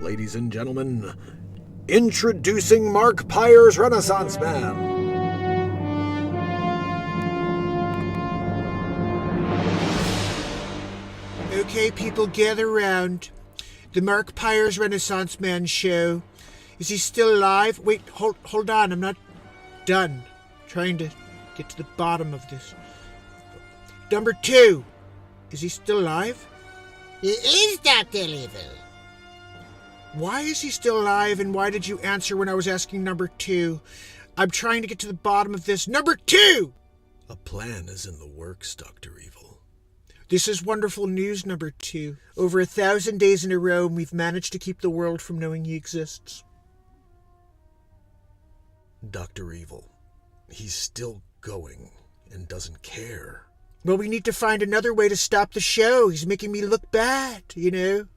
Ladies and gentlemen, introducing Mark Pyre's Renaissance Man. Okay, people, gather round. The Mark Pyre's Renaissance Man show. Is he still alive? Wait, hold on, I'm not done. Trying to get to the bottom of this. Number 2. Is he still alive? He is Dr. Evil. Why is he still alive, and why did you answer when I was asking number 2? I'm trying to get to the bottom of this. Number 2! A plan is in the works, Dr. Evil. This is wonderful news, number 2. Over 1,000 days in a row, we've managed to keep the world from knowing he exists. Dr. Evil, he's still going and doesn't care. Well, we need to find another way to stop the show. He's making me look bad, you know?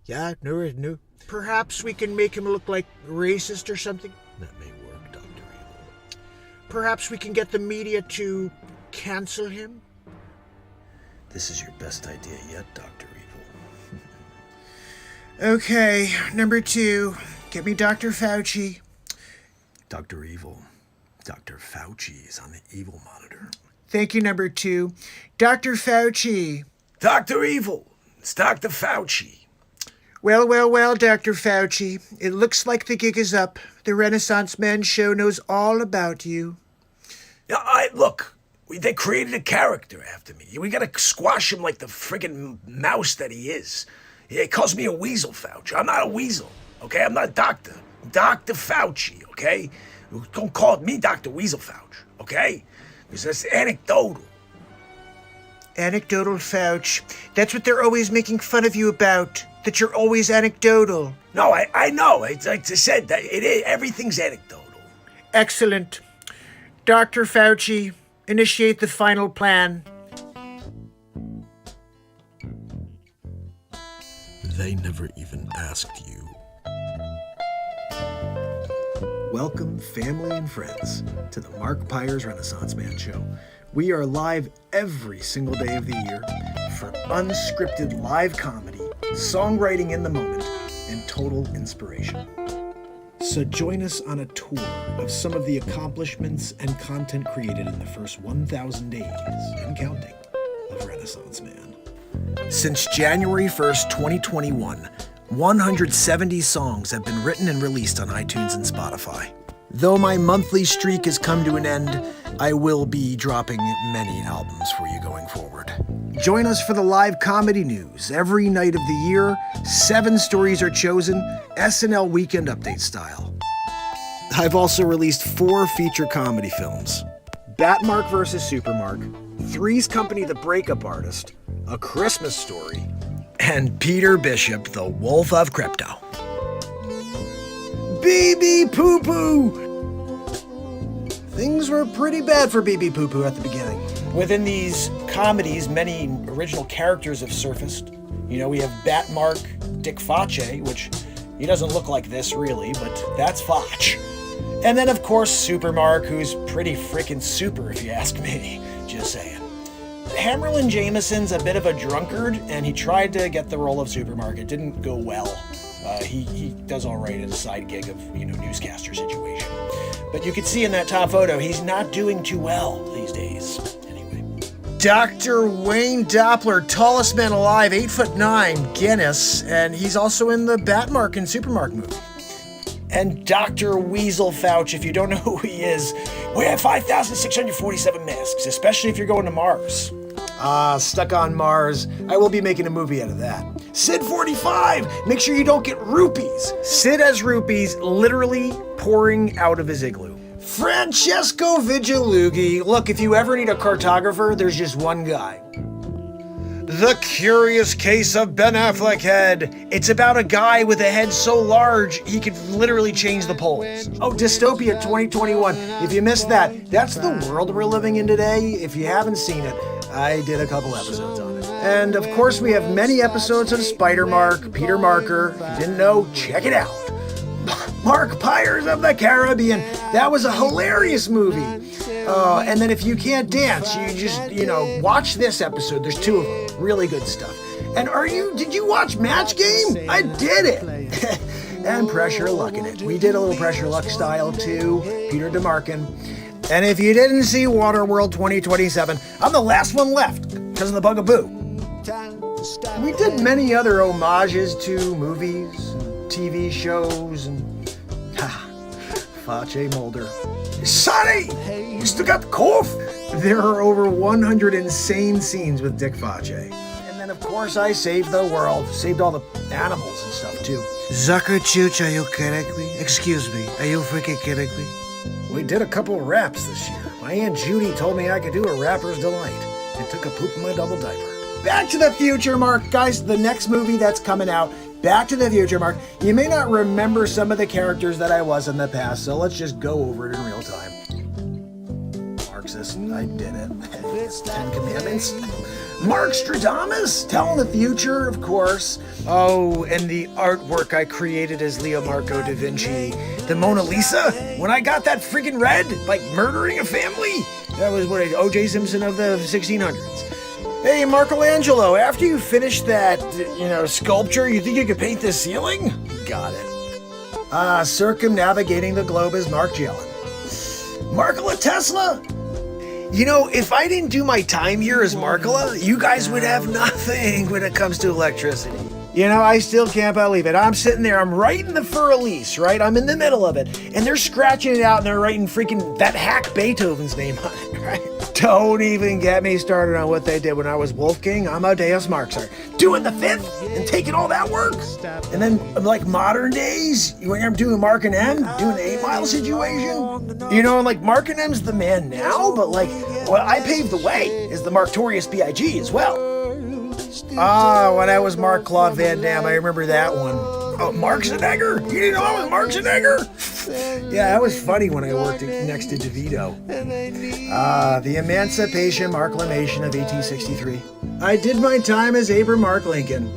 Yeah, no. Perhaps we can make him look like racist or something? That may work, Dr. Evil. Perhaps we can get the media to cancel him? This is your best idea yet, Dr. Evil. Okay, number 2. Get me Dr. Fauci. Dr. Evil. Dr. Fauci is on the evil monitor. Thank you, number 2. Dr. Fauci. Dr. Evil. It's Dr. Fauci. Well, Dr. Fauci. It looks like the gig is up. The Renaissance Man show knows all about you. Yeah, look, they created a character after me. We gotta squash him like the friggin' mouse that he is. He calls me a weasel, Fauci. I'm not a weasel, okay? I'm not a doctor. I'm Dr. Fauci, okay? Don't call me Dr. Weasel Fauci, okay? Because that's anecdotal. Anecdotal Fauci. That's what they're always making fun of you about. That you're always anecdotal. No, I know. Like I said, that everything's anecdotal. Excellent. Dr. Fauci, initiate the final plan. They never even asked you. Welcome, family and friends, to the Mark Pyre's Renaissance Man Show. We are live every single day of the year for unscripted live comedy, songwriting in the moment, and total inspiration. So join us on a tour of some of the accomplishments and content created in the first 1,000 days, and counting, of Renaissance Man. Since January 1st, 2021, 170 songs have been written and released on iTunes and Spotify. Though my monthly streak has come to an end, I will be dropping many albums for you going forward. Join us for the live comedy news. Every night of the year, 7 stories are chosen, SNL Weekend update style. I've also released 4 feature comedy films. Batmark vs. Supermark, Three's Company the Breakup Artist, A Christmas Story, and Peter Bishop, the Wolf of Crypto. BB Poo Poo! Things were pretty bad for BB Poo Poo at the beginning. Within these comedies, many original characters have surfaced. You know, we have Batmark Dick Facce, which he doesn't look like this really, but that's Foch. And then, of course, Supermark, who's pretty freaking super if you ask me. Just saying. Hammerlin Jameson's a bit of a drunkard, and he tried to get the role of Supermark. It didn't go well. He does all right in a side gig of, newscaster situation. But you can see in that top photo, he's not doing too well these days. Anyway. Dr. Wayne Doppler, tallest man alive, 8'9", Guinness, and he's also in the Batmark and Supermark movie. And Dr. Weasel Fauci, if you don't know who he is, we have 5,647 masks, especially if you're going to Mars. Stuck on Mars. I will be making a movie out of that. Sid 45, make sure you don't get rupees. Sid has rupees literally pouring out of his igloo. Francesco Vigilughi. Look, if you ever need a cartographer, there's just one guy. The Curious Case of Ben Affleck Head. It's about a guy with a head so large he could literally change the poles. Oh, Dystopia 2021. If you missed that, that's the world we're living in today. If you haven't seen it, I did a couple episodes on it. And of course, we have many episodes of Spider-Mark, Peter Marker. If you didn't know, check it out. Mark Pirates of the Caribbean. That was a hilarious movie. And then if you can't dance, you just, watch this episode. There's 2 of them. Really good stuff. And did you watch Match Game? I did it. And Pressure Luck in it. We did a little Pressure Luck style too. Peter DeMarkin. And if you didn't see Waterworld 2027, I'm the last one left because of the bugaboo. We did many other homages to movies and TV shows and Fache Mulder. Sonny! You still got the cough? There are over 100 insane scenes with Dick Fache. And then, of course, I saved the world. Saved all the animals and stuff, too. Zucker Chooch, are you kidding me? Excuse me, are you freaking kidding me? We did a couple raps this year. My Aunt Judy told me I could do a rapper's delight and took a poop in my double diaper. Back to the Future, Mark. Guys, the next movie that's coming out, Back to the Future, Mark. You may not remember some of the characters that I was in the past, so let's just go over it in real time. Marxist, I did it. 10 Commandments. Mark Stradamus, telling the future, of course. Oh, and the artwork I created as Leo Marco da Vinci. The Mona Lisa, when I got that freaking red, like murdering a family. That was what O.J. Simpson of the 1600s. Hey, Michelangelo, after you finish that, sculpture, you think you could paint the ceiling? Got it. Circumnavigating the globe is Mark Jellin. Markola Tesla? If I didn't do my time here as Markola, you guys would have nothing when it comes to electricity. I still can't believe it. I'm sitting there, I'm writing the Fur Elise, right? I'm in the middle of it, and they're scratching it out, and they're writing freaking that hack Beethoven's name on it, right? Don't even get me started on what they did when I was Wolfgang Amadeus Mozart. Doing the fifth and taking all that work. And then, like modern days, when I'm doing Mark and M, doing the 8 Mile situation. And Mark and M's the man now, but what I paved the way is the Marktorius B.I.G. as well. When I was Mark Claude Van Damme, I remember that one. Oh, Mark Schwarzenegger? You didn't know I was Mark Schwarzenegger? Yeah, that was funny when I worked next to DeVito. The Emancipation Marklamation of 1863. I did my time as Abraham Mark Lincoln.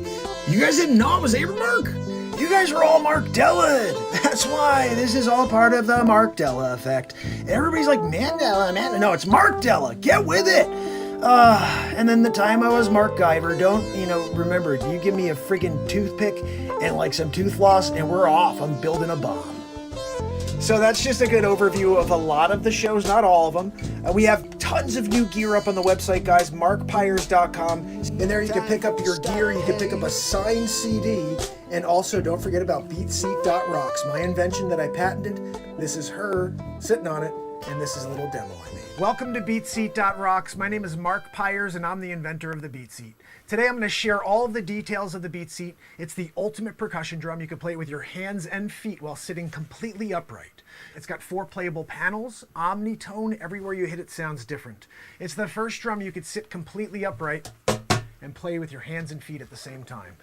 You guys didn't know I was Abraham Mark? You guys are all Mark Della. That's why this is all part of the Mark Della effect. Everybody's like, Mandela, man. No, it's Mark Della. Get with it. And then the time I was Mark Guyver, remember, you give me a friggin' toothpick and some tooth floss and we're off. I'm building a bomb. So that's just a good overview of a lot of the shows, not all of them. We have tons of new gear up on the website, guys, markpyers.com. And there you can pick up your gear, you can pick up a signed CD, and also don't forget about BeatSeat.rocks, my invention that I patented. This is her sitting on it, and this is a little demo I made. Welcome to BeatSeat.rocks. My name is Mark Pyers, and I'm the inventor of the Beat Seat. Today I'm going to share all of the details of the Beat Seat. It's the ultimate percussion drum. You can play it with your hands and feet while sitting completely upright. It's got 4 playable panels, omnitone. Everywhere you hit it sounds different. It's the first drum you could sit completely upright and play with your hands and feet at the same time.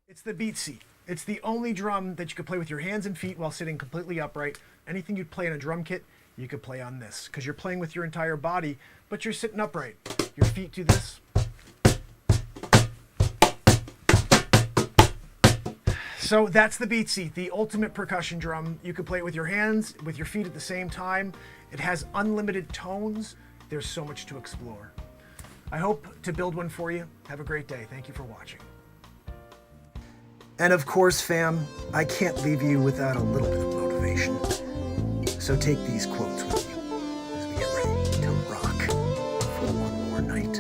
It's the Beat Seat. It's the only drum that you can play with your hands and feet while sitting completely upright. Anything you'd play in a drum kit, you could play on this, because you're playing with your entire body, but you're sitting upright. Your feet do this. So that's the Beat Seat, the ultimate percussion drum. You can play it with your hands, with your feet at the same time. It has unlimited tones. There's so much to explore. I hope to build one for you. Have a great day. Thank you for watching. And of course, fam, I can't leave you without a little bit of motivation. So take these quotes with you as we get ready to rock for one more night.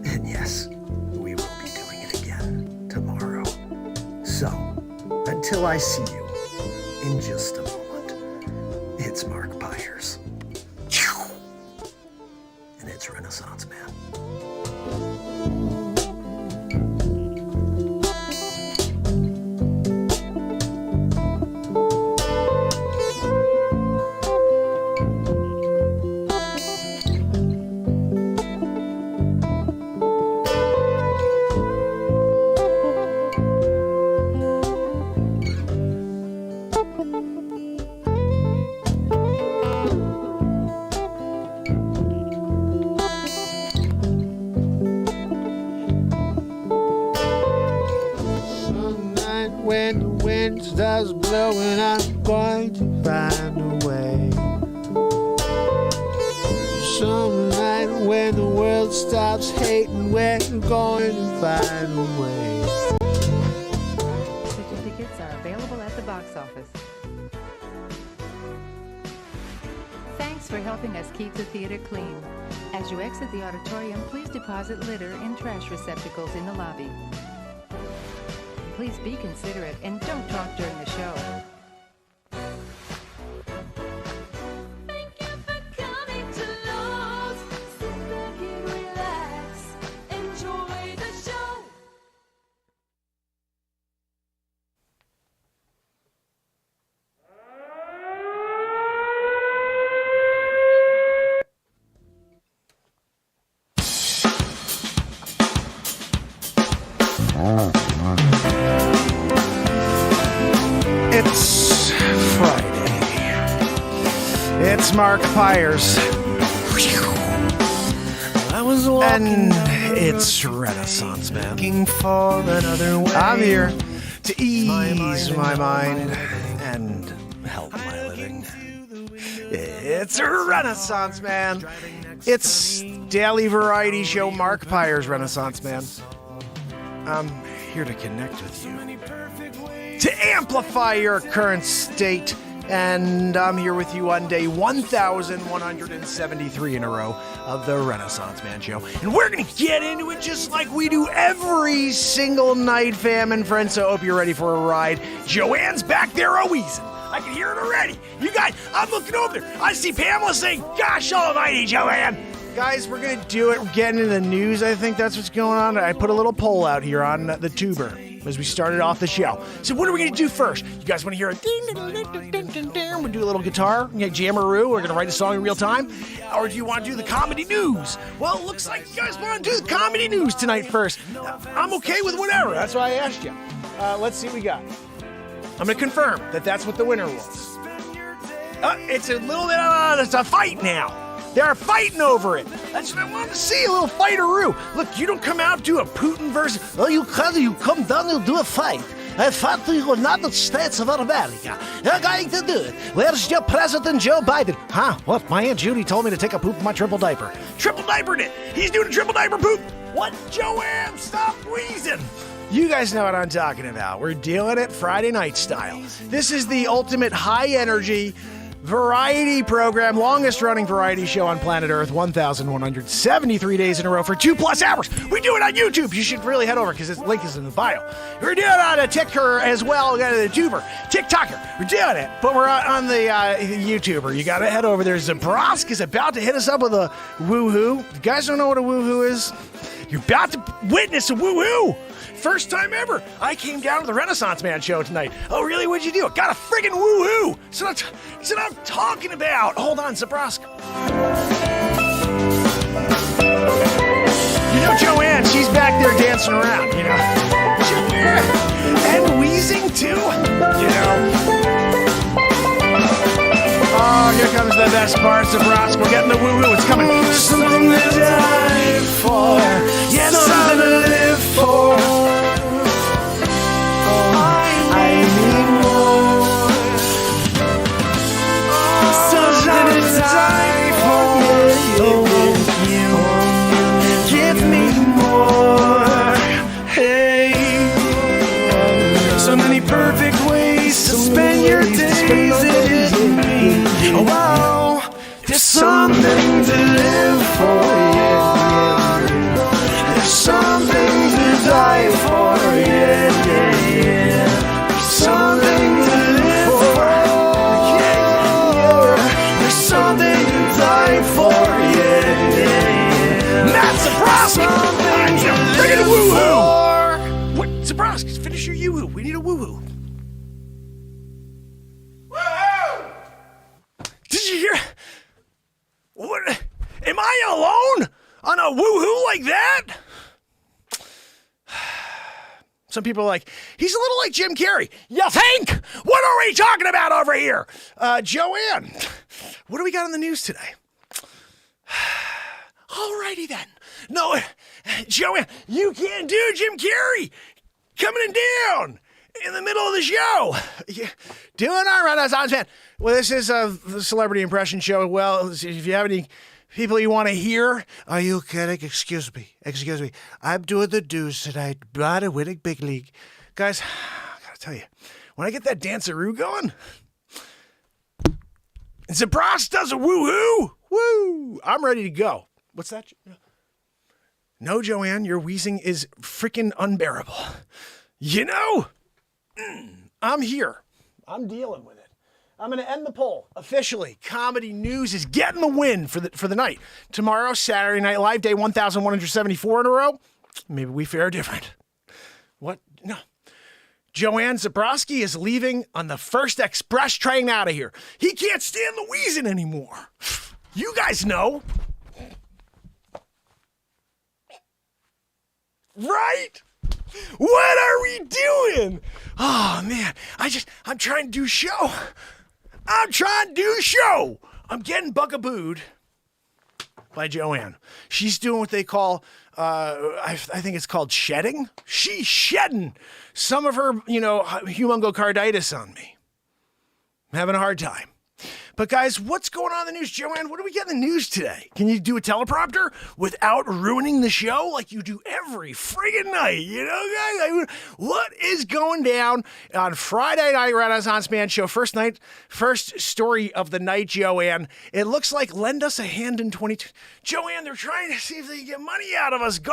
And yes, we will be doing it again tomorrow. So, until I see you in just a moment, it's Mark Pyers. And it's Renaissance Man. wind starts blowing, I'm going to find a way. Some night when the world stops hating, we're going to find a way. Tickets are available at the box office. Thanks for helping us keep the theater clean. As you exit the auditorium, please deposit litter in trash receptacles in the lobby. Please be considerate and don't talk during the show. It's Friday. It's Mark Pyers. And it's Renaissance Man. I'm here to ease my mind and help my living. It's a Renaissance Man. It's daily variety show Mark Pyers Renaissance Man. I'm here to connect with you, to amplify your current state, and I'm here with you on day 1,173 in a row of the Renaissance Man Show. And we're going to get into it just like we do every single night, fam and friends, so I hope you're ready for a ride. Joanne's back there a-wheezing. I can hear it already. You guys, I'm looking over there. I see Pamela saying, "Gosh almighty, Joanne." Guys, we're going to do it. We're getting into the news. I think that's what's going on. I put a little poll out here on the tuber as we started off the show. So what are we going to do first? You guys want to hear a ding, ding, ding, ding, ding, ding, ding? We'll do a little guitar, jammeroo. We're going to write a song in real time. Or do you want to do the comedy news? Well, it looks like you guys want to do the comedy news tonight first. I'm okay with whatever. That's why I asked you. Let's see what we got. I'm going to confirm that that's what the winner was. It's a little bit it's a fight now. They're fighting over it. That's what I wanted to see, a little fighteroo. Look, you don't come out to a Putin versus... Oh, you come down and do a fight. I fought the United States of America. You're going to do it. Where's your President Joe Biden? Huh? What? My Aunt Judy told me to take a poop in my triple diaper. Triple diapered it. He's doing a triple diaper poop. What? Joanne, stop wheezing. You guys know what I'm talking about. We're doing it Friday night style. This is the ultimate high-energy variety program, longest running variety show on planet Earth, 1,173 days in a row for 2+ hours. We do it on YouTube. You should really head over because the link is in the bio. We're doing it on a Ticker as well, the tuber, TikToker. We're doing it, but we're on the YouTuber. You got to head over there. Zabrosk is about to hit us up with a woohoo. You guys don't know what a woohoo is? You're about to witness a woohoo. First time ever. I came down to the Renaissance Man show tonight. Oh, really? What'd you do? I got a friggin' woohoo. That's what I'm talking about. Hold on, Zabrosk. You know Joanne, she's back there dancing around, you know. Joanne. And wheezing, too. You know. Oh, here comes the best part, Zabrosk. We're getting the woo-hoo. It's coming. Something to die for. Yes, something to live for. I need more. Something to die for. Give me more. Hey. So many perfect ways to spend your days in me. Oh, wow. There's something to live for, yeah. There's something to die for, yeah, yeah, yeah. Something to live for, yeah, yeah. There's something to die for, yeah, yeah, yeah. Matt Zabroski! I need a friggin' woo-hoo! What? Zabroski, finish your yoo-hoo. We need a woo-hoo. Did you hear? What? Am I alone on a woohoo like that? Some people are like, he's a little like Jim Carrey. You think? What are we talking about over here? Joanne, what do we got on the news today? Alrighty then. No, Joanne, you can't do Jim Carrey coming down. in the middle of the show. Yeah, doing our Renaissance Man. Well, this is a celebrity impression show. Well, if you have any people you want to hear. Are you kidding? Excuse me. I'm doing the news tonight. Not a winning big league. Guys, I gotta tell you, when I get that danceroo going, and Zabras does a woo-hoo, woo, I'm ready to go. What's that? No, Joanne, your wheezing is freaking unbearable. You know, I'm here. I'm dealing with it. I'm going to end the poll. Officially, Comedy News is getting the win for the night. Tomorrow, Saturday Night Live, day 1,174 in a row. Maybe we fare different. What? No. Joanne Zabrowski is leaving on the first express train out of here. He can't stand the wheezing anymore. You guys know. Right? What are we doing? Oh, man. I'm trying to do show. I'm getting bugabooed by Joanne. She's doing what they call, I think it's called shedding. She's shedding some of her, humongocarditis on me. I'm having a hard time. But guys, what's going on in the news? Joanne, what do we get in the news today? Can you do a teleprompter without ruining the show like you do every friggin' night? Guys? What is going down on Friday Night Renaissance Man Show? First story of the night, Joanne. It looks like Lend Us a Hand in 22. Joanne, they're trying to see if they can get money out of us. The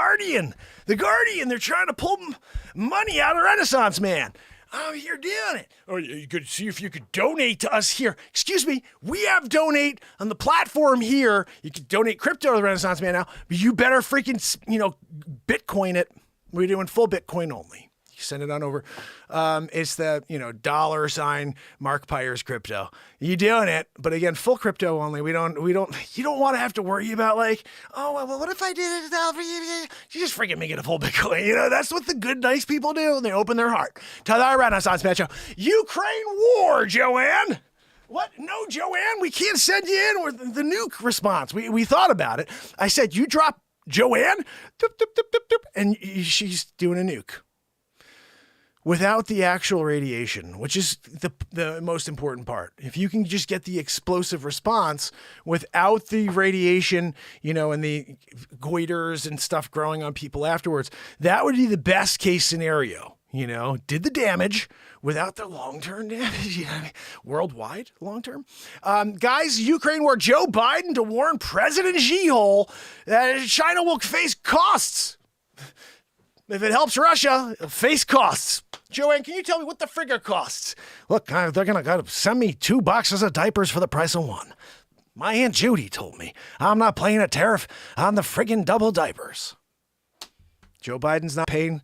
Guardian, they're trying to pull money out of Renaissance Man. I'm here doing it. Or you could see if you could donate to us here. Excuse me, we have donate on the platform here. You can donate crypto to the Renaissance Man now, but you better freaking, Bitcoin it. We're doing full Bitcoin only. You send it on over. It's the, $ Mark Pyers crypto. You doing it, but again, full crypto only. You don't want to have to worry about what if I did it now for you? You just freaking make it a full Bitcoin. That's what the good, nice people do. They open their heart to the Renaissance Man Show. Ukraine war, Joanne. What? No, Joanne, we can't send you in with the nuke response. We thought about it. I said, you drop Joanne, and she's doing a nuke. Without the actual radiation, which is the most important part. If you can just get the explosive response without the radiation, and the goiters and stuff growing on people afterwards, that would be the best case scenario. Did the damage without the long-term damage, worldwide long-term. Guys, Ukraine war, Joe Biden to warn President Xi that China will face costs. If it helps Russia, it'll face costs. Joanne, can you tell me what the frig costs? Look, they're going to send me 2 boxes of diapers for the price of 1. My Aunt Judy told me I'm not paying a tariff on the friggin' double diapers. Joe Biden's not paying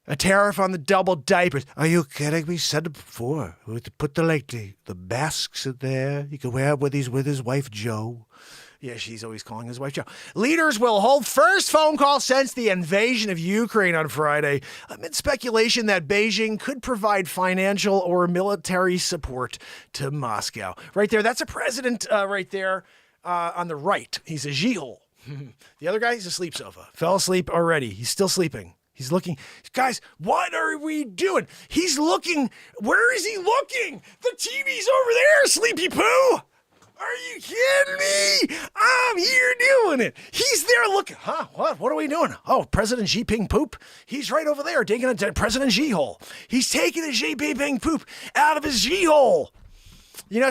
a tariff on the double diapers. Are you kidding me? Said it before. We put the masks in there. You can wear with his wife, Joe. Yeah, she's always calling his wife Joe. Leaders will hold first phone call since the invasion of Ukraine on Friday, amid speculation that Beijing could provide financial or military support to Moscow. Right there, that's a president right there on the right. He's a Xi-hole. The other guy, he's a sleep sofa. Fell asleep already. He's still sleeping. He's looking. Guys, what are we doing? He's looking. Where is he looking? The TV's over there, Sleepy Poo. Are you kidding me? I'm here doing it. He's there looking. Huh? What are we doing? Oh, President Xi Jinping poop? He's right over there taking a President Xi hole. He's taking a Xi Jinping poop out of his Xi hole.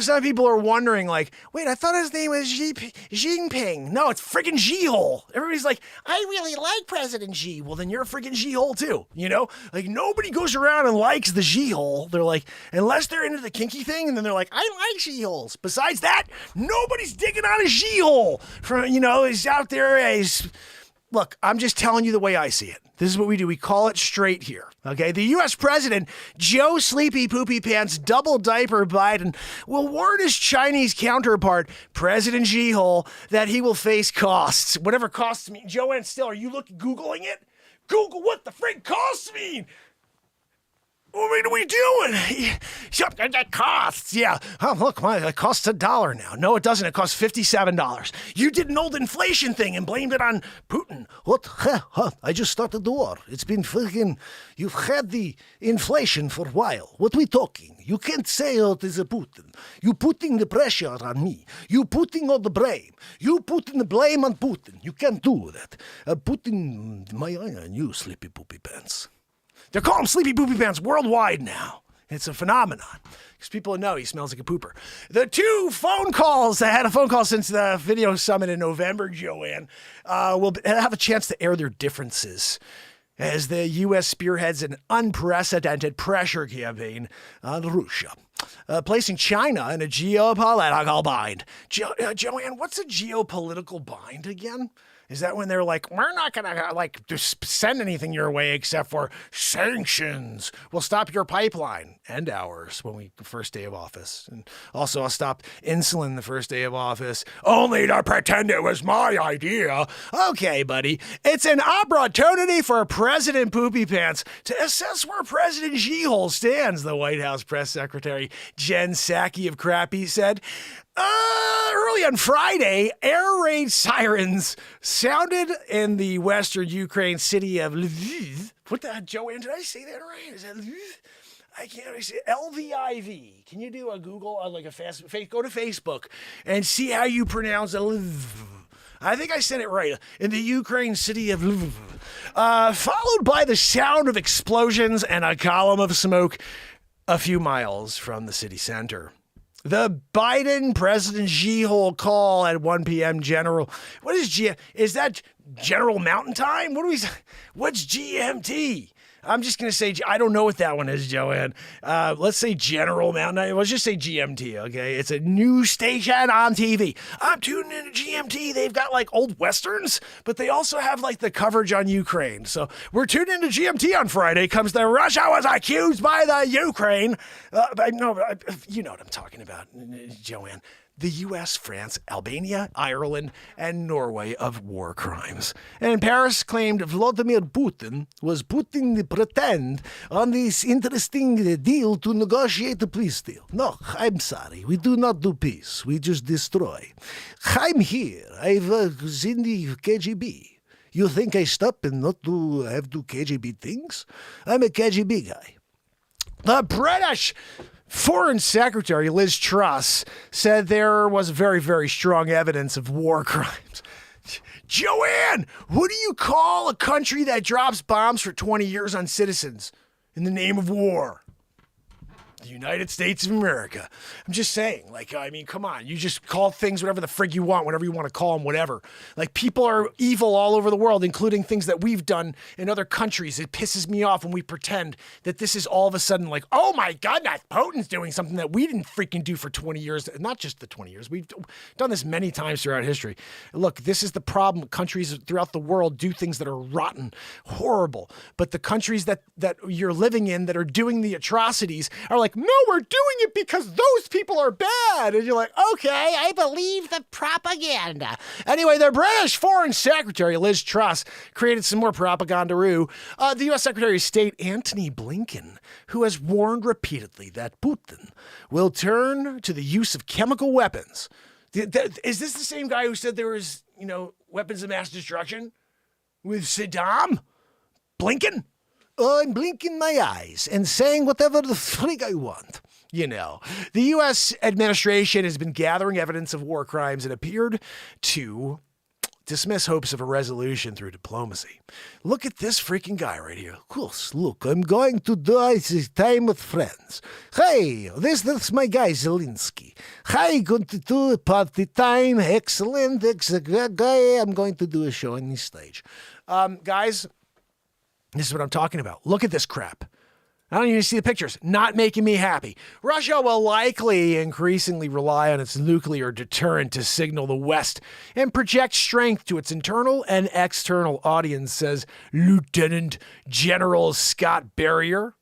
Some people are wondering, wait, I thought his name was Xi Jinping. No, it's friggin' Xi-hole. Everybody's like, I really like President Xi. Well, then you're a friggin' Xi-hole too, nobody goes around and likes the Xi-hole. They're like, unless they're into the kinky thing, and then they're like, I like Xi-holes. Besides that, nobody's digging on a Xi-hole. He's out there, Look, I'm just telling you the way I see it. This is what we do. We call it straight here. Okay? The U.S. President, Joe Sleepy Poopy Pants Double Diaper Biden, will warn his Chinese counterpart, President Xi-hole, that he will face costs. Whatever costs mean. Joanne, still, are you Googling it? Google what the frig costs mean. What are we doing? That costs, yeah. Oh, look, it costs $1 now. No, it doesn't. It costs $57. You did an old inflation thing and blamed it on Putin. What? I just started the war. It's been freaking... You've had the inflation for a while. What we talking? You can't say it is a Putin. You putting the pressure on me. You putting all the blame. You putting the blame on Putin. You can't do that. Putting my eye on you, sleepy poopy pants. They're calling him Sleepy Poopy Pants worldwide now. It's a phenomenon. Because people know he smells like a pooper. The two phone calls, I had a phone call since the video summit in November, Joanne, will have a chance to air their differences as the U.S. spearheads an unprecedented pressure campaign on Russia, placing China in a geopolitical bind. Joanne, what's a geopolitical bind again? Is that when they're like, we're not going to just send anything your way except for sanctions? We'll stop your pipeline and ours when we first day of office. And also I'll stop insulin the first day of office only to pretend it was my idea. Okay, buddy. It's an opportunity for President Poopy Pants to assess where President She-Hole stands, the White House press secretary Jen Psaki of Crappy said. Early on Friday, air raid sirens sounded in the western Ukraine city of Lviv. What the, Joanne, did I say that right? Is that Lviv? I can't really say Lviv. Can you do a Google, go to Facebook and see how you pronounce Lviv? I think I said it right. In the Ukraine city of Lviv. Followed by the sound of explosions and a column of smoke a few miles from the city center. The Biden President She-Hole call at 1 p.m. General. What is is that General Mountain Time? What's GMT? I'm just going to say, I don't know what that one is, Joanne. Let's say General Mountain Time. Let's just say GMT, okay? It's a new station on TV. I'm tuning into GMT. They've got old Westerns, but they also have the coverage on Ukraine. So we're tuning into GMT on Friday. Comes the Russia was accused by the Ukraine. You know what I'm talking about, Joanne. The U.S., France, Albania, Ireland, and Norway of war crimes. And Paris claimed Vladimir Putin was putting the pretend on this interesting deal to negotiate a peace deal. No, I'm sorry. We do not do peace. We just destroy. I'm here. I was in the KGB. You think I stop and not have to KGB things? I'm a KGB guy. The British Foreign Secretary Liz Truss said there was very, very strong evidence of war crimes. Joanne, what do you call a country that drops bombs for 20 years on citizens in the name of war? The United States of America. I'm just saying, come on. You just call things whatever the frig you want, whatever you want to call them, whatever. People are evil all over the world, including things that we've done in other countries. It pisses me off when we pretend that this is all of a sudden oh my God, that Putin's doing something that we didn't freaking do for 20 years. Not just the 20 years. We've done this many times throughout history. Look, this is the problem. Countries throughout the world do things that are rotten, horrible. But the countries that you're living in that are doing the atrocities are no, we're doing it because those people are bad. And you're like, okay, I believe the propaganda. Anyway, the British Foreign Secretary, Liz Truss, created some more propaganda-roo. The U.S. Secretary of State, Antony Blinken, who has warned repeatedly that Putin will turn to the use of chemical weapons. Is this the same guy who said there was, weapons of mass destruction with Saddam? Blinken? I'm blinking my eyes and saying whatever the frig I want. The U.S. administration has been gathering evidence of war crimes and appeared to dismiss hopes of a resolution through diplomacy. Look at this freaking guy right here. Of course, look, I'm going to do this time with friends. Hey, that's my guy Zelensky. Hi, going to do a party time. Excellent, guy. I'm going to do a show on this stage. Guys, this is what I'm talking about. Look at this crap. I don't even see the pictures. Not making me happy. Russia will likely increasingly rely on its nuclear deterrent to signal the West and project strength to its internal and external audience, says Lieutenant General Scott Barrier.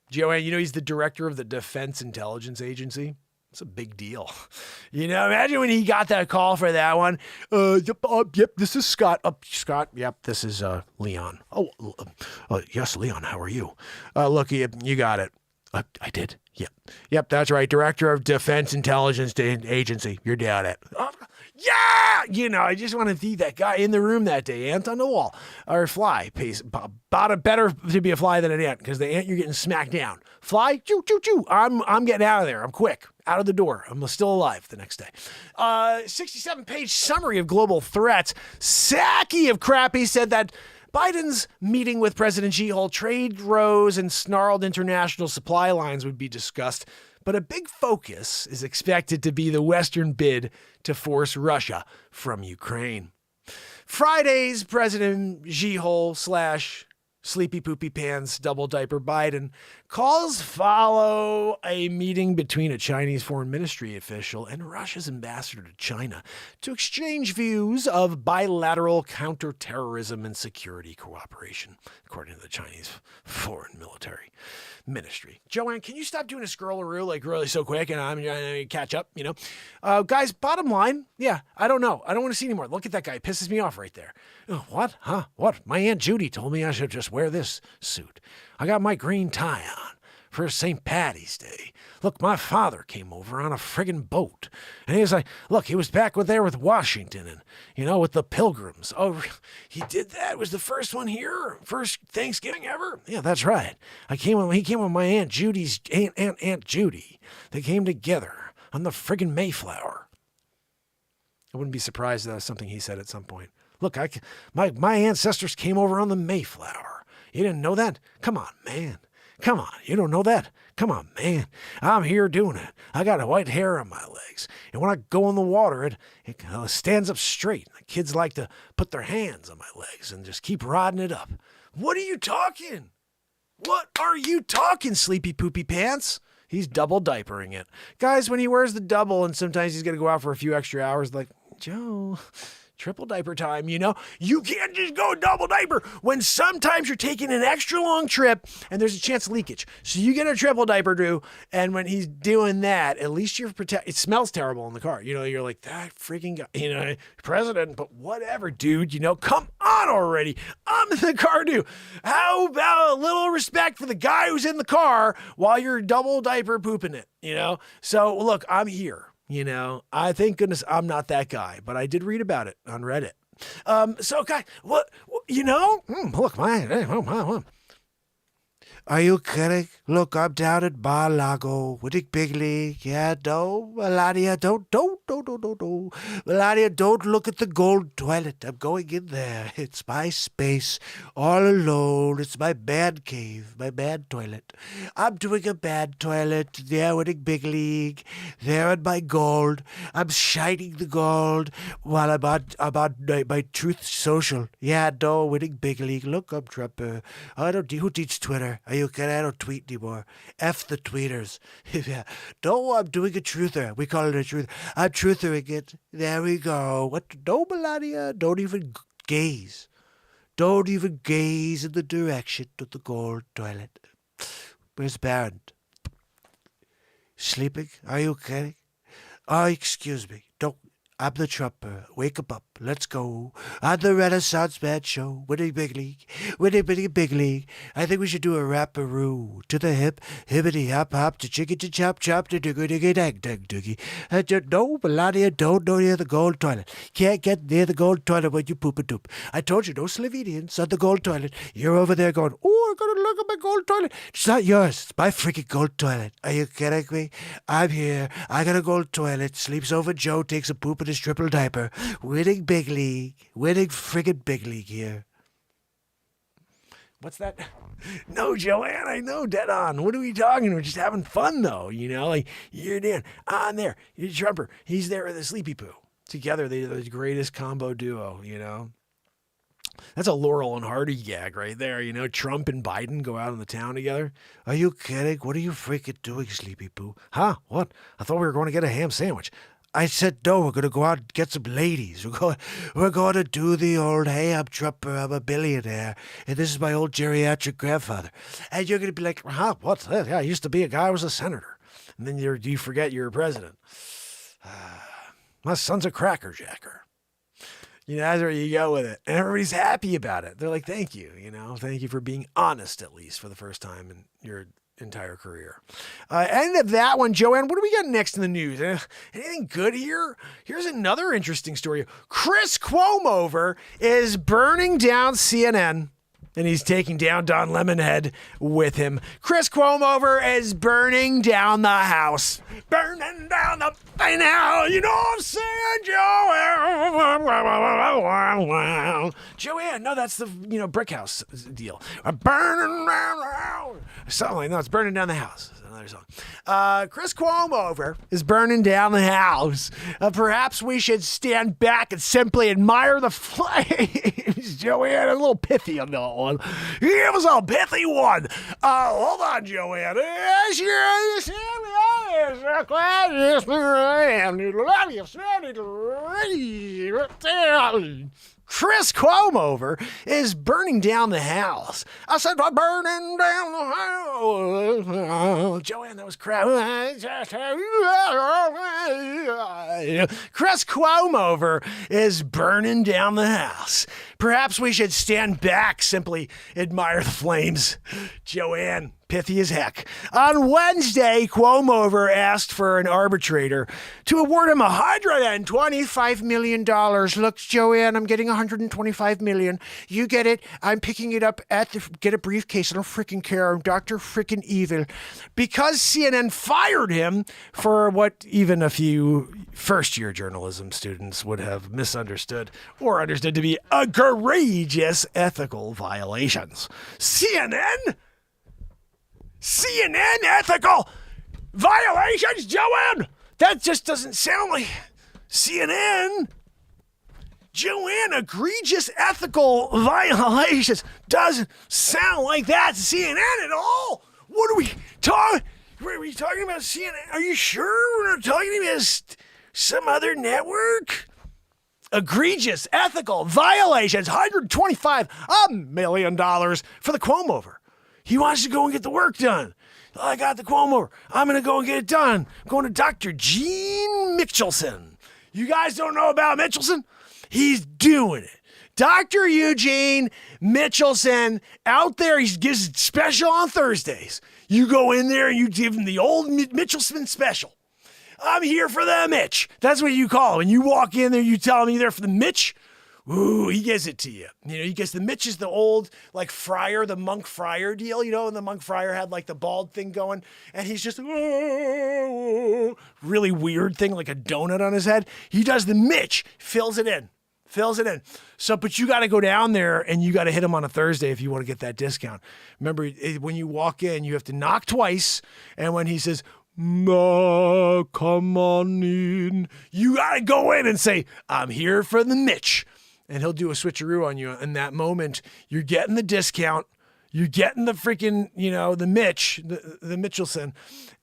Joanne, he's the director of the Defense Intelligence Agency. It's a big deal. Imagine when he got that call for that one. Yep, this is Scott. Scott, yep, this is Leon. Yes, Leon, how are you? Look, you got it. I did. Yep. Yep, that's right. Director of Defense Intelligence Agency. You're down it. Yeah! I just want to be that guy in the room that day. Ant on the wall. Or fly. Better to be a fly than an ant, because the ant, you're getting smacked down. Fly, choo, choo, choo. I'm getting out of there. I'm quick. Out of the door. I'm still alive the next day. 67-page summary of global threats. Sacky of Crappy said that Biden's meeting with President Xi hold trade rows and snarled international supply lines would be discussed, but a big focus is expected to be the Western bid to force Russia from Ukraine. Friday's President Xi-hole / Sleepy Poopy Pants Double Diaper Biden calls follow a meeting between a Chinese foreign ministry official and Russia's ambassador to China to exchange views of bilateral counterterrorism and security cooperation, according to the Chinese foreign military ministry. Joanne, can you stop doing a scrollaroo like really so quick, and I'm trying to catch up, Guys, bottom line, yeah, I don't know. I don't want to see anymore. Look at that guy. It pisses me off right there. Oh, what? Huh? What? My Aunt Judy told me I should just wear this suit. I got my green tie on for St. Patty's Day. Look, my father came over on a friggin' boat. And he was like, look, he was back there with Washington and, with the Pilgrims. Oh, he did that? Was the first one here? First Thanksgiving ever? Yeah, that's right. He came with my Aunt Judy's, Aunt Judy. They came together on the friggin' Mayflower. I wouldn't be surprised if that was something he said at some point. Look, my ancestors came over on the Mayflower. You didn't know that? Come on, man. Come on, you don't know that? Come on, man. I'm here doing it. I got white hair on my legs. And when I go in the water, it stands up straight. The kids like to put their hands on my legs and just keep rodding it up. What are you talking? What are you talking, Sleepy Poopy Pants? He's double diapering it. Guys, when he wears the double and sometimes he's going to go out for a few extra hours, like, Joe, triple diaper time, You can't just go double diaper when sometimes you're taking an extra long trip and there's a chance of leakage. So you get a triple diaper, Drew, and when he's doing that, at least you're protected. It smells terrible in the car. You're like, that freaking guy, president, but whatever, dude, come on already. I'm in the car, too. How about a little respect for the guy who's in the car while you're double diaper pooping it, So, look, I'm here. I thank goodness I'm not that guy, but I did read about it on Reddit. So, guy, look, Are you kidding? Look, I'm down at Bar Lago, winning big league. Yeah, no, Melania, don't. Melania, don't look at the gold toilet. I'm going in there. It's my space, all alone. It's my man cave, my man toilet. I'm doing a man toilet. There, winning big league. There in my gold. I'm shining the gold while I'm on my Truth Social. Yeah, no, winning big league. Look, I'm Trump. Who teaches Twitter? Are you kidding? I don't tweet anymore. F the tweeters. Yeah. No, I'm doing a truther. We call it a truther. I'm truthering it. There we go. What? No, Melania. Don't even gaze. Don't even gaze in the direction of the gold toilet. Where's Baron? Sleeping? Are you kidding? Oh, excuse me. Don't. I'm the Trumper. Wake up. Let's go. On the Renaissance Man Show. Winning big league. Winning big league. I think we should do a rapperoo. To the hip. Hippity hop hop. To chicky to chop chop. To diggy diggy dag dag diggy. No, Melania, don't go near the gold toilet. Can't get near the gold toilet when you poop a doop. I told you, no Slovenians on the gold toilet. You're over there going, oh, I gotta look at my gold toilet. It's not yours. It's my freaking gold toilet. Are you kidding me? I'm here. I got a gold toilet. Sleeps over Joe. Takes a poop in his triple diaper. Winning big league. Winning friggin' big league here. What's that? No, Joanne, I know, dead on. What are we talking? We're just having fun, though, like, you're Dan, I'm there, you're Trumper, he's there with a Sleepy Poo. Together, they're the greatest combo duo, That's a Laurel and Hardy gag right there, Trump and Biden go out in the town together. Are you kidding? What are you freaking doing, Sleepy Poo? Huh? What? I thought we were going to get a ham sandwich. I said, no, we're going to go out and get some ladies. We're going to do the old, hey, I'm Trumper, I'm a billionaire, and this is my old geriatric grandfather. And you're going to be like, huh, what's that? Yeah, I used to be a guy who was a senator. And then you forget you're a president. My son's a crackerjacker. That's where you go with it. And everybody's happy about it. They're like, thank you, thank you for being honest, at least, for the first time in your entire career. End of that one, Joanne. What do we got next in the news? Anything good here? Here's another interesting story. Chris Cuomo is burning down CNN. And he's taking down Don Lemonhead with him. Chris Cuomo is burning down the house. Burning down the thing now. You know what I'm saying, Joanne? Joanne, no, that's the, brick house deal. Burning down the house. Something like that. No, it's burning down the house. Another song. Chris Cuomo is burning down the house. Perhaps we should stand back and simply admire the flames. Joanne, a little pithy on that one. It was a pithy one. Hold on, Joanne. Chris Cuomo is burning down the house. I said, burning down the house. Joanne, that was crap. Chris Cuomo is burning down the house. Perhaps we should stand back, simply admire the flames. Joanne, pithy as heck. On Wednesday, Cuomo asked for an arbitrator to award him $125 million. Look, Joanne, I'm getting $125 million. You get it. I'm picking it up get a briefcase. I don't freaking care. I'm Dr. freaking Evil. Because CNN fired him for what even a few first-year journalism students would have misunderstood or understood to be egregious ethical violations. CNN ethical violations, Joanne? That just doesn't sound like CNN. Joanne, egregious ethical violations doesn't sound like that's CNN at all. What are we talking? Are we talking about CNN? Are you sure we're not talking about some other network? Egregious ethical violations, $125 million for the Cuomo. He wants to go and get the work done. I got the Cuomo. I'm going to go and get it done. I'm going to Dr. Gene Michelson. You guys don't know about Michelson? He's doing it. Dr. Eugene Michelson out there. He gives special on Thursdays. You go in there and you give him the old Michelson special. I'm here for the Mitch. That's what you call him. When you walk in there, you tell him you're there for the Mitch. Ooh, he gives it to you. He gets the Mitch is the old, friar, the monk friar deal, and the monk friar had, the bald thing going, and he's just, really weird thing, like a donut on his head. He does the Mitch, fills it in. So, but you got to go down there, and you got to hit him on a Thursday if you want to get that discount. Remember, when you walk in, you have to knock twice, and when he says, "Ma, come on in," you got to go in and say, "I'm here for the Mitch." And he'll do a switcheroo on you. In that moment, you're getting the discount. You're getting the freaking, the Mitch, the Michelson.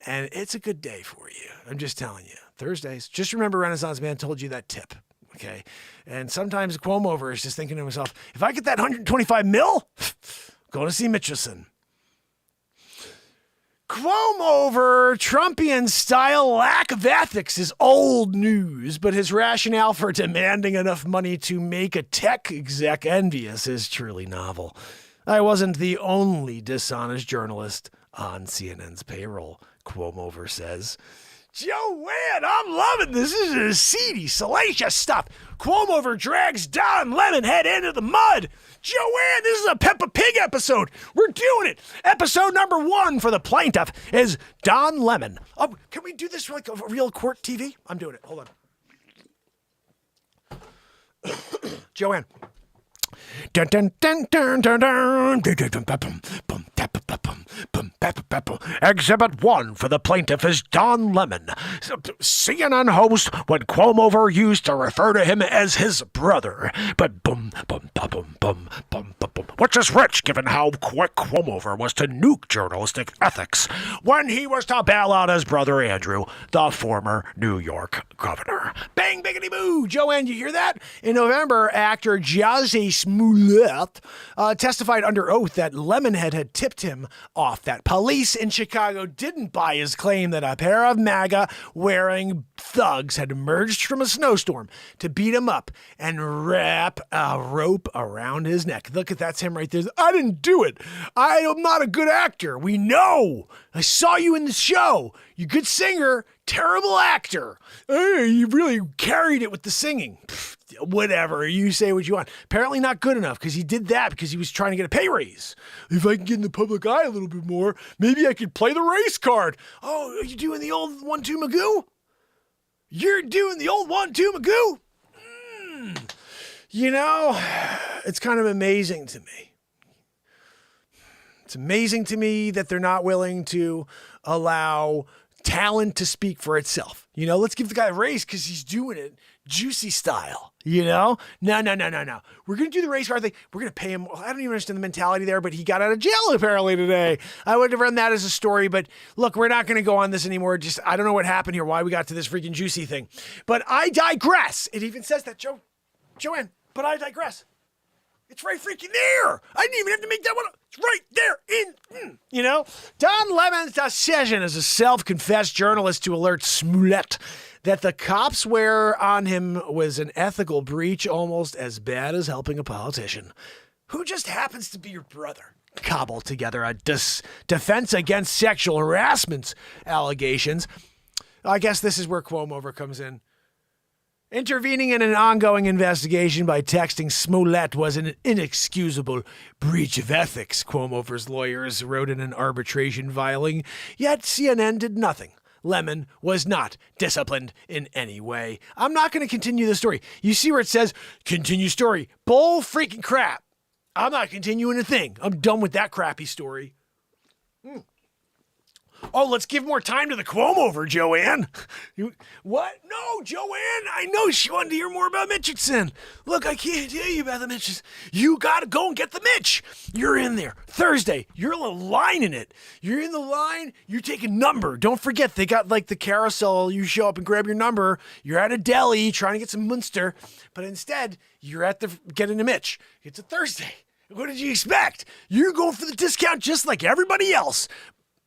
And it's a good day for you. I'm just telling you. Thursdays. Just remember Renaissance Man told you that tip. Okay? And sometimes Cuomo is just thinking to himself, if I get that $125 million, go to see Michelson. Cuomo Trumpian-style lack of ethics is old news, but his rationale for demanding enough money to make a tech exec envious is truly novel. I wasn't the only dishonest journalist on CNN's payroll, Cuomo says. Joanne, I'm loving this. This is seedy, salacious stuff. Cuomo drags Don Lemonhead into the mud. Joanne, this is a Peppa Pig episode. We're doing it. Episode number 1 for the plaintiff is Don Lemon. Oh, can we do this like a real court TV? I'm doing it. Hold on. Joanne. Dun dun dun dun dun dun dun. Exhibit 1 for the plaintiff is Don Lemon, CNN host when Cuomo used to refer to him as his brother. But which is rich given how quick Cuomo was to nuke journalistic ethics when he was to bail out his brother Andrew, the former New York governor. Bang, biggity boo! Joanne, you hear that? In November, actor Jussie Smollett testified under oath that Lemonhead had tipped tipped him off that police in Chicago didn't buy his claim that a pair of MAGA-wearing thugs had emerged from a snowstorm to beat him up and wrap a rope around his neck. Look at that's him right there. I didn't do it. I am not a good actor. We know. I saw you in the show. You good singer, terrible actor. Hey, you really carried it with the singing. Pfft, whatever. You say what you want. Apparently not good enough because he did that because he was trying to get a pay raise. If I can get in the public eye a little bit more, maybe I could play the race card. Oh, are you doing the old 1-2 Magoo? You're doing the old 1-2 Magoo? You know, it's kind of amazing to me. It's amazing to me that they're not willing to allow talent to speak for itself. You know, let's give the guy a raise because he's doing it juicy style. You know? No. We're going to do the race car thing. We're going to pay him. I don't even understand the mentality there, but he got out of jail apparently today. I would have run that as a story, but look, we're not going to go on this anymore. Just, I don't know what happened here, why we got to this freaking juicy thing. But I digress. It even says that, Joanne, but I digress. It's right freaking there. I didn't even have to make that one up. It's right there you know? Don Lemon's decision as a self-confessed journalist to alert Smollett that the cops wear on him was an ethical breach almost as bad as helping a politician who just happens to be your brother. Cobble together a defense against sexual harassment allegations. I guess this is where Cuomo comes in. Intervening in an ongoing investigation by texting Smollett was an inexcusable breach of ethics, Cuomo's lawyers wrote in an arbitration filing, yet CNN did nothing. Lemon was not disciplined in any way. I'm not going to continue the story. You see where it says, continue story. Bull freaking crap. I'm not continuing a thing. I'm done with that crappy story. Oh, let's give more time to the Cuomo, Joanne. What? No, Joanne. I know she wanted to hear more about Mitchison. Look, I can't tell you about the Mitches. You got to go and get the Mitch. You're in there. Thursday, you're lining it. You're in the line. You take a number. Don't forget, they got like the carousel. You show up and grab your number. You're at a deli trying to get some Munster. But instead, you're at getting a Mitch. It's a Thursday. What did you expect? You're going for the discount just like everybody else.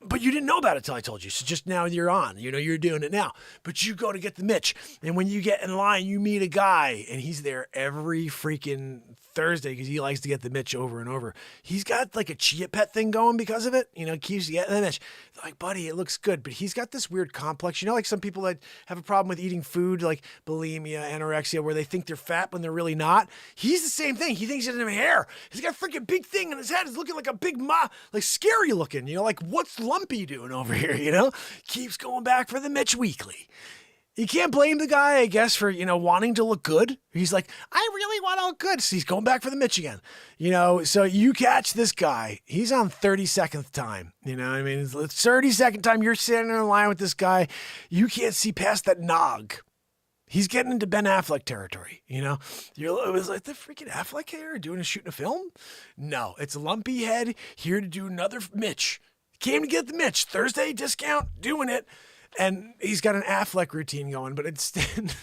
But you didn't know about it till I told you. So just now you're on. You know, you're doing it now. But you go to get the Mitch. And when you get in line, you meet a guy. And he's there every freaking Thursday because he likes to get the Mitch over and over. He's got like a Chia Pet thing going because of it. You know, keeps getting the Mitch. Like, buddy, it looks good. But he's got this weird complex. You know, like some people that have a problem with eating food, like bulimia, anorexia, where they think they're fat when they're really not. He's the same thing. He thinks he doesn't have hair. He's got a freaking big thing on his head. He's looking like a big like scary looking. You know, like what's Lumpy doing over here? You know, keeps going back for the Mitch weekly. You can't blame the guy, I guess, for, you know, wanting to look good. He's like, I really want to look good. So he's going back for the Mitch again. You know, so you catch this guy. He's on 32nd time. You know what I mean? It's 32nd time you're sitting in line with this guy. You can't see past that nog. He's getting into Ben Affleck territory, you know? It was like the freaking Affleck here shooting a film? No, it's Lumpy Head here to do another Mitch. Came to get the Mitch. Thursday discount, doing it. And he's got an Affleck routine going, but instead,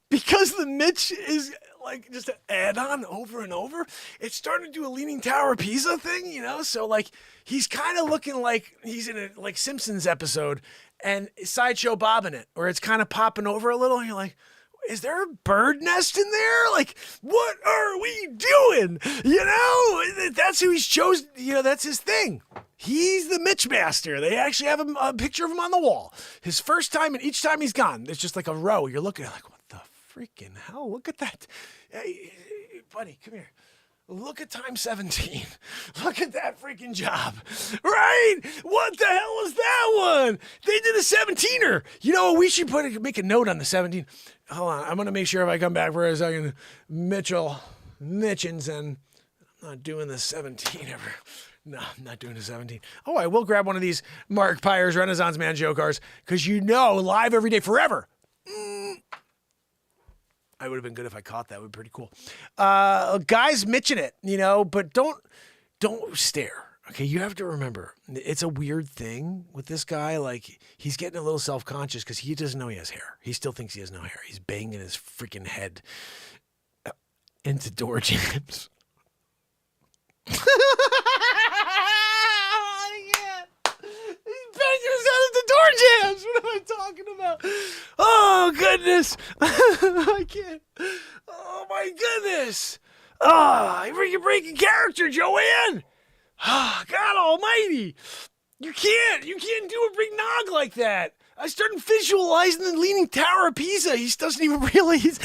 because the Mitch is like just an add-on over and over, it's starting to do a Leaning Tower of Pisa thing, you know? So like he's kind of looking like he's in a like Simpsons episode and Sideshow Bob in it, or it's kind of popping over a little and you're like, is there a bird nest in there? Like, what are we doing? You know, that's who he's chosen. You know, that's his thing. He's the Mitch Master. They actually have a picture of him on the wall. His first time and each time he's gone, there's just like a row. You're looking at like, what the freaking hell? Look at that. Hey, buddy, come here. Look at time 17. Look at that freaking job. Right? What the hell was that one? They did a 17er. You know, we should make a note on the 17. Hold on. I'm going to make sure if I come back for a second. Mitchins, and I'm not doing the 17 ever. No, I'm not doing the 17. Oh, I will grab one of these Mark Pyers Renaissance Man show cars because you know, live every day forever. I would have been good if I caught that. It would be pretty cool. Guys mitching it, you know, but don't stare. Okay, you have to remember, it's a weird thing with this guy. Like, he's getting a little self-conscious because he doesn't know he has hair. He still thinks he has no hair. He's banging his freaking head into door jams. goodness. I can't. Oh, my goodness. Oh, you're breaking character, Joanne. Oh, God almighty. You can't do a big nog like that. I started visualizing the Leaning Tower of Pisa. He doesn't even realize.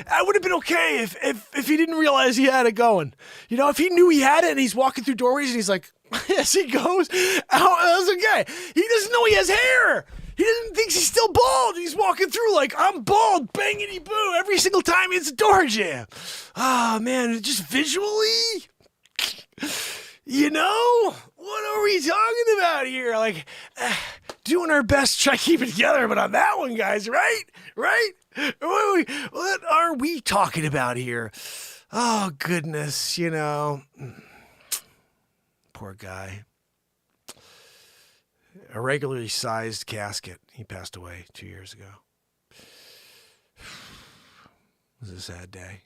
I would have been okay if he didn't realize he had it going. You know, if he knew he had it and he's walking through doorways and he's like, as he goes, that's okay. He doesn't know he has hair. He doesn't think he's still bald. He's walking through like, I'm bald, bangity boo, every single time it's a door jam. Oh, man, just visually, you know, what are we talking about here? Like, doing our best to try to keep it together, but on that one, guys, right? What are we talking about here? Oh, goodness, you know. Poor guy. A regularly sized casket. He passed away 2 years ago. It was a sad day.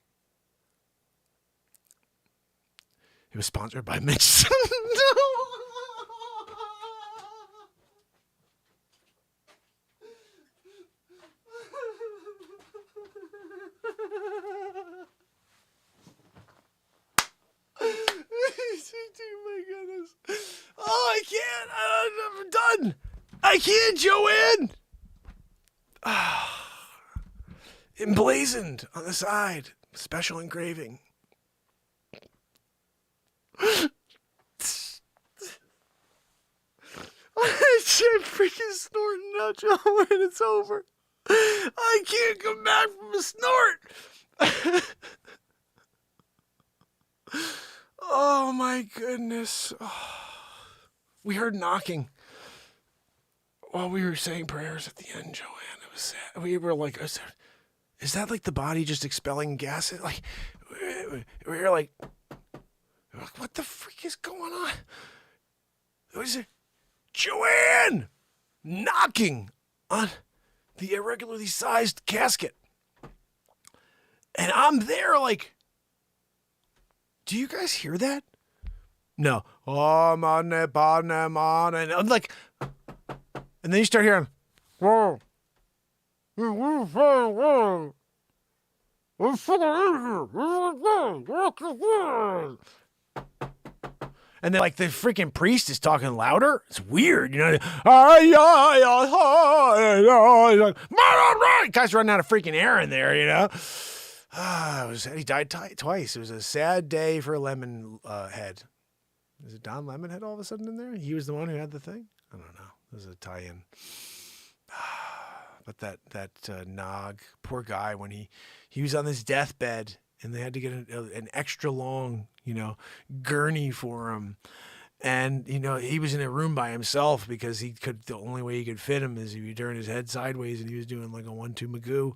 It was sponsored by Mitch. Oh my goodness. Oh, I can't. I'm done. I can't, Joanne. Emblazoned on the side. Special engraving. I'm freaking snorting now, Joanne. It's over. I can't come back from a snort. Oh my goodness. Oh. We heard knocking while we were saying prayers at the end, Joanne. It was sad. We were like, is that like the body just expelling gas? Like, we were like, what the freak is going on? Was it Joanne knocking on the irregularly sized casket? And I'm there like, do you guys hear that? No. Oh, man, and I'm like, and then you start hearing, whoa. And then like the freaking priest is talking louder. It's weird, you know. Guys running out of freaking air in there, you know. He died twice. It was a sad day for Lemon Head. Is it Don Lemonhead all of a sudden in there? He was the one who had the thing? I don't know. It was a tie-in. But that Nog, poor guy, when he was on his deathbed and they had to get an extra long, you know, gurney for him. And, you know, he was in a room by himself because the only way he could fit him is if he turned his head sideways and he was doing like a 1-2 Magoo.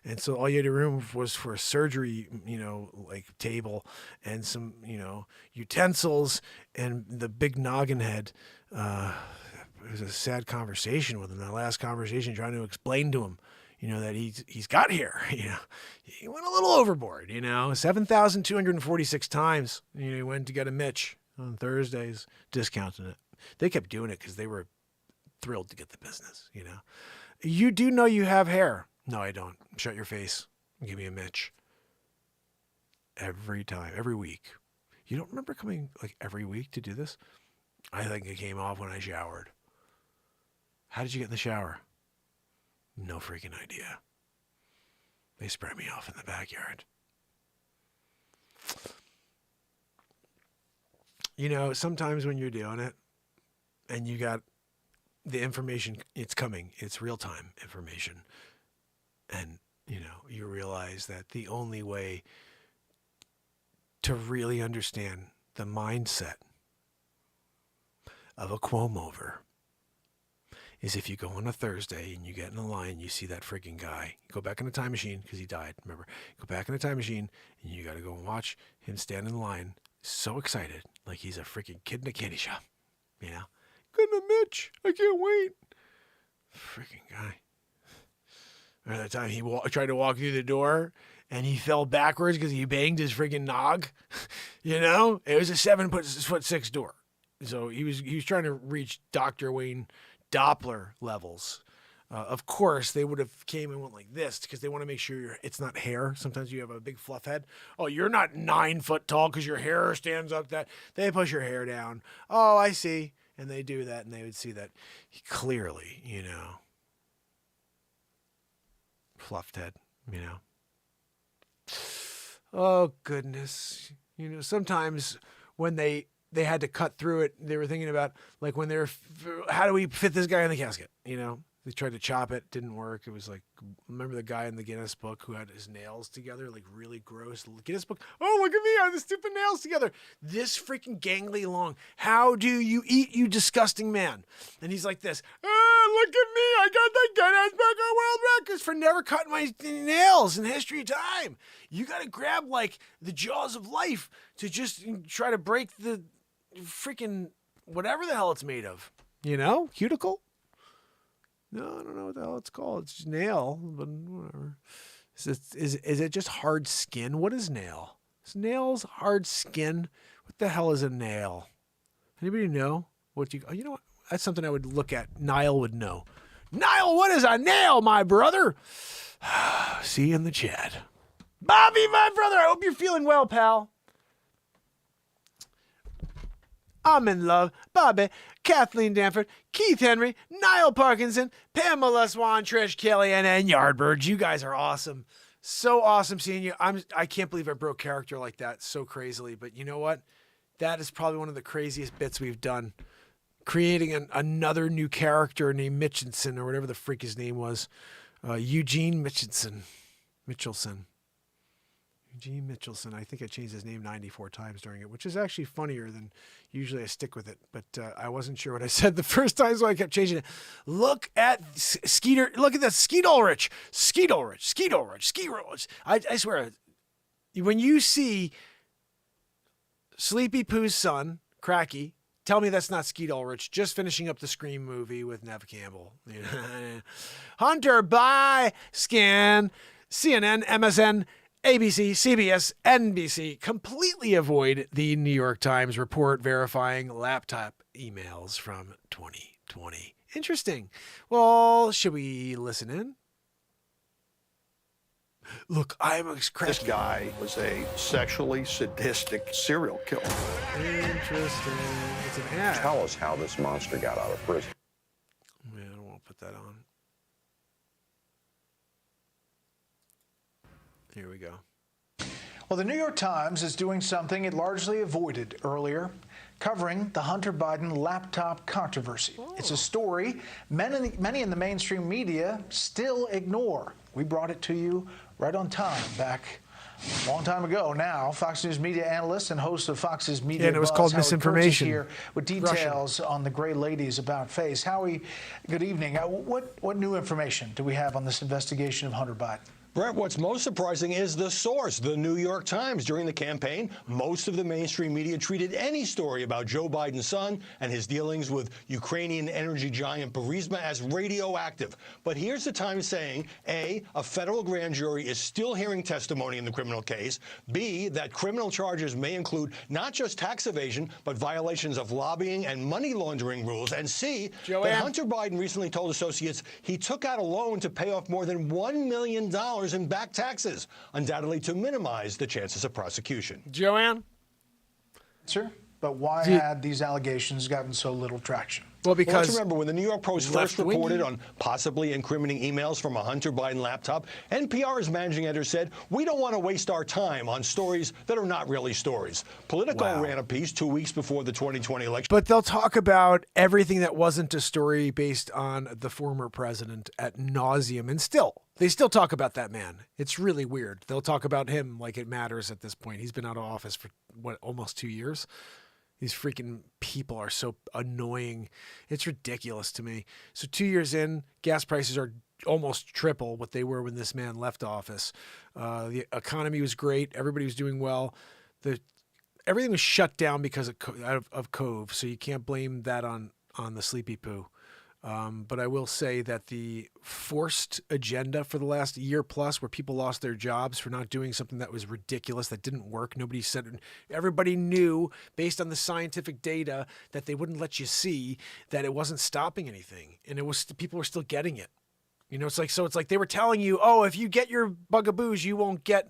And so all you had a room was for a surgery, you know, like table and some, you know, utensils and the big noggin head. It was a sad conversation with him. That last conversation, trying to explain to him, you know, that he's got here, you know, he went a little overboard, you know, 7,246 times, you know, he went to get a Mitch on Thursdays, discounting it. They kept doing it because they were thrilled to get the business, you know. You do know you have hair. No, I don't. Shut your face and give me a Mitch. Every time, every week. You don't remember coming like every week to do this? I think it came off when I showered. How did you get in the shower? No freaking idea. They spread me off in the backyard. You know, sometimes when you're doing it and you got the information, it's coming, it's real-time information. And, you know, you realize that the only way to really understand the mindset of a quote-over is if you go on a Thursday and you get in a line, you see that freaking guy. You go back in the time machine because he died, remember. Go back in the time machine and you got to go and watch him stand in line so excited, like he's a freaking kid in a candy shop, you know? Gonna Mitch, I can't wait. Freaking guy. Or that time he tried to walk through the door and he fell backwards because he banged his freaking nog, you know? It was a 7'6" door. So he was trying to reach Dr. Wayne Doppler levels Of course, they would have came and went like this because they want to make sure it's not hair. Sometimes you have a big fluff head. Oh, you're not 9 foot tall because your hair stands up. That they push your hair down. Oh, I see. And they do that, and they would see that clearly, fluffed head, Oh, goodness. Sometimes when they had to cut through it, they were thinking about, like, when how do we fit this guy in the casket, They tried to chop it, didn't work. It was like, remember the guy in the Guinness book who had his nails together, like really gross. Guinness book, oh, look at me, I have the stupid nails together. This freaking gangly long. How do you eat, you disgusting man? And he's like this, look at me, I got the Guinness Book of World Records for never cutting my nails in history of time. You got to grab like the jaws of life to just try to break the freaking whatever the hell it's made of. Cuticle? No, I don't know what the hell it's called. It's just nail, but whatever. Is it just hard skin? What is nail? Is nails hard skin? What the hell is a nail? Anybody know what you know what? That's something I would look at. Niall would know. Niall, what is a nail, my brother? See you in the chat. Bobby, my brother, I hope you're feeling well, pal. I'm in love. Bobby, Kathleen Danford, Keith Henry, Niall Parkinson, Pamela Swan, Trish Kelly, and Yardbirds. You guys are awesome. So awesome seeing you. I can't believe I broke character like that so crazily. But you know what? That is probably one of the craziest bits we've done. Creating another new character named Mitchelson, or whatever the freak his name was. Eugene Mitchelson. Eugene Mitchelson. I think I changed his name 94 times during it, which is actually funnier than usually I stick with it. But I wasn't sure what I said the first time, so I kept changing it. Look at Skeeter. Look at that. Skeet Ulrich. I swear, when you see Sleepy Pooh's son, Cracky, tell me that's not Skeet Ulrich, just finishing up the Scream movie with Neve Campbell. Hunter, bye, Scan, CNN, MSN, ABC, CBS, NBC completely avoid the New York Times report verifying laptop emails from 2020. Interesting. Well, should we listen in? Look, I'm a cracky. This guy was a sexually sadistic serial killer. Interesting. It's an ad. Tell us how this monster got out of prison. Yeah, I don't want to put that on. Here we go. Well, the New York Times is doing something it largely avoided earlier, covering the Hunter Biden laptop controversy. Oh. It's a story many in the mainstream media still ignore. We brought it to you right on time back a long time ago now. Fox News media analyst and host of Fox's Media and it was Buzz, called Howard Misinformation. Kurtz, is here with details on the Gray Ladies about face. Howie, good evening. What new information do we have on this investigation of Hunter Biden? Brett, what's most surprising is the source, the New York Times. During the campaign, most of the mainstream media treated any story about Joe Biden's son and his dealings with Ukrainian energy giant Burisma as radioactive. But here's the Times saying, A, a federal grand jury is still hearing testimony in the criminal case. B, that criminal charges may include not just tax evasion, but violations of lobbying and money laundering rules. And C, that Hunter Biden recently told associates he took out a loan to pay off more than $1 million in back taxes, undoubtedly to minimize the chances of prosecution. Joanne? Sir? But why had these allegations gotten so little traction? Well, because let's remember, when the New York Post first reported on possibly incriminating emails from a Hunter Biden laptop, NPR's managing editor said, we don't want to waste our time on stories that are not really stories. Politico ran a piece 2 weeks before the 2020 election. But they'll talk about everything that wasn't a story based on the former president at nauseum, and they still talk about that man. It's really weird. They'll talk about him like it matters at this point. He's been out of office for, almost 2 years? These freaking people are so annoying. It's ridiculous to me. So 2 years in, gas prices are almost triple what they were when this man left office. The economy was great. Everybody was doing well. Everything was shut down because of Cove, so you can't blame that on the Sleepy Poo. But I will say that the forced agenda for the last year plus, where people lost their jobs for not doing something that was ridiculous, that didn't work. Nobody said, everybody knew based on the scientific data that they wouldn't let you see that it wasn't stopping anything. And people were still getting it. You know, it's like they were telling you, oh, if you get your bugaboos, you won't get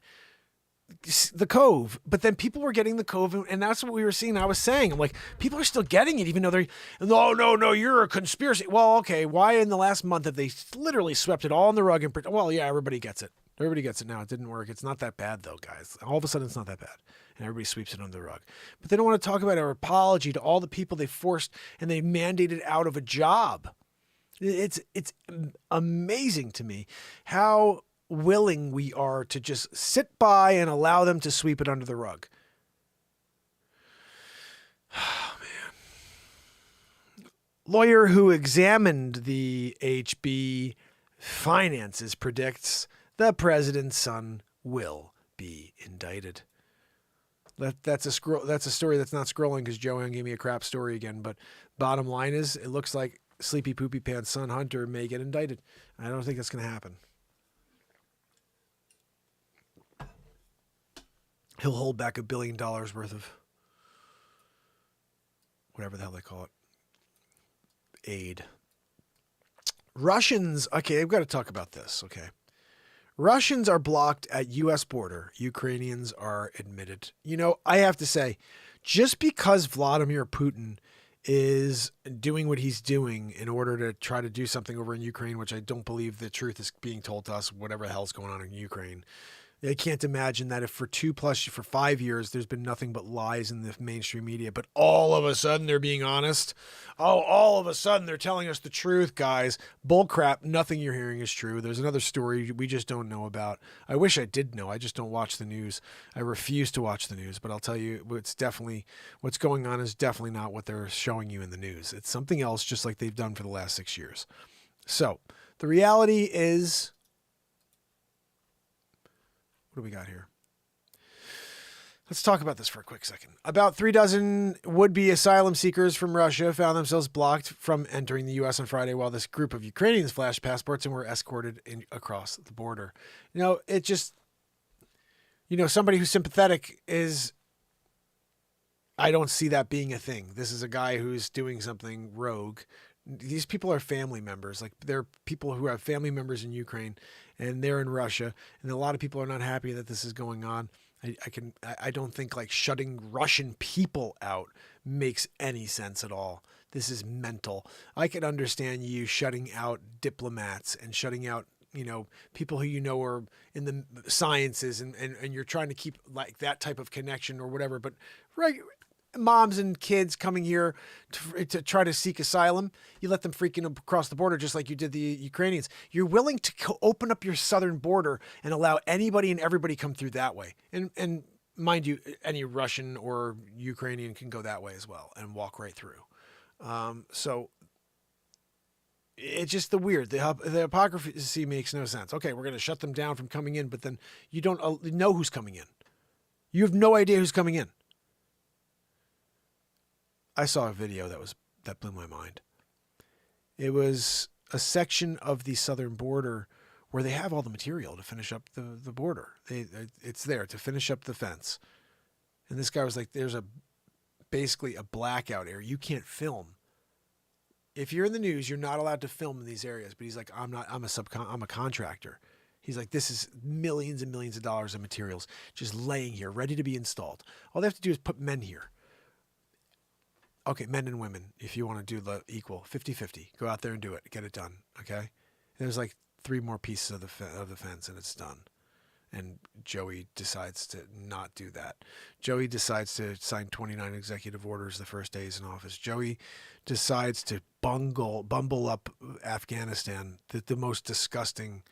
the cove. But then people were getting the cove, and that's what we were seeing. I was saying, I'm like, people are still getting it, even though they're, no, you're a conspiracy. Well, okay, why in the last month have they literally swept it all on the rug? And well, yeah, everybody gets it. Everybody gets it now. It didn't work. It's not that bad, though, guys. All of a sudden, it's not that bad. And everybody sweeps it under the rug. But they don't want to talk about our apology to all the people they forced and they mandated out of a job. It's amazing to me how willing we are to just sit by and allow them to sweep it under the rug. Oh, man. Lawyer who examined the HB finances predicts the president's son will be indicted. That's a story that's not scrolling because Joanne gave me a crap story again. But bottom line is, it looks like Sleepy Poopy Pants son Hunter may get indicted. I don't think that's going to happen. He'll hold back $1 billion worth of whatever the hell they call it, aid. Russians, okay, I've got to talk about this, okay. Russians are blocked at U.S. border. Ukrainians are admitted. You know, I have to say, just because Vladimir Putin is doing what he's doing in order to try to do something over in Ukraine, which I don't believe the truth is being told to us, whatever the hell's going on in Ukraine. I can't imagine that if for 5 years, there's been nothing but lies in the mainstream media, but all of a sudden they're being honest. Oh, all of a sudden they're telling us the truth, guys. Bullcrap. Nothing you're hearing is true. There's another story we just don't know about. I wish I did know. I just don't watch the news. I refuse to watch the news, but I'll tell you, what's going on is definitely not what they're showing you in the news. It's something else, just like they've done for the last 6 years. So the reality is, what do we got here? Let's talk about this for a quick second. About 36 would-be asylum seekers from Russia found themselves blocked from entering the U.S. on Friday while this group of Ukrainians flashed passports and were escorted across the border. You know, it just, somebody who's sympathetic is, I don't see that being a thing. This is a guy who's doing something rogue. These people are family members. Like, they're people who have family members in Ukraine and they're in Russia. And a lot of people are not happy that this is going on. I don't think like shutting Russian people out makes any sense at all. This is mental. I could understand you shutting out diplomats and shutting out, people who are in the sciences and you're trying to keep like that type of connection or whatever. But moms and kids coming here to try to seek asylum, you let them freaking across the border just like you did the Ukrainians. You're willing to open up your southern border and allow anybody and everybody come through that way. And mind you, any Russian or Ukrainian can go that way as well and walk right through. So it's just the weird. The hypocrisy makes no sense. Okay, we're going to shut them down from coming in, but then you don't know who's coming in. You have no idea who's coming in. I saw a video that blew my mind. It was a section of the southern border where they have all the material to finish up the border. It's there to finish up the fence. And this guy was like, there's basically a blackout area. You can't film. If you're in the news, you're not allowed to film in these areas. But he's like, I'm a contractor. He's like, this is millions and millions of dollars of materials just laying here, ready to be installed. All they have to do is put men here. Okay, men and women, if you want to do the equal, 50-50, go out there and do it. Get it done, okay? There's like 3 more pieces of the fence and it's done. And Joey decides to not do that. Joey decides to sign 29 executive orders the first day he's in office. Joey decides to bumble up Afghanistan, the most disgusting,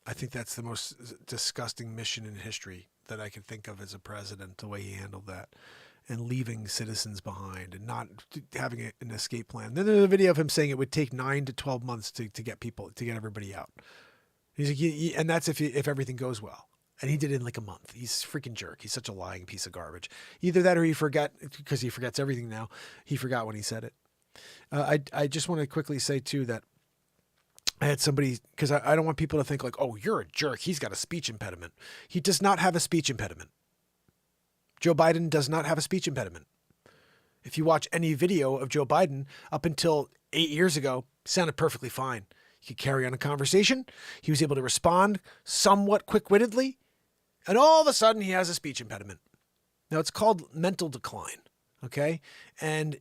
I think that's the most disgusting mission in history that I can think of as a president, the way he handled that. And leaving citizens behind and not having an escape plan. Then there's a video of him saying it would take 9 to 12 months to get everybody out. He's like, and that's if everything goes well. And he did it in like a month. He's a freaking jerk. He's such a lying piece of garbage. Either that or he forgot, because he forgets everything now. He forgot when he said it. I just want to quickly say too that I had somebody, because I don't want people to think like, oh, you're a jerk. He's got a speech impediment. He does not have a speech impediment. Joe Biden does not have a speech impediment. If you watch any video of Joe Biden up until 8 years ago, sounded perfectly fine. He could carry on a conversation. He was able to respond somewhat quick-wittedly. And all of a sudden, he has a speech impediment. Now, it's called mental decline, okay? And,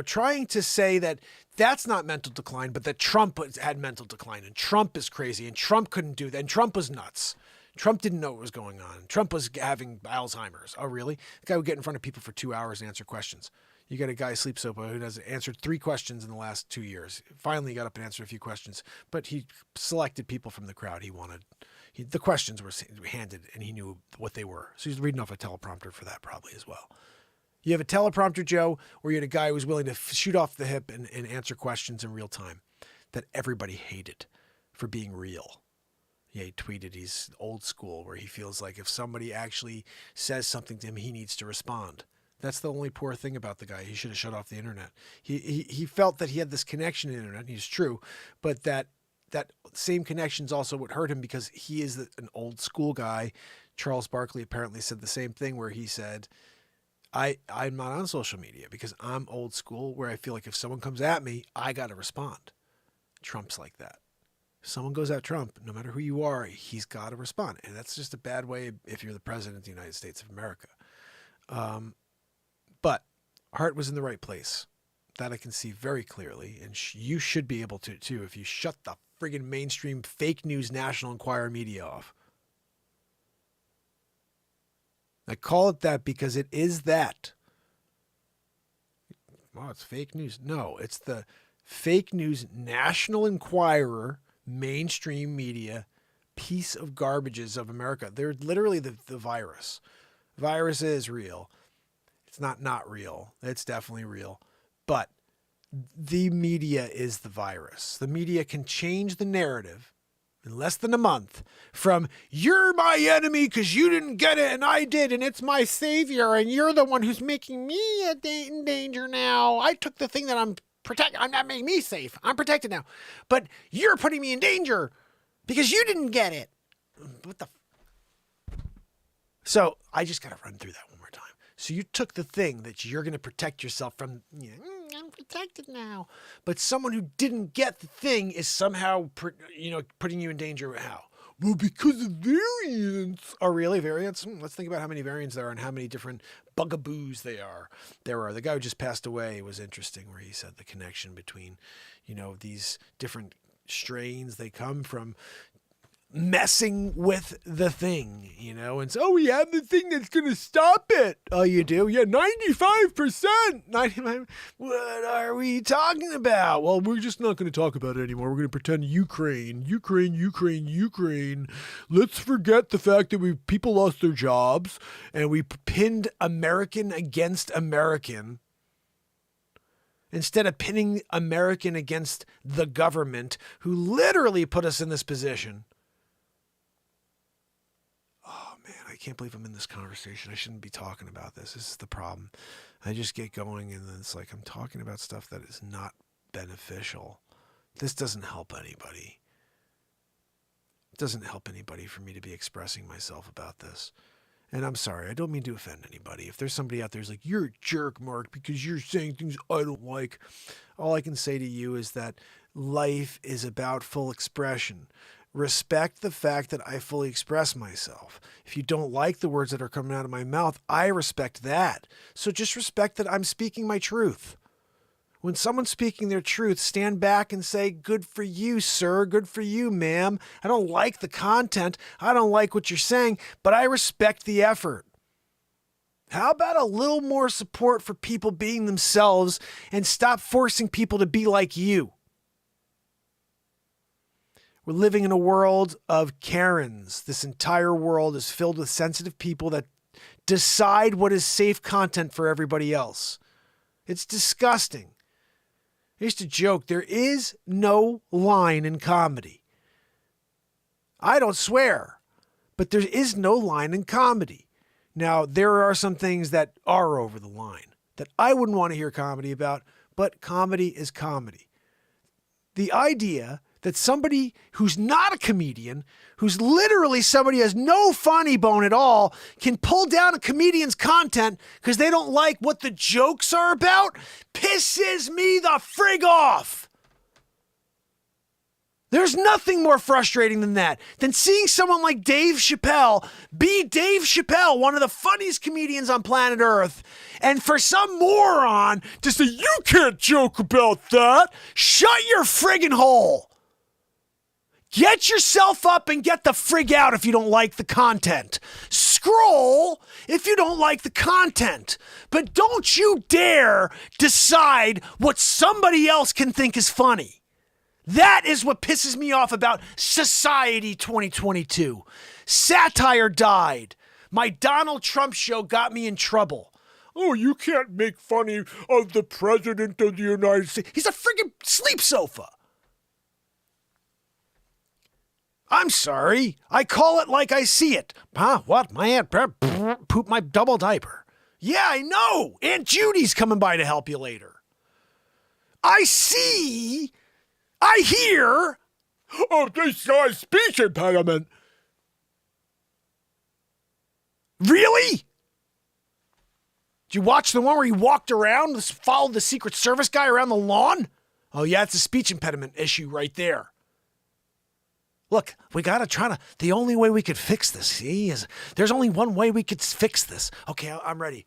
trying to say that that's not mental decline, but that Trump had mental decline, and Trump is crazy, and Trump couldn't do that, and Trump was nuts. Trump didn't know what was going on. Trump was having Alzheimer's. Oh, really? The guy would get in front of people for 2 hours and answer questions. You got a guy, Sleep Sopa, who has answered 3 questions in the last 2 years. Finally got up and answered a few questions, but he selected people from the crowd he wanted. The questions were handed, and he knew what they were. So he's reading off a teleprompter for that probably as well. You have a teleprompter, Joe, where you had a guy who was willing to shoot off the hip and answer questions in real time that everybody hated for being real. Yeah, he tweeted he's old school, where he feels like if somebody actually says something to him, he needs to respond. That's the only poor thing about the guy. He should have shut off the internet. He felt that he had this connection to the internet, and he's true, but that same connection's also what hurt him because he is an old school guy. Charles Barkley apparently said the same thing, where he said, I'm not on social media because I'm old school, where I feel like if someone comes at me, I got to respond. Trump's like that. If someone goes at Trump, no matter who you are, he's got to respond. And that's just a bad way if you're the president of the United States of America. But heart was in the right place. That I can see very clearly. And you should be able to, too, if you shut the friggin' mainstream fake news National Enquirer media off. I call it that because it is that. Well, it's fake news. No, it's the fake news National Enquirer mainstream media piece of garbages of America. They're literally the virus. Virus is real. It's not real. It's definitely real. But the media is the virus. The media can change the narrative in less than a month from you're my enemy because you didn't get it and I did and it's my savior and you're the one who's making me in danger now. I took the thing that I'm not making me safe. I'm protected now. But you're putting me in danger because you didn't get it. What the? So I just got to run through that one more time. So you took the thing that you're going to protect yourself from. I'm protected now. But someone who didn't get the thing is somehow, putting you in danger. How? Well, because of variants. Oh, really? Variants? Let's think about how many variants there are and how many different bugaboos there are. The guy who just passed away was interesting, where he said the connection between, these different strains. They come from messing with the thing, and so we have the thing that's going to stop it. Oh, you do? Yeah, 95%. 95. What are we talking about? Well, we're just not going to talk about it anymore. We're going to pretend Ukraine. Let's forget the fact that people lost their jobs and we pinned American against American. Instead of pinning American against the government who literally put us in this position. I can't believe I'm in this conversation. I shouldn't be talking about this. This is the problem. I just get going and then it's like I'm talking about stuff that is not beneficial. This doesn't help anybody. It doesn't help anybody for me to be expressing myself about this. And I'm sorry, I don't mean to offend anybody. If there's somebody out there who's like, you're a jerk, Mark, because you're saying things I don't like. All I can say to you is that life is about full expression. Respect the fact that I fully express myself. If you don't like the words that are coming out of my mouth, I respect that. So just respect that I'm speaking my truth. When someone's speaking their truth, stand back and say, good for you, sir. Good for you, ma'am. I don't like the content. I don't like what you're saying, but I respect the effort. How about a little more support for people being themselves and stop forcing people to be like you? We're living in a world of Karens. This entire world is filled with sensitive people that decide what is safe content for everybody else. It's disgusting. I used to joke, there is no line in comedy. I don't swear, but there is no line in comedy. Now, there are some things that are over the line that I wouldn't want to hear comedy about, but comedy is comedy. The idea that somebody who's not a comedian, who's literally somebody who has no funny bone at all, can pull down a comedian's content because they don't like what the jokes are about, pisses me the frig off. There's nothing more frustrating than that, than seeing someone like Dave Chappelle be Dave Chappelle, one of the funniest comedians on planet Earth, and for some moron to say, you can't joke about that. Shut your friggin' hole. Get yourself up and get the frig out if you don't like the content. Scroll if you don't like the content. But don't you dare decide what somebody else can think is funny. That is what pisses me off about Society 2022. Satire died. My Donald Trump show got me in trouble. Oh, you can't make fun of the president of the United States. He's a friggin' sleep sofa. I'm sorry. I call it like I see it. Huh? What? My aunt pooped my double diaper. Yeah, I know. Aunt Judy's coming by to help you later. I see. I hear. Oh, this guy's speech impediment. Really? Did you watch the one where he walked around, followed the Secret Service guy around the lawn? Oh, yeah, it's a speech impediment issue right there. Look, we got to try to, the only way we could fix this, see, is there's only one way we could fix this. Okay, I'm ready.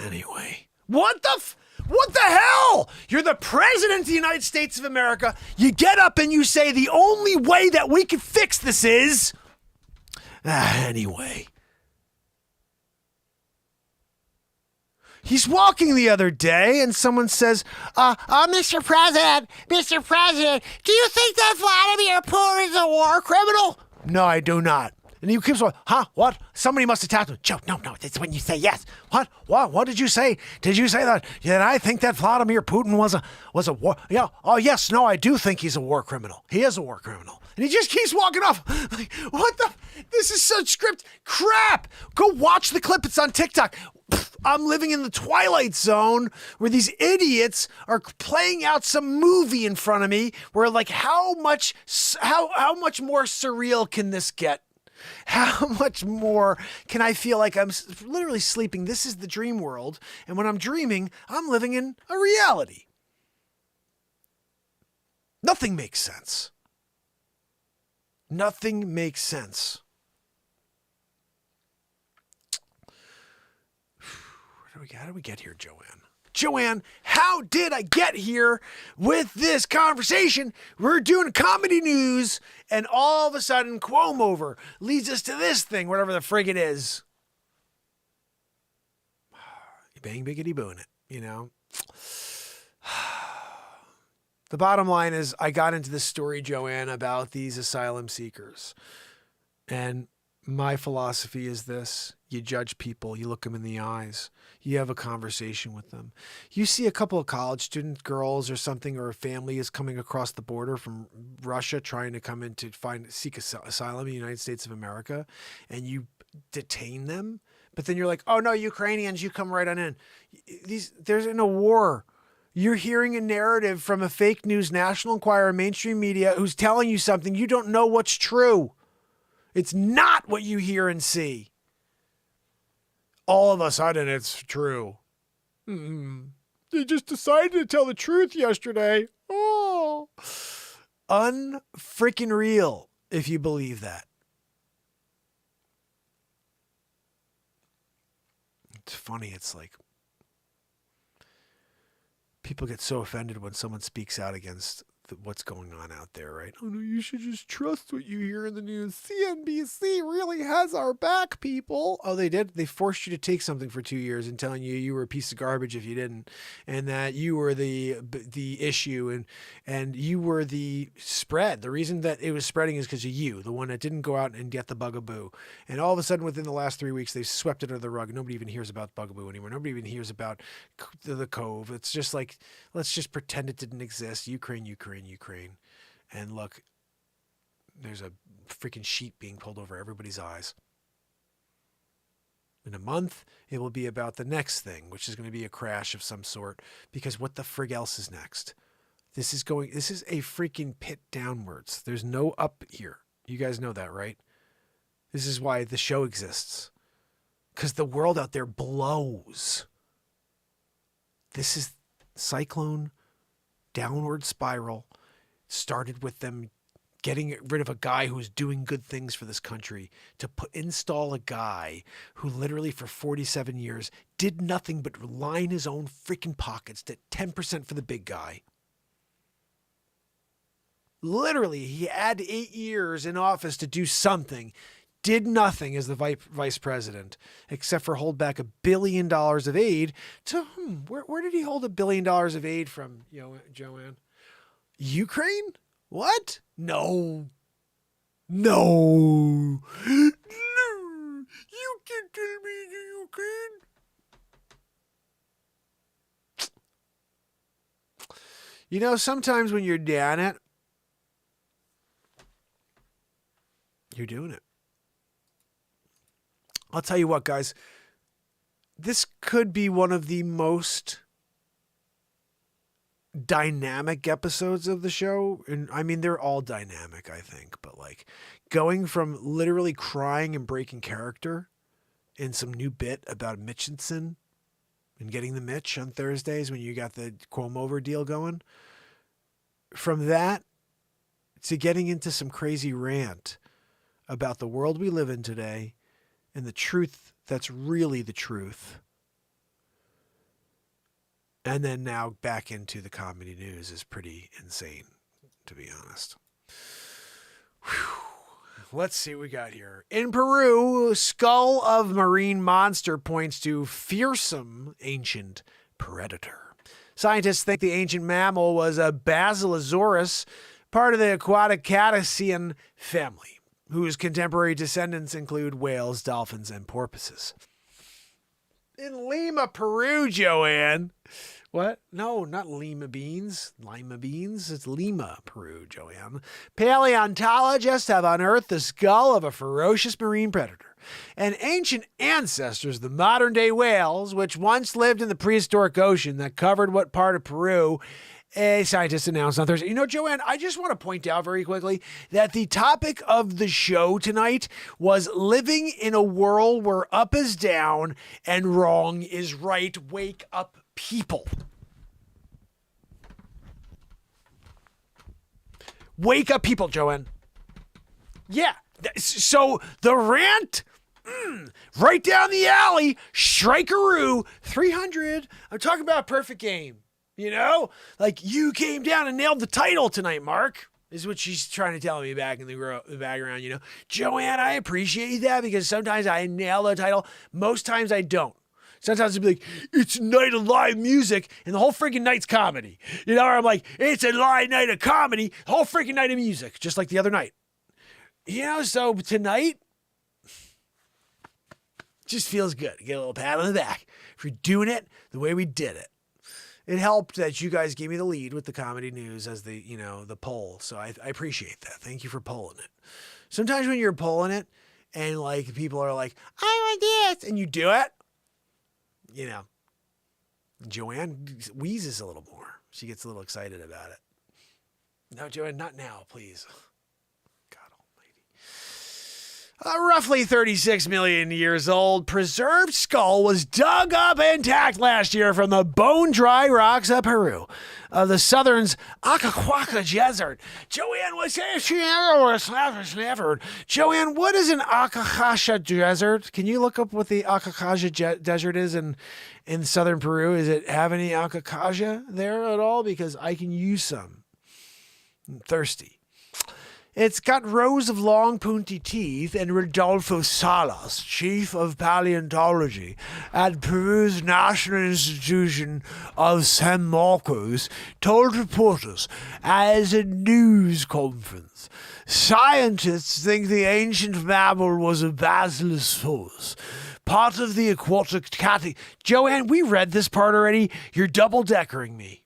Anyway, what the hell? You're the president of the United States of America. You get up and you say the only way that we can fix this is, anyway. He's walking the other day and someone says, Mr. President, do you think that Vladimir Putin is a war criminal? No, I do not. And he keeps going, huh? What? Somebody must have tapped him. Joe, no, it's when you say yes. What? What did you say? Did you say that? Yeah, I think that Vladimir Putin was a war. Yeah. Oh, yes. No, I do think he's a war criminal. He is a war criminal. And he just keeps walking off. Like, what the? This is such script crap. Go watch the clip. It's on TikTok. I'm living in the Twilight Zone where these idiots are playing out some movie in front of me where, like, how much more surreal can this get? How much more can I feel like I'm literally sleeping? This is the dream world. And when I'm dreaming, I'm living in a reality. Nothing makes sense. Nothing makes sense. How did we get here, Joanne? Joanne, how did I get here with this conversation? We're doing comedy news, and all of a sudden, Cuomo leads us to this thing, whatever the frig it is. Bang, biggity, boon it, you know? The bottom line is, I got into this story, Joanne, about these asylum seekers. And my philosophy is this. You judge people. You look them in the eyes. You have a conversation with them. You see a couple of college student girls or something, or a family is coming across the border from Russia trying to come in to seek asylum in the United States of America, and you detain them. But then you're like, oh, no, Ukrainians, you come right on in. There's no war. You're hearing a narrative from a fake news, National Enquirer, mainstream media who's telling you something. You don't know what's true. It's not what you hear and see. All of a sudden, it's true. They just decided to tell the truth yesterday. Oh. Unfreaking real, if you believe that. It's funny. It's like people get so offended when someone speaks out against what's going on out there, right? Oh, no, you should just trust what you hear in the news. CNBC really has our back, people. Oh, they did? They forced you to take something for 2 years and telling you were a piece of garbage if you didn't, and that you were the issue, and you were the spread. The reason that it was spreading is because of you, the one that didn't go out and get the bugaboo. And all of a sudden, within the last 3 weeks, they swept it under the rug. Nobody even hears about bugaboo anymore. Nobody even hears about the Cove. It's just like, let's just pretend it didn't exist. Ukraine. And look, there's a freaking sheet being pulled over everybody's eyes. In a month, it will be about the next thing, which is going to be a crash of some sort, because what the frig else is next? This is a freaking pit downwards. There's no up here. You guys know that, right? This is why the show exists. Because the world out there blows. This is cyclone, downward spiral. started with them getting rid of a guy who was doing good things for this country to install a guy who literally for 47 years did nothing but line his own freaking pockets, did 10% for the big guy. Literally, he had 8 years in office to do something, did nothing as the vice president, except for hold back $1 billion of aid to, where did he hold $1 billion of aid from, Joanne? Ukraine? What? No. No. No. You can't tell me you can. Sometimes when you're down it, you're doing it. I'll tell you what, guys. This could be one of the most dynamic episodes of the show. And I mean, they're all dynamic, I think, but like going from literally crying and breaking character in some new bit about Mitchinson and getting the Mitch on Thursdays when you got the Cuomo deal going, from that to getting into some crazy rant about the world we live in today and the truth that's really the truth. And then now back into the comedy news is pretty insane, to be honest. Whew. Let's see what we got here. In Peru, skull of marine monster points to fearsome ancient predator. Scientists think the ancient mammal was a Basilosaurus, part of the aquatic cetacean family, whose contemporary descendants include whales, dolphins, and porpoises. In Lima, Peru, Joanne. What? No, not Lima beans. Lima beans. It's Lima, Peru, Joanne. Paleontologists have unearthed the skull of a ferocious marine predator and ancient ancestors of the modern-day whales, which once lived in the prehistoric ocean that covered what part of Peru. Scientists announced on Thursday. Joanne, I just want to point out very quickly that the topic of the show tonight was living in a world where up is down and wrong is right. Wake up, people. Wake up, people, Joanne. Yeah. So the rant, right down the alley, Strikeroo, 300. I'm talking about a perfect game. Like you came down and nailed the title tonight, Mark, is what she's trying to tell me back in the background, Joanne, I appreciate that because sometimes I nail the title. Most times I don't. Sometimes it'll be like, it's a night of live music and the whole freaking night's comedy. Or I'm like, it's a live night of comedy, the whole freaking night of music, just like the other night. So tonight, just feels good. Get a little pat on the back for doing it the way we did it. It helped that you guys gave me the lead with the comedy news as the poll. So I appreciate that. Thank you for polling it. Sometimes when you're polling it and like people are like, I want this, and you do it, Joanne wheezes a little more. She gets a little excited about it. No, Joanne, not now, please. A roughly 36 million years old preserved skull was dug up intact last year from the bone-dry rocks of Peru, of the southern's Acahuaca Desert. Joanne, Joanne, what is an Acahuaca Desert? Can you look up what the Acahuaca Desert is in southern Peru? Does it have any Acahuaca there at all? Because I can use some. I'm thirsty. It's got rows of long, pointy teeth, and Rodolfo Salas, chief of paleontology at Peru's National Institution of San Marcos, told reporters at a news conference. Scientists think the ancient mammal was a Basilosaurus, part of the aquatic cetacean. Joanne, we read this part already. You're double-deckering me.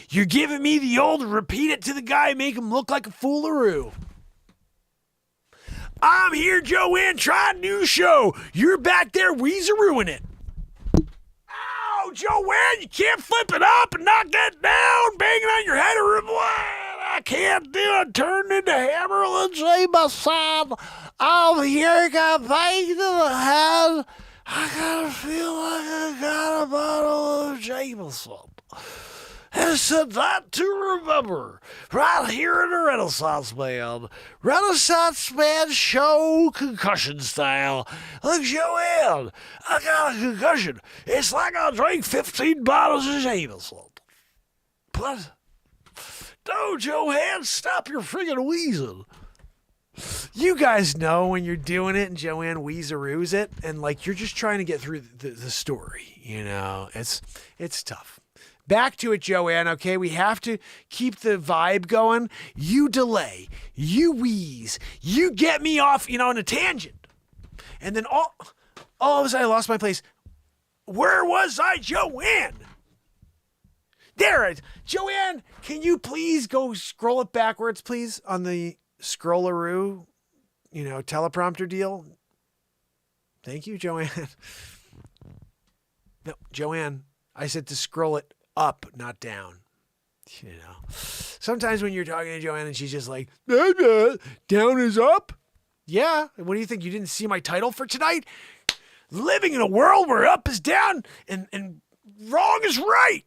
You're giving me the old repeat it to the guy, make him look like a foolaroo. I'm here, Joanne, trying a new show. You're back there weezerooing it. Ow, Joanne, you can't flip it up and knock that down, banging on your head or what? I can't do it. Turn into Hammer and Jameson. I'm here, got banged in the head. I gotta feel like I got a bottle of Jameson. And It's a night to remember. Right here in the Renaissance Man. Renaissance Man show concussion style. Look, Joanne, I got a concussion. It's like I drank 15 bottles of Jameson. What? No, Joanne, stop your friggin' wheezing. You guys know when you're doing it and Joanne wheezaroos it, and like you're just trying to get through the story, you know. It's tough. Back to it, Joanne, okay? We have to keep the vibe going. You delay. You wheeze. You get me off, you know, on a tangent. And then all of a sudden I lost my place. Where was I, Joanne? There it is. Joanne, can you please go scroll it backwards, please, on the scrolleroo, you know, teleprompter deal? Thank you, Joanne. No, Joanne, I said to scroll it up, not down. You know, sometimes when you're talking to Joanne and she's just like, down is up. Yeah. What do you think? You didn't see my title for tonight? Living in a world where up is down and wrong is right.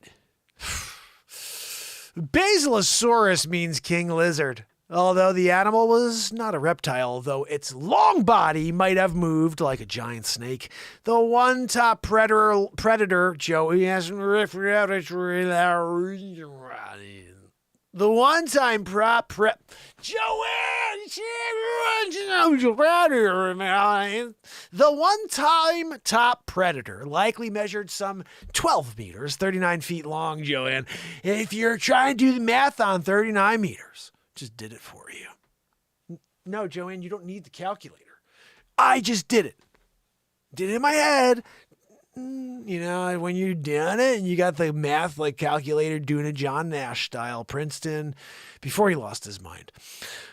Basilosaurus means king lizard. Although the animal was not a reptile, though its long body might have moved like a giant snake. The one top predator, Joey has the one time the one time top predator likely measured some 12 meters, 39 feet long, Joanne. If you're trying to do the math on 39 meters, just did it for you. No, Joanne, you don't need the calculator. I just did it. Did it in my head. You know, when you're doing it and you got the math like calculator doing a John Nash style, Princeton, before he lost his mind.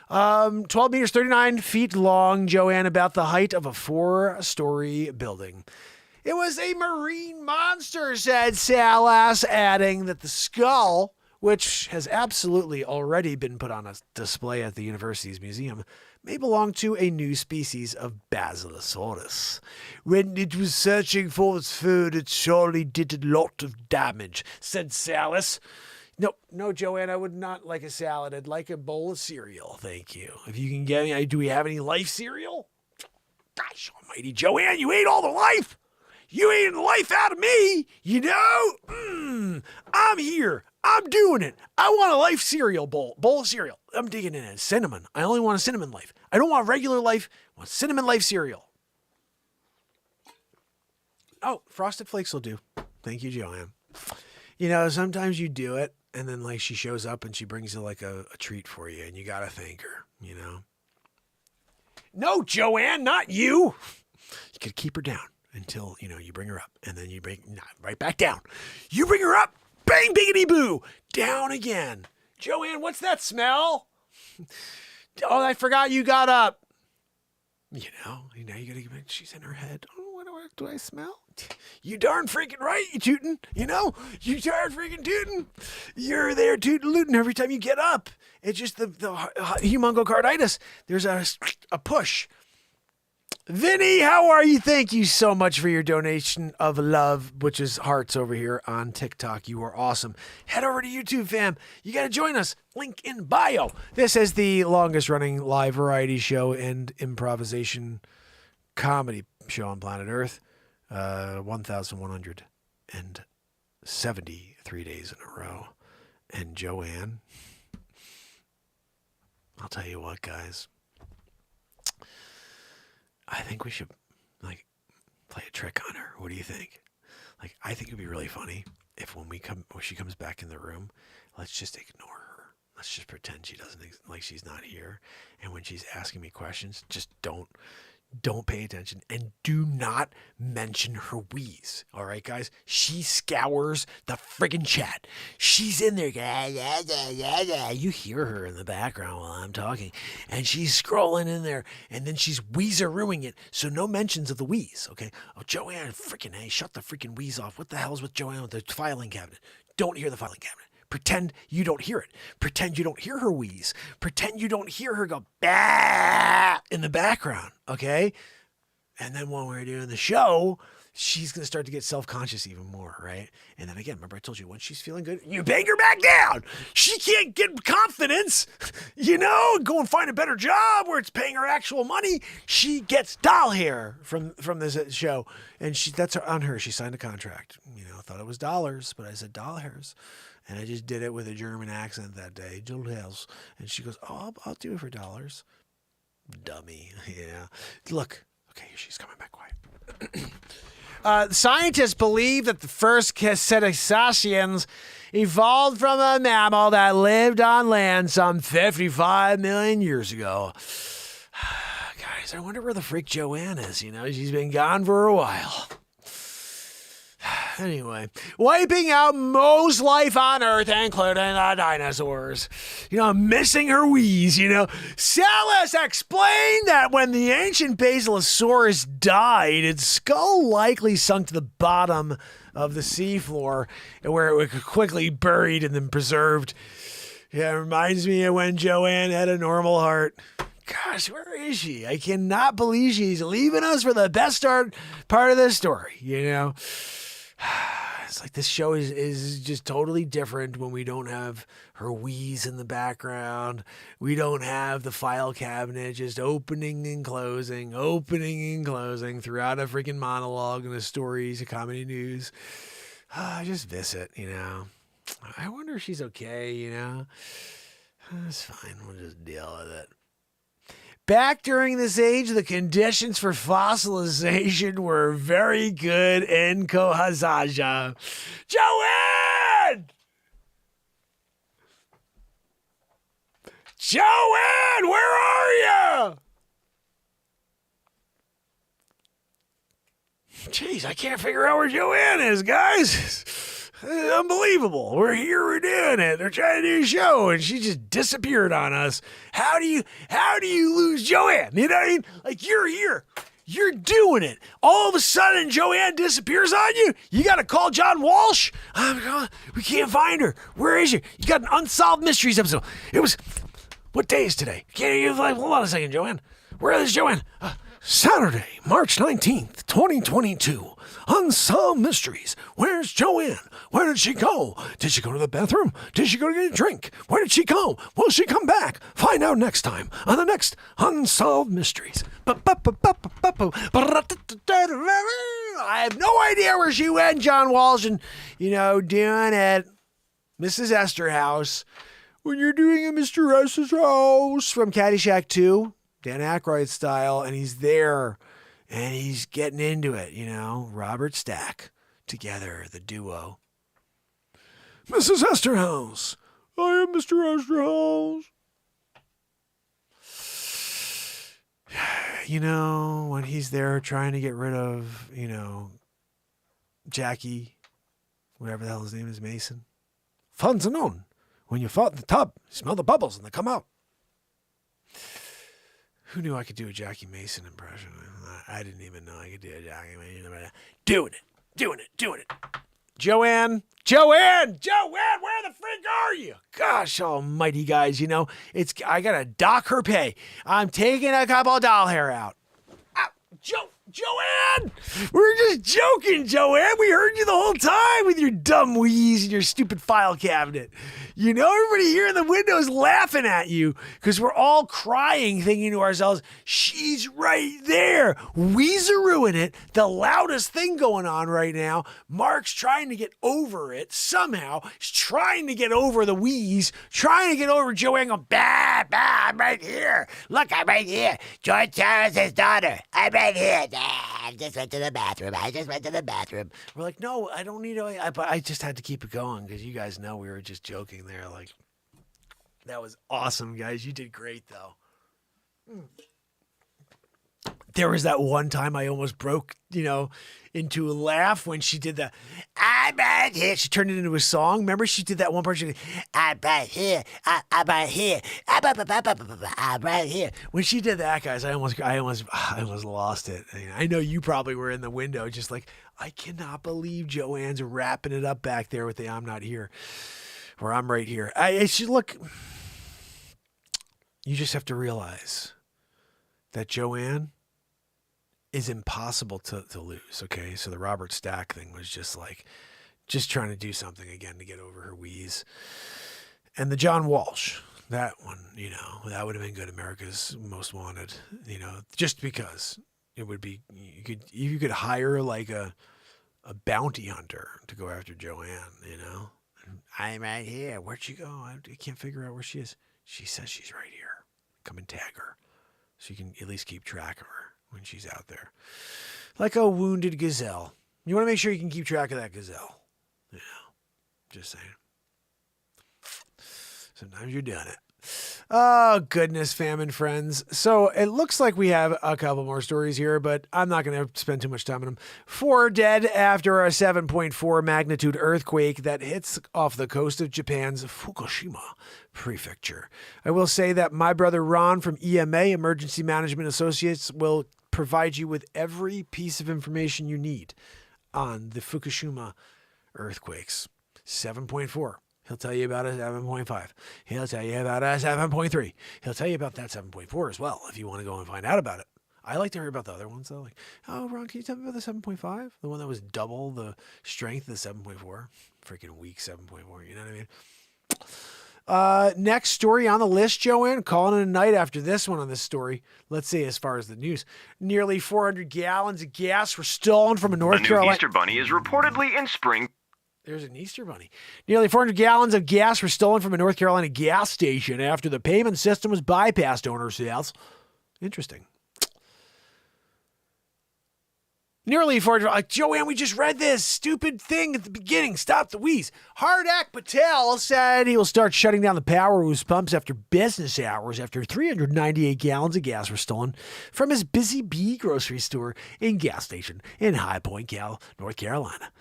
12 meters, 39 feet long, Joanne, about the height of a 4-story building. It was a marine monster, said Salas, adding that the skull, which has absolutely already been put on a display at the university's museum, may belong to a new species of Basilosaurus. When it was searching for its food, it surely did a lot of damage, said Salas. No, Joanne, I would not like a salad. I'd like a bowl of cereal, thank you. If you can get me, do we have any life cereal? Gosh almighty, Joanne, you ate all the life. You ate the life out of me, you know? I'm here. I'm doing it. I want a life cereal bowl of cereal. I'm digging in it. Cinnamon. I only want a cinnamon life. I don't want regular life. I want cinnamon life cereal. Oh, Frosted Flakes will do. Thank you, Joanne. You know, sometimes you do it and then like she shows up and she brings you like a treat for you and you got to thank her, you know? No, Joanne, not you. You could keep her down until, you know, you bring her up and then you bring right back down. You bring her up. Bang, biggity boo, down again. Joanne, what's that smell? Oh, I forgot you got up. You know, you gotta give it, she's in her head. Oh, what do I smell? You darn freaking right, you tootin', you know? You darn freaking tootin'. You're there tootin' every time you get up. It's just the humongocarditis. There's a push. Vinny, how are you? Thank you so much for your donation of love, which is hearts over here on TikTok. You are awesome. Head over to YouTube, fam. You got to join us. Link in bio. This is the longest running live variety show and improvisation comedy show on planet Earth. 1,173 days in a row. And Joanne, I'll tell you what, guys. I think we should, like, play a trick on her. What do you think? Like, I think it'd be really funny if when she comes back in the room, let's just ignore her. Let's just pretend she doesn't, like she's not here. And when she's asking me questions, just don't pay attention and do not mention her wheeze. All right, guys? She scours the friggin' chat. She's in there. You hear her in the background while I'm talking. And she's scrolling in there. And then she's wheezerooing it. So no mentions of the wheeze, okay? Oh, Joanne, freaking hey, shut the freaking wheeze off. What the hell's with Joanne with the filing cabinet? Don't hear the filing cabinet. Pretend you don't hear it. Pretend you don't hear her wheeze. Pretend you don't hear her go bah in the background, okay? And then when we're doing the show, she's going to start to get self-conscious even more, right? And then again, remember I told you, once she's feeling good, you bang her back down. She can't get confidence, go and find a better job where it's paying her actual money. She gets doll hair from this show, and that's on her. She signed a contract. Thought it was dollars, but I said doll hairs. And I just did it with a German accent that day, doll hairs. And she goes, oh, I'll do it for dollars. Dummy, yeah. Look, okay, she's coming back quiet. Scientists believe that the first cetaceans evolved from a mammal that lived on land some 55 million years ago. Guys, I wonder where the freak Joanne is. She's been gone for a while. Anyway, wiping out most life on Earth, including the dinosaurs. Missing her wheeze, Salas explained that when the ancient Basilosaurus died, its skull likely sunk to the bottom of the seafloor, where it was quickly buried and then preserved. Yeah, it reminds me of when Joanne had a normal heart. Gosh, where is she? I cannot believe she's leaving us for the best part of this story, It's like this show is just totally different when we don't have her wheeze in the background. We don't have the file cabinet just opening and closing throughout a freaking monologue and the stories of comedy news. I just miss it, I wonder if she's okay, It's fine. We'll just deal with it. Back during this age, the conditions for fossilization were very good in Kohazaja. Joanne! Joanne, where are you? Jeez, I can't figure out where Joanne is, guys. Unbelievable. We're here, we're doing it. They're trying to do a show and she just disappeared on us. How do you lose Joanne? You know what I mean? Like, you're here. You're doing it. All of a sudden, Joanne disappears on you. You got to call John Walsh. Oh, God, we can't find her. Where is she? You got an Unsolved Mysteries episode. What day is today? Can't you, hold on a second, Joanne. Where is Joanne? Saturday, March 19th, 2022. Unsolved Mysteries. Where's Joanne? Where did she go? Did she go to the bathroom? Did she go to get a drink? Where did she go? Will she come back? Find out next time on the next Unsolved Mysteries. I have no idea where she went, John Walsh, and, doing it. Mrs. Esterhaus. When you're doing a Mr. Esterhaus from Caddyshack 2, Dan Aykroyd style, and he's there. And he's getting into it, Robert Stack, together, the duo. Mrs. Esterhaus, I am Mr. Esterhaus. When he's there trying to get rid of, Jackie, whatever the hell his name is, Mason. Fun's unknown. When you fought in the tub, you smell the bubbles and they come out. Who knew I could do a Jackie Mason impression? I didn't even know I could do a Jackie Mason impression. Doing it. Joanne, where the freak are you? Gosh almighty, guys, I gotta dock her pay. I'm taking a couple doll hair out. Joanne! We're just joking, Joanne. We heard you the whole time with your dumb wheeze and your stupid file cabinet. Everybody here in the window is laughing at you because we're all crying, thinking to ourselves, she's right there. Weezerooing it, the loudest thing going on right now. Mark's trying to get over it somehow. He's trying to get over the wheeze, trying to get over Joanne going, bah, I'm right here. Look, I'm right here. George Soros' daughter. I'm right here. I just went to the bathroom. We're like, no, I don't need to. But I just had to keep it going because you guys know we were just joking there. Like, that was awesome, guys. You did great, though. There was that one time I almost broke, into a laugh when she did the, I'm right here. She turned it into a song. Remember, she did that one part. She did, I'm right here. I'm right here. I'm right here. When she did that, guys, I almost lost it. I know you probably were in the window just like, I cannot believe Joanne's wrapping it up back there with the I'm not here. Or I'm right here. Look, you just have to realize that Joanne is impossible to lose. Okay. So the Robert Stack thing was just trying to do something again to get over her wheeze. And the John Walsh, that one, that would have been good. America's Most Wanted, just because it would be, you could hire like a bounty hunter to go after Joanne, I'm right here. Where'd she go? I can't figure out where she is. She says she's right here. Come and tag her so you can at least keep track of her when she's out there. Like a wounded gazelle. You want to make sure you can keep track of that gazelle. Just saying. Sometimes you're doing it. Oh, goodness, famine friends. So it looks like we have a couple more stories here, but I'm not going to spend too much time on them. 4 dead after a 7.4 magnitude earthquake that hits off the coast of Japan's Fukushima prefecture. I will say that my brother Ron from EMA, Emergency Management Associates, will provide you with every piece of information you need on the Fukushima earthquakes. 7.4. He'll tell you about a 7.5. He'll tell you about a 7.3. He'll tell you about that 7.4 as well if you want to go and find out about it. I like to hear about the other ones though. Like, oh, Ron, can you tell me about the 7.5? The one that was double the strength of the 7.4. Freaking weak 7.4. You know what I mean? Next story on the list, Joanne, calling it a night after this one on this story. Let's see, as far as the news, nearly 400 gallons of gas were stolen from a North Carolina. Easter bunny is reportedly in spring. There's an Easter bunny. Nearly 400 gallons of gas were stolen from a North Carolina gas station after the payment system was bypassed, owner says. Interesting. Nearly 400. Like, Joanne, we just read this stupid thing at the beginning. Stop the wheeze. Hardak Patel said he will start shutting down the power of his pumps after business hours after 398 gallons of gas were stolen from his Busy Bee grocery store and gas station in High Point, North Carolina.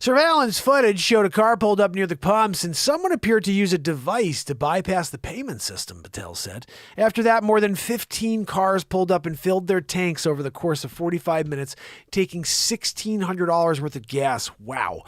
Surveillance footage showed a car pulled up near the pumps and someone appeared to use a device to bypass the payment system, Patel said. After that, more than 15 cars pulled up and filled their tanks over the course of 45 minutes, taking $1,600 worth of gas. Wow.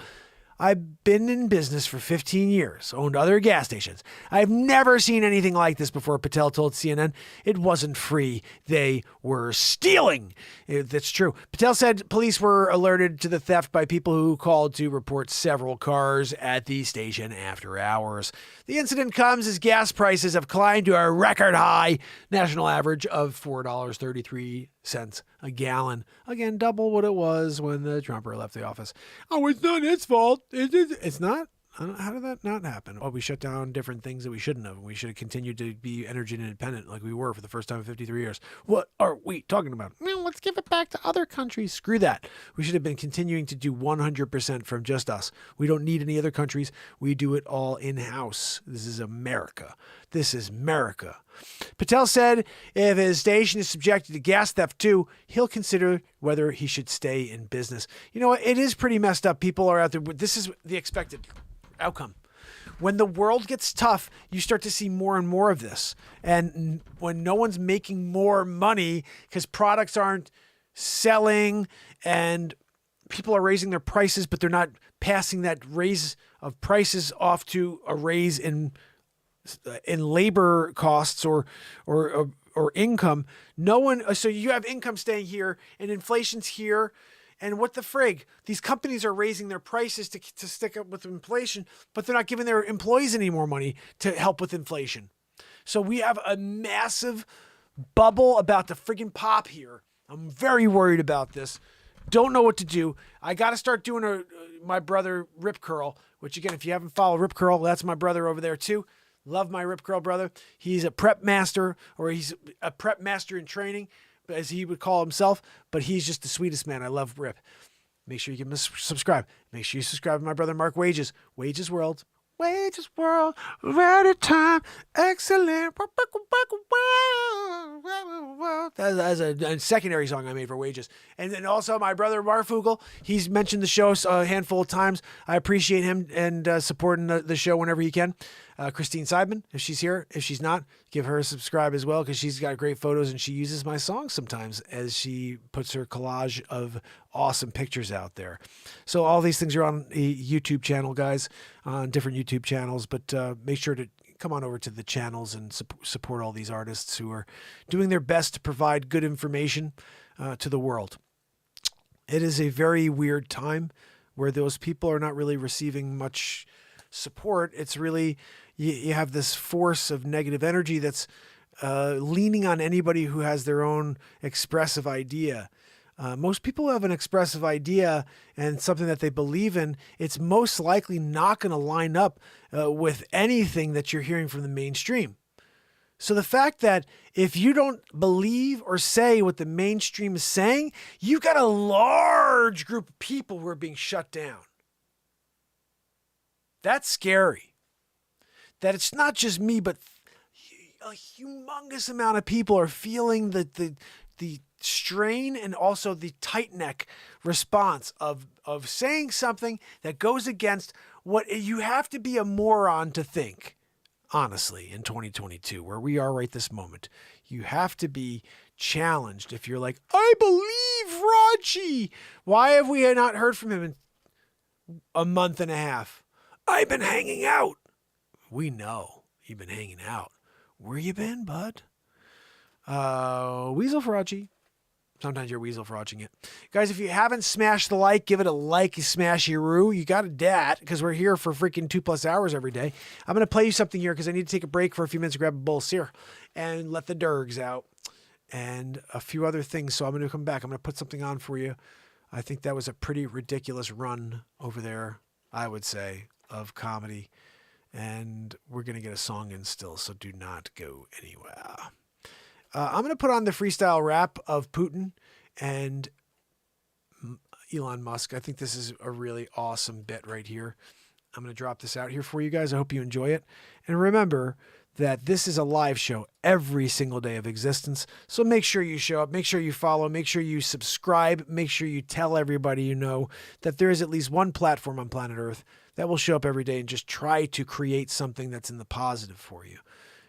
I've been in business for 15 years, owned other gas stations. I've never seen anything like this before, Patel told CNN. It wasn't free. They were stealing. That's true. Patel said police were alerted to the theft by people who called to report several cars at the station after hours. The incident comes as gas prices have climbed to a record high national average of $4.33 a gallon. Again, double what it was when the Trumper left the office. Oh, it's not its fault. It's not? How did that not happen? Oh, we shut down different things that we shouldn't have. We should have continued to be energy independent like we were for the first time in 53 years. What are we talking about? Well, let's give it back to other countries. Screw that. We should have been continuing to do 100% from just us. We don't need any other countries. We do it all in-house. This is America. This is America. Patel said if his station is subjected to gas theft too, he'll consider whether he should stay in business. You know what? It is pretty messed up. People are out there. This is the expected outcome. When the world gets tough, you start to see more and more of this. And when no one's making more money because products aren't selling and people are raising their prices, but they're not passing that raise of prices off to a raise in labor costs or income. No one. So you have income staying here and inflation's here. And what the frig? These companies are raising their prices to stick up with inflation, but they're not giving their employees any more money to help with inflation. So we have a massive bubble about to friggin' pop here. I'm very worried about this. Don't know what to do. I got to start doing my brother Rip Curl, which again, if you haven't followed Rip Curl, that's my brother over there too. Love my Rip Curl brother. He's a prep master, or he's a prep master in training, as he would call himself, but he's just the sweetest man. I love Rip. Make sure you give him a subscribe. Make sure you subscribe to my brother Mark Wages. Wages World. Wages World. Right at time. Excellent. That's a secondary song I made for Wages. And then also my brother Marfugel. He's mentioned the show a handful of times. I appreciate him and supporting the show whenever he can. Christine Seidman, if she's here. If she's not, give her a subscribe as well because she's got great photos and she uses my songs sometimes as she puts her collage of awesome pictures out there. So all these things are on a YouTube channel, guys, on different YouTube channels, but make sure to come on over to the channels and support all these artists who are doing their best to provide good information to the world. It is a very weird time where those people are not really receiving much support. It's really, you have this force of negative energy that's leaning on anybody who has their own expressive idea. Most people have an expressive idea and something that they believe in. It's most likely not going to line up with anything that you're hearing from the mainstream. So the fact that if you don't believe or say what the mainstream is saying, you've got a large group of people who are being shut down. That's scary. That it's not just me, but a humongous amount of people are feeling the strain and also the tight neck response of saying something that goes against what you have to be a moron to think. Honestly, in 2022, where we are right this moment, you have to be challenged. If you're like, I believe Raji, why have we not heard from him in a month and a half? I've been hanging out. We know you've been hanging out. Where you been, bud? Weasel for Raji. Sometimes you're weasel for watching it. Guys, if you haven't smashed the like, give it a like, smashy-roo. You got a dat, because we're here for freaking 2+ hours every day. I'm going to play you something here because I need to take a break for a few minutes to grab a bowl of cereal and let the dergs out and a few other things. So I'm going to come back. I'm going to put something on for you. I think that was a pretty ridiculous run over there, I would say, of comedy. And we're going to get a song in still, so do not go anywhere. I'm going to put on the freestyle rap of Putin and Elon Musk. I think this is a really awesome bit right here. I'm going to drop this out here for you guys. I hope you enjoy it. And remember that this is a live show every single day of existence. So make sure you show up, make sure you follow, make sure you subscribe, make sure you tell everybody you know that there is at least one platform on planet Earth that will show up every day and just try to create something that's in the positive for you.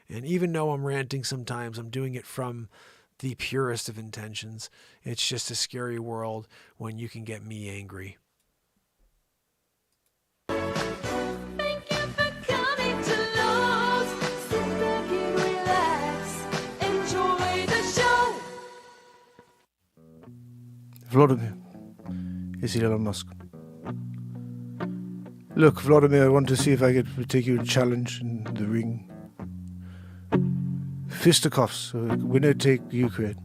And even though I'm ranting sometimes, I'm doing it from the purest of intentions. It's just a scary world when you can get me angry. Thank you for coming to Lowe's. Sit back and relax. Enjoy the show. Vladimir, it's Elon Musk. Look, Vladimir, I want to see if I could take you a challenge in the ring. Fisticuffs, winner take Ukraine.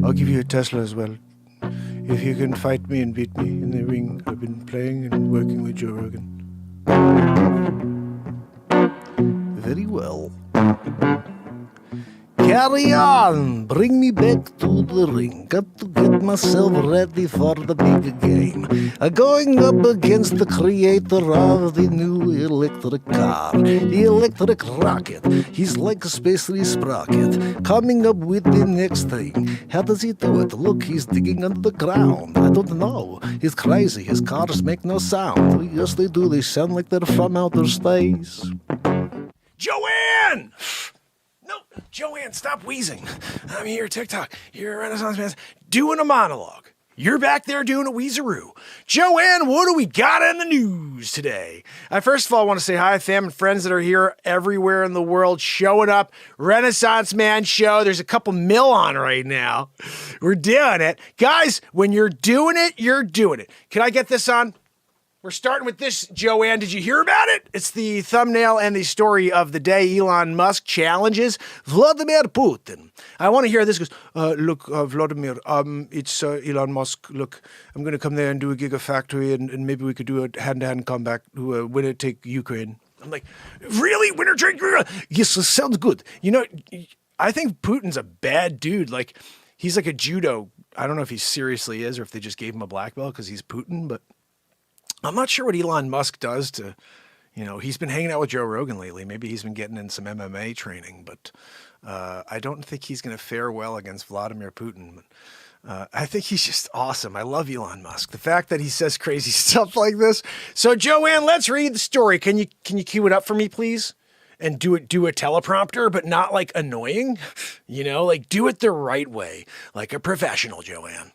I'll give you a Tesla as well. If you can fight me and beat me in the ring, I've been playing and working with Joe Rogan. Very well. Carry on, bring me back to the ring. Got to get myself ready for the big game. Going up against the creator of the new electric car, the electric rocket. He's like a space sprocket, coming up with the next thing. How does he do it? Look, he's digging under the ground. I don't know. He's crazy. His cars make no sound. Yes, they do. They sound like they're from outer space. Joanne! No, Joanne, stop wheezing. I'm here, TikTok. You're a Renaissance man doing a monologue. You're back there doing a wheezeroo. Joanne, what do we got in the news today? I first of all want to say hi, fam and friends that are here everywhere in the world showing up. Renaissance Man Show. There's a couple mil on right now. We're doing it. Guys, when you're doing it, you're doing it. Can I get this on? We're starting with this, Joanne. Did you hear about it? It's the thumbnail and the story of the day. Elon Musk challenges Vladimir Putin. I want to hear this. Goes, look, Vladimir, it's Elon Musk. Look, I'm going to come there and do a gigafactory, and maybe we could do a hand-to-hand comeback to a winner take Ukraine. I'm like, really? Winner take Ukraine? Yes, sounds good. You know, I think Putin's a bad dude. Like, he's like a judo. I don't know if he seriously is or if they just gave him a black belt because he's Putin, but I'm not sure what Elon Musk does to, he's been hanging out with Joe Rogan lately. Maybe he's been getting in some MMA training, but I don't think he's going to fare well against Vladimir Putin. I think he's just awesome. I love Elon Musk. The fact that he says crazy stuff like this. So Joanne, let's read the story. Can you cue it up for me, please? And do a teleprompter, but not like annoying, like do it the right way, like a professional, Joanne.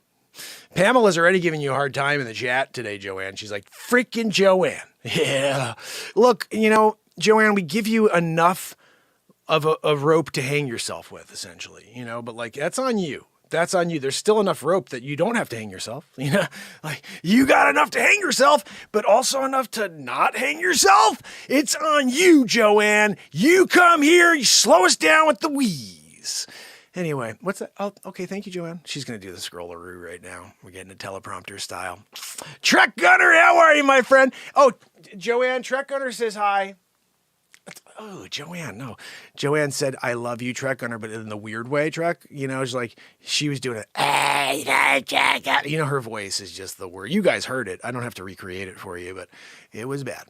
Pamela's already giving you a hard time in the chat today, Joanne. She's like, freaking Joanne. Yeah. Look, Joanne, we give you enough of a rope to hang yourself with, essentially, you know, but like, that's on you. That's on you. There's still enough rope that you don't have to hang yourself. You know, like you got enough to hang yourself, but also enough to not hang yourself. It's on you, Joanne. You come here, you slow us down with the wheeze. Anyway, what's that? Oh, okay. Thank you, Joanne. She's going to do the scrolleroo right now. We're getting a teleprompter style. Trek Gunner, how are you, my friend? Oh, Joanne, Trek Gunner says hi. Oh, Joanne, no. Joanne said, I love you, Trek Gunner, but in the weird way, Trek. You know, it's like she was doing it. You know, her voice is just the word. You guys heard it. I don't have to recreate it for you, but it was bad.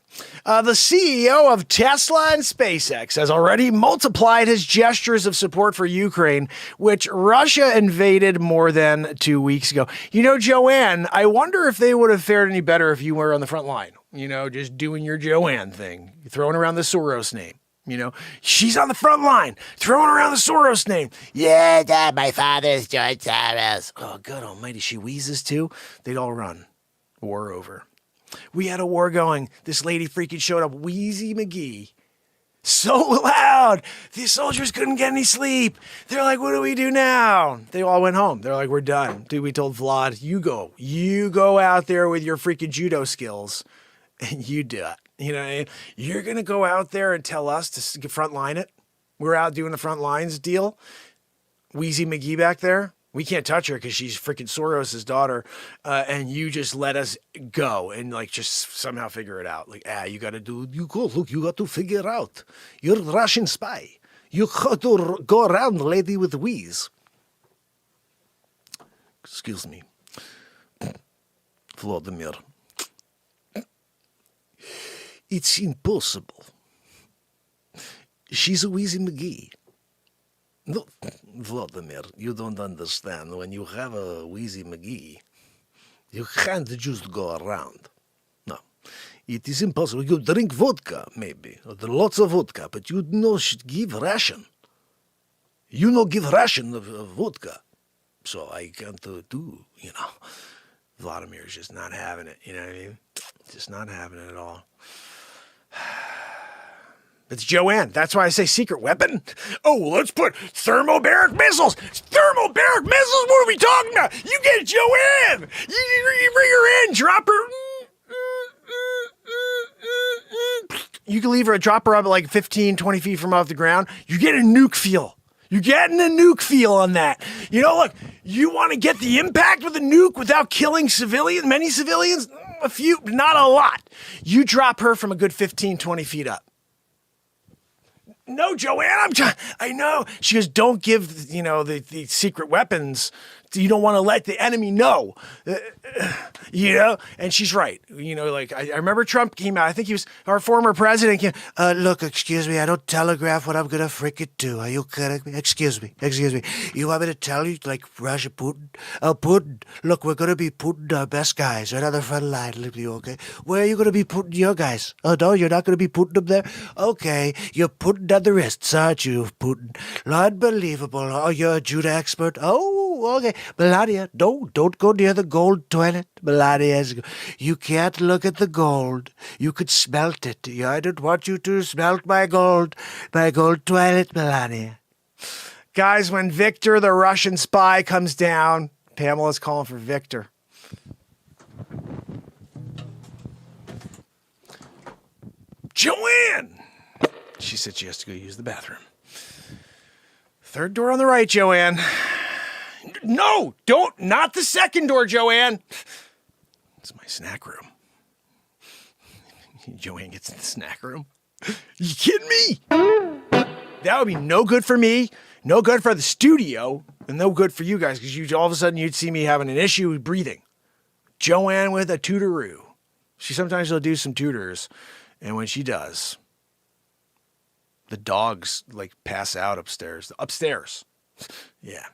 The CEO of Tesla and SpaceX has already multiplied his gestures of support for Ukraine, which Russia invaded more than 2 weeks ago. You know, Joanne, I wonder if they would have fared any better if you were on the front line. You know, just doing your Joanne thing, throwing around the Soros name. You know, she's on the front line, throwing around the Soros name. Yeah, Dad, my father's George Soros. Oh, good almighty, she wheezes too. They'd all run. War over. We had a war going. This lady freaking showed up, Wheezy McGee. So loud, these soldiers couldn't get any sleep. They're like, what do we do now? They all went home. They're like, we're done. Dude, we told Vlad, you go out there with your freaking judo skills and you do it. You know, you're going to go out there and tell us to front line it. We're out doing the front lines deal. Wheezy McGee back there. We can't touch her because she's freaking Soros' daughter. And you just let us go and like just somehow figure it out. Like, you got to you got to figure out. You're a Russian spy. You got to go around, lady with wheeze. Excuse me. Vladimir. It's impossible. She's a Wheezy McGee. No, Vladimir, you don't understand. When you have a Wheezy McGee, you can't just go around. No, it is impossible. You drink vodka, maybe, or lots of vodka, but you no give ration. You no give ration of vodka. So I can't do, you know. Vladimir's just not having it, you know what I mean? Just not having it at all. It's Joanne. That's why I say secret weapon. Oh, let's put thermobaric missiles. Thermobaric missiles? What are we talking about? You get Joanne. You bring her in, drop her. You can leave her, drop her up like 15, 20 feet from off the ground. You get a nuke feel. You're getting a nuke feel on that. You know, look, you want to get the impact with a nuke without killing many civilians? A few, not a lot. You drop her from a good 15, 20 feet up. No, Joanne, I know. She goes, don't give, you know, the secret weapons. You don't want to let the enemy know, you know? And she's right. You know, like, I remember Trump came out. I think he was our former president. Look, excuse me. I don't telegraph what I'm going to freaking do. Are you kidding me? Excuse me. You want me to tell you, like, Russia, Putin? Putin, look, we're going to be putting our best guys right on the front line. Okay? Where are you going to be putting your guys? Oh, no, you're not going to be putting them there? Okay, you're putting on the wrists, aren't you, Putin? Unbelievable. Oh, you're a judo expert? Oh, okay. Melania, don't go near the gold toilet. Melania, you can't look at the gold. You could smelt it. I don't want you to smelt my gold toilet, Melania. Guys, when Victor, the Russian spy, comes down, Pamela's calling for Victor. Joanne! She said she has to go use the bathroom. Third door on the right, Joanne. No, not the second door, Joanne. It's my snack room. Joanne gets in the snack room. You kidding me? That would be no good for me, no good for the studio, and no good for you guys, because all of a sudden you'd see me having an issue with breathing. Joanne with a tutoroo. Sometimes she'll do some tutors, and when she does, the dogs like pass out upstairs. Yeah.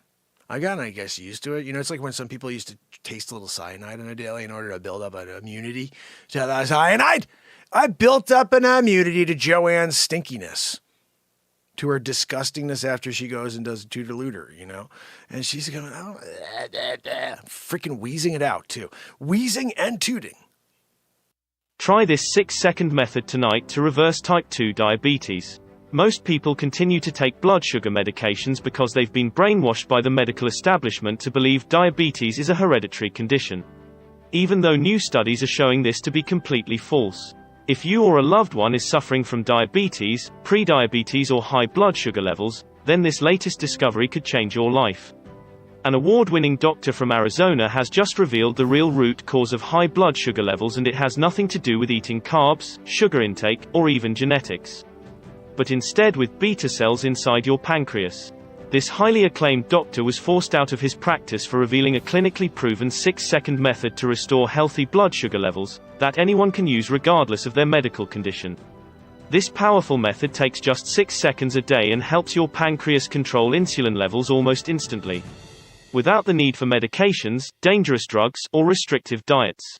I guess, used to it. You know, it's like when some people used to taste a little cyanide on a daily in order to build up an immunity to that cyanide. I built up an immunity to Joanne's stinkiness, to her disgustingness after she goes and does a tutor-looter, you know? And she's going, freaking wheezing it out, too. Wheezing and tooting. Try this 6-second method tonight to reverse type 2 diabetes. Most people continue to take blood sugar medications because they've been brainwashed by the medical establishment to believe diabetes is a hereditary condition. Even though new studies are showing this to be completely false. If you or a loved one is suffering from diabetes, prediabetes or high blood sugar levels, then this latest discovery could change your life. An award-winning doctor from Arizona has just revealed the real root cause of high blood sugar levels, and it has nothing to do with eating carbs, sugar intake, or even genetics. But instead with beta cells inside your pancreas. This highly acclaimed doctor was forced out of his practice for revealing a clinically proven 6-second method to restore healthy blood sugar levels, that anyone can use regardless of their medical condition. This powerful method takes just 6 seconds a day and helps your pancreas control insulin levels almost instantly, without the need for medications, dangerous drugs, or restrictive diets.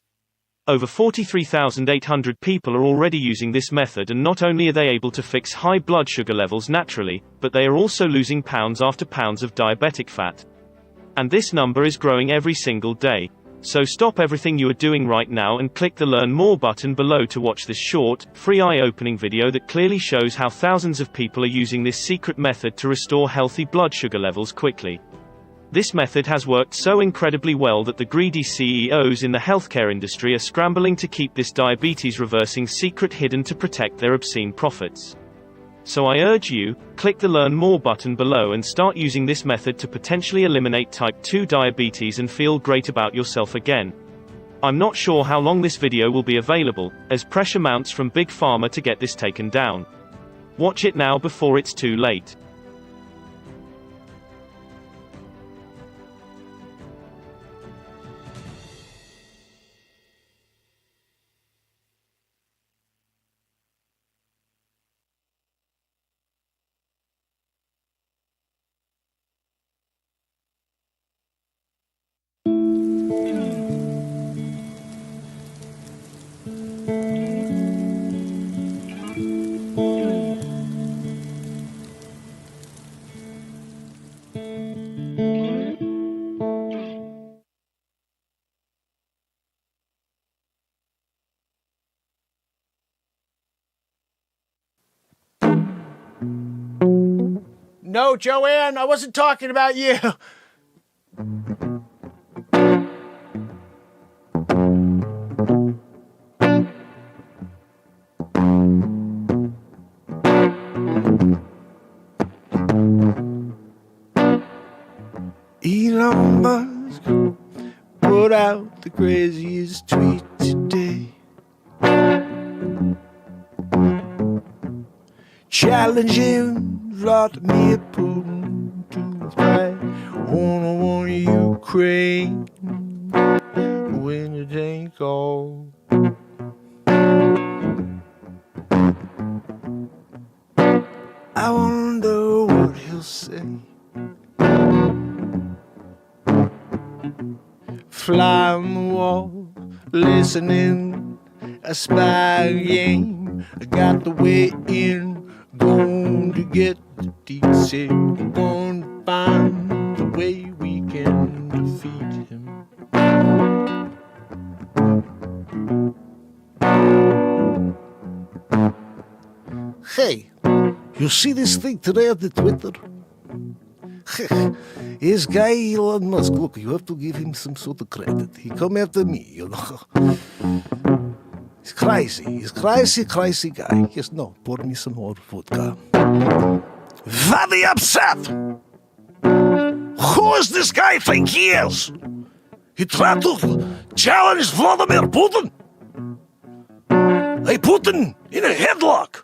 Over 43,800 people are already using this method, and not only are they able to fix high blood sugar levels naturally, but they are also losing pounds after pounds of diabetic fat. And this number is growing every single day. So stop everything you are doing right now and click the Learn More button below to watch this short, free eye-opening video that clearly shows how thousands of people are using this secret method to restore healthy blood sugar levels quickly. This method has worked so incredibly well that the greedy CEOs in the healthcare industry are scrambling to keep this diabetes-reversing secret hidden to protect their obscene profits. So I urge you, click the Learn More button below and start using this method to potentially eliminate type 2 diabetes and feel great about yourself again. I'm not sure how long this video will be available, as pressure mounts from Big Pharma to get this taken down. Watch it now before it's too late. No, Joanne, I wasn't talking about you. Elon Musk put out the craziest tweet today, challenging Vladimir Putin to fight on Ukraine when it ain't all. I wonder what he'll say. Fly on the wall, listening, a spy game. I got the way in, going to get the DC. We're going to find the way we can defeat him. Hey, you see this thing today on the Twitter? His guy Elon Musk, look, you have to give him some sort of credit. He come after me, you know. He's crazy guy. Yes, no, pour me some more vodka. Very upset! Who is this guy think he is? He tried to challenge Vladimir Putin. I put him in a headlock.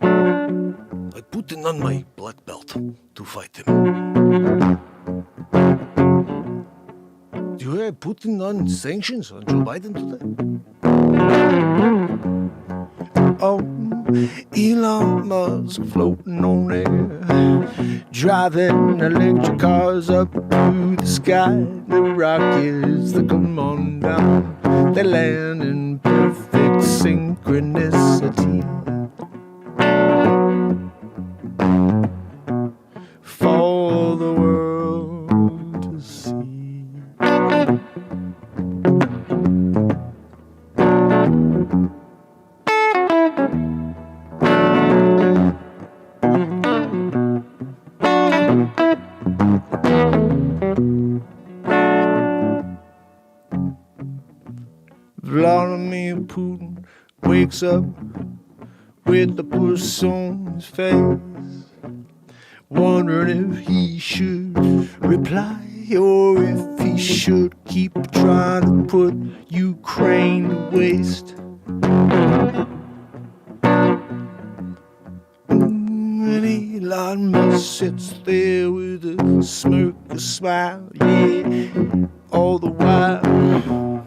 I put him on my black belt to fight him. Do you put him on sanctions on Joe Biden today? Oh, Elon Musk floating on air, driving electric cars up to the sky. The rockets that come on down, they land in perfect synchronicity. For the world to see. looks up with the puss on his face, wondering if he should reply or if he should keep trying to put Ukraine to waste. And Elon Musk sits there with a smirk, a smile, yeah, all the while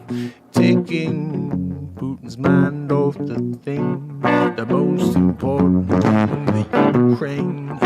taking Putin's mind off the thing, the most important, the Ukraine.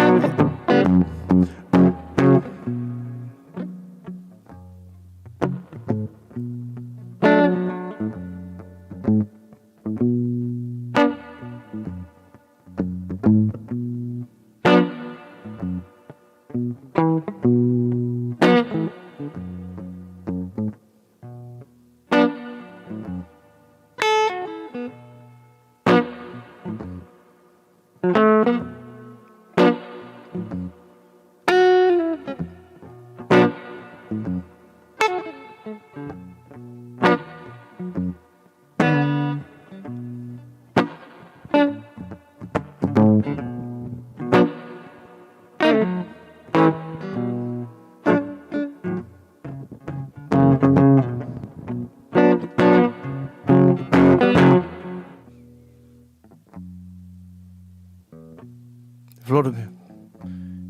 Vladimir,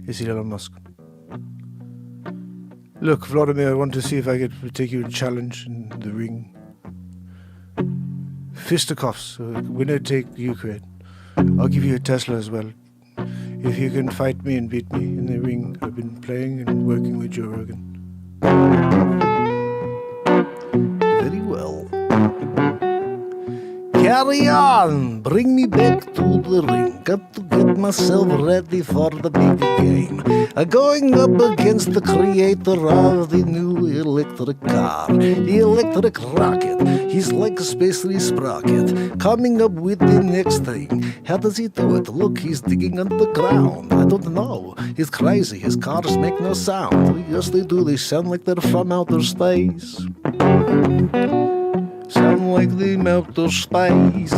is Elon Musk. Look, Vladimir, I want to see if I could take you a challenge in the ring. Fisticuffs, winner take Ukraine. I'll give you a Tesla as well. If you can fight me and beat me in the ring, I've been playing and working with Joe Rogan. Very well. Carry on! Bring me back to the ring. Got to get myself ready for the big game. Going up against the creator of the new electric car, the electric rocket. He's like a space sprocket, coming up with the next thing. How does he do it? Look, he's digging underground. I don't know. He's crazy. His cars make no sound. Yes, they do. They sound like they're from outer space. Sound like the outer space.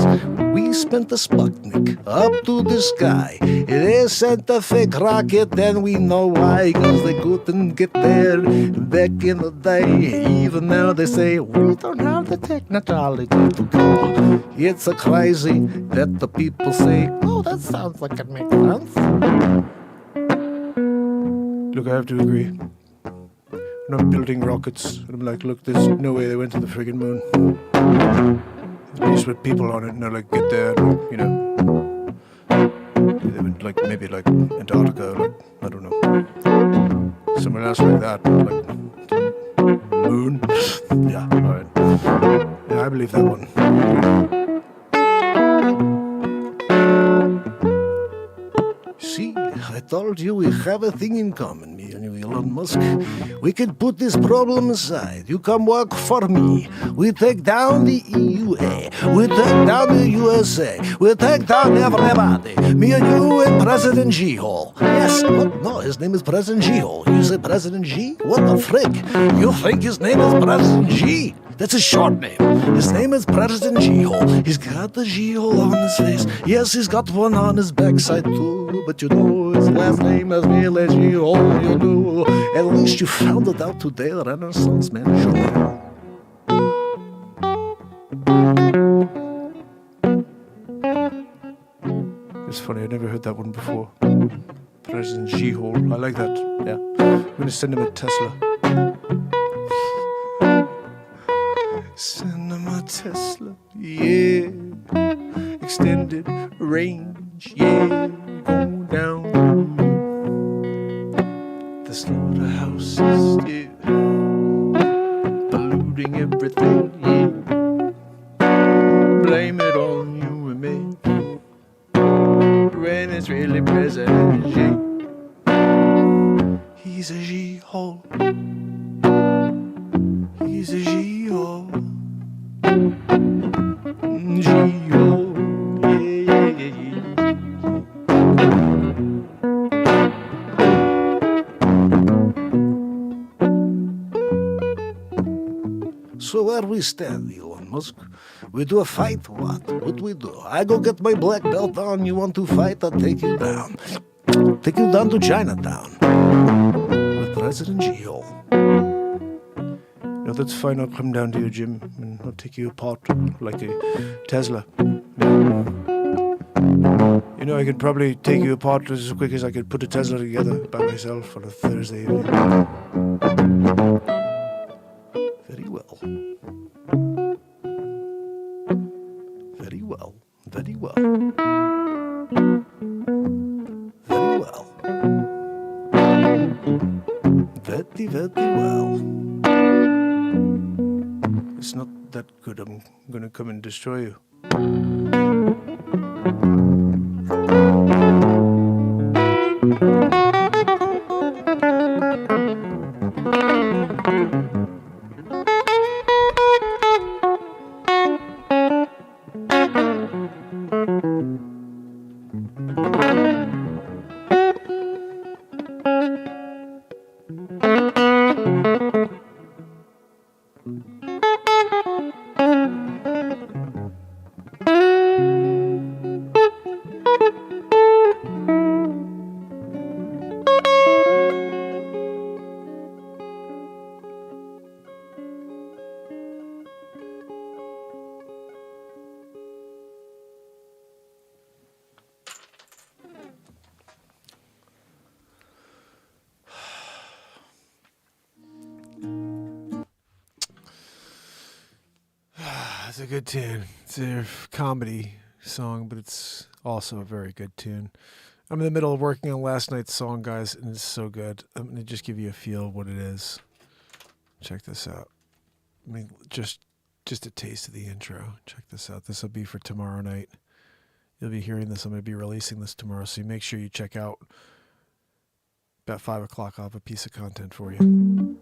We spent a Sputnik up to the sky. They sent a fake rocket, and we know why. Cause they couldn't get there back in the day. Even now they say, we don't have the technology to go. It's a crazy that the people say, oh, that sounds like it makes sense. Look, I have to agree. When I'm building rockets, and I'm like, look, there's no way they went to the friggin' moon. At least with people on it, and they're like, get there, you know. They went like, maybe like Antarctica, like, I don't know. Somewhere else like that, like, moon. Yeah, alright. Yeah, I believe that one. See, I told you we have a thing in common, me and you, Elon Musk. We can put this problem aside. You come work for me. We take down the EUA. We take down the USA. We take down everybody. Me and you and President G-Hole. Yes, what? No, his name is President G-Hole. You say President G? What the frick? You think his name is President G? That's his short name. His name is President G-Hole. He's got the G-Hole on his face. Yes, he's got one on his backside too. But you know his last name as well as G-Hole, you know. At least you found it out today, Renaissance Man Show. It's funny, I never heard that one before. President G-Hole. I like that. Yeah. I'm gonna send him a Tesla. Send him a Tesla, yeah. Extended range, yeah. Going down the slaughterhouses, yeah. Polluting everything, yeah. Blame it on you and me. When it's really President G. He's a G-hole. He's a G-hole. G-hole. Yeah, yeah, yeah. So are we we stand, Elon Musk? We do a fight? What? What we do? I go get my black belt on. You want to fight? I'll take you down. Take you down to Chinatown with President Geo. No, that's fine. I'll come down to you, Jim, and I'll take you apart like a Tesla. Yeah. You know, I could probably take you apart as quick as I could put a Tesla together by myself on a Thursday evening. Very well. Very well. Very well. Very well. Very, very well. It's not that good. I'm gonna come and destroy you. It's a good tune. It's a comedy song, but it's also a very good tune. I'm in the middle of working on last night's song, guys, and it's so good. I'm going to just give you a feel of what it is. Check this out. I mean, just a taste of the intro. Check this out. This will be for tomorrow night. You'll be hearing this. I'm going to be releasing this tomorrow, so make sure you check out. About 5 o'clock, I'll have a piece of content for you.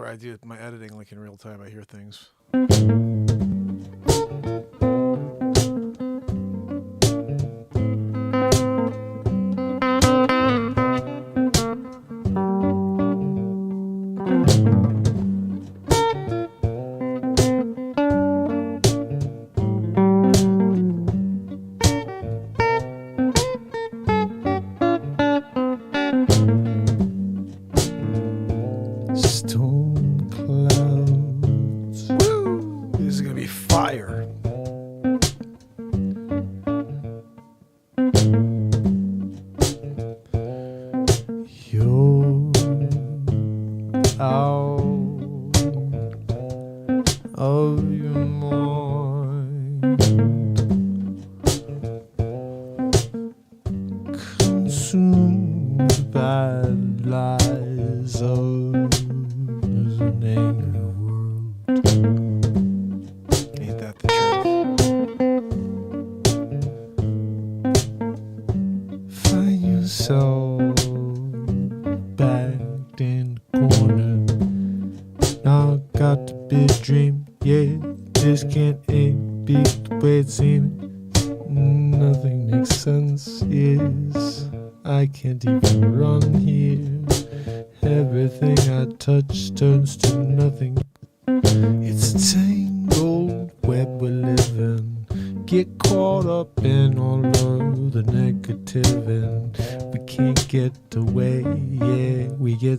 I do my editing like in real time. I hear things.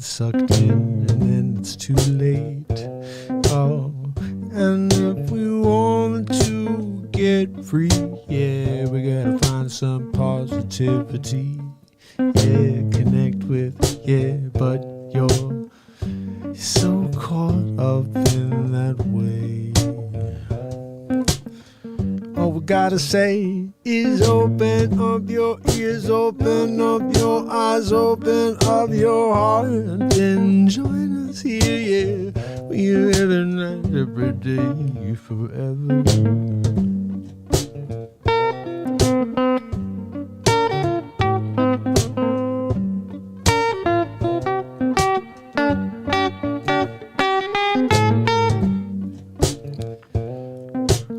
Sucked in and then it's too late. Oh, and if we want to get free, yeah, we gotta find some positivity. Yeah, connect with, yeah, but you're so caught up in that way. Oh, we gotta say is open up your ears, open up your eyes, open up your heart, and join us here, yeah. We're every night, every day, forever.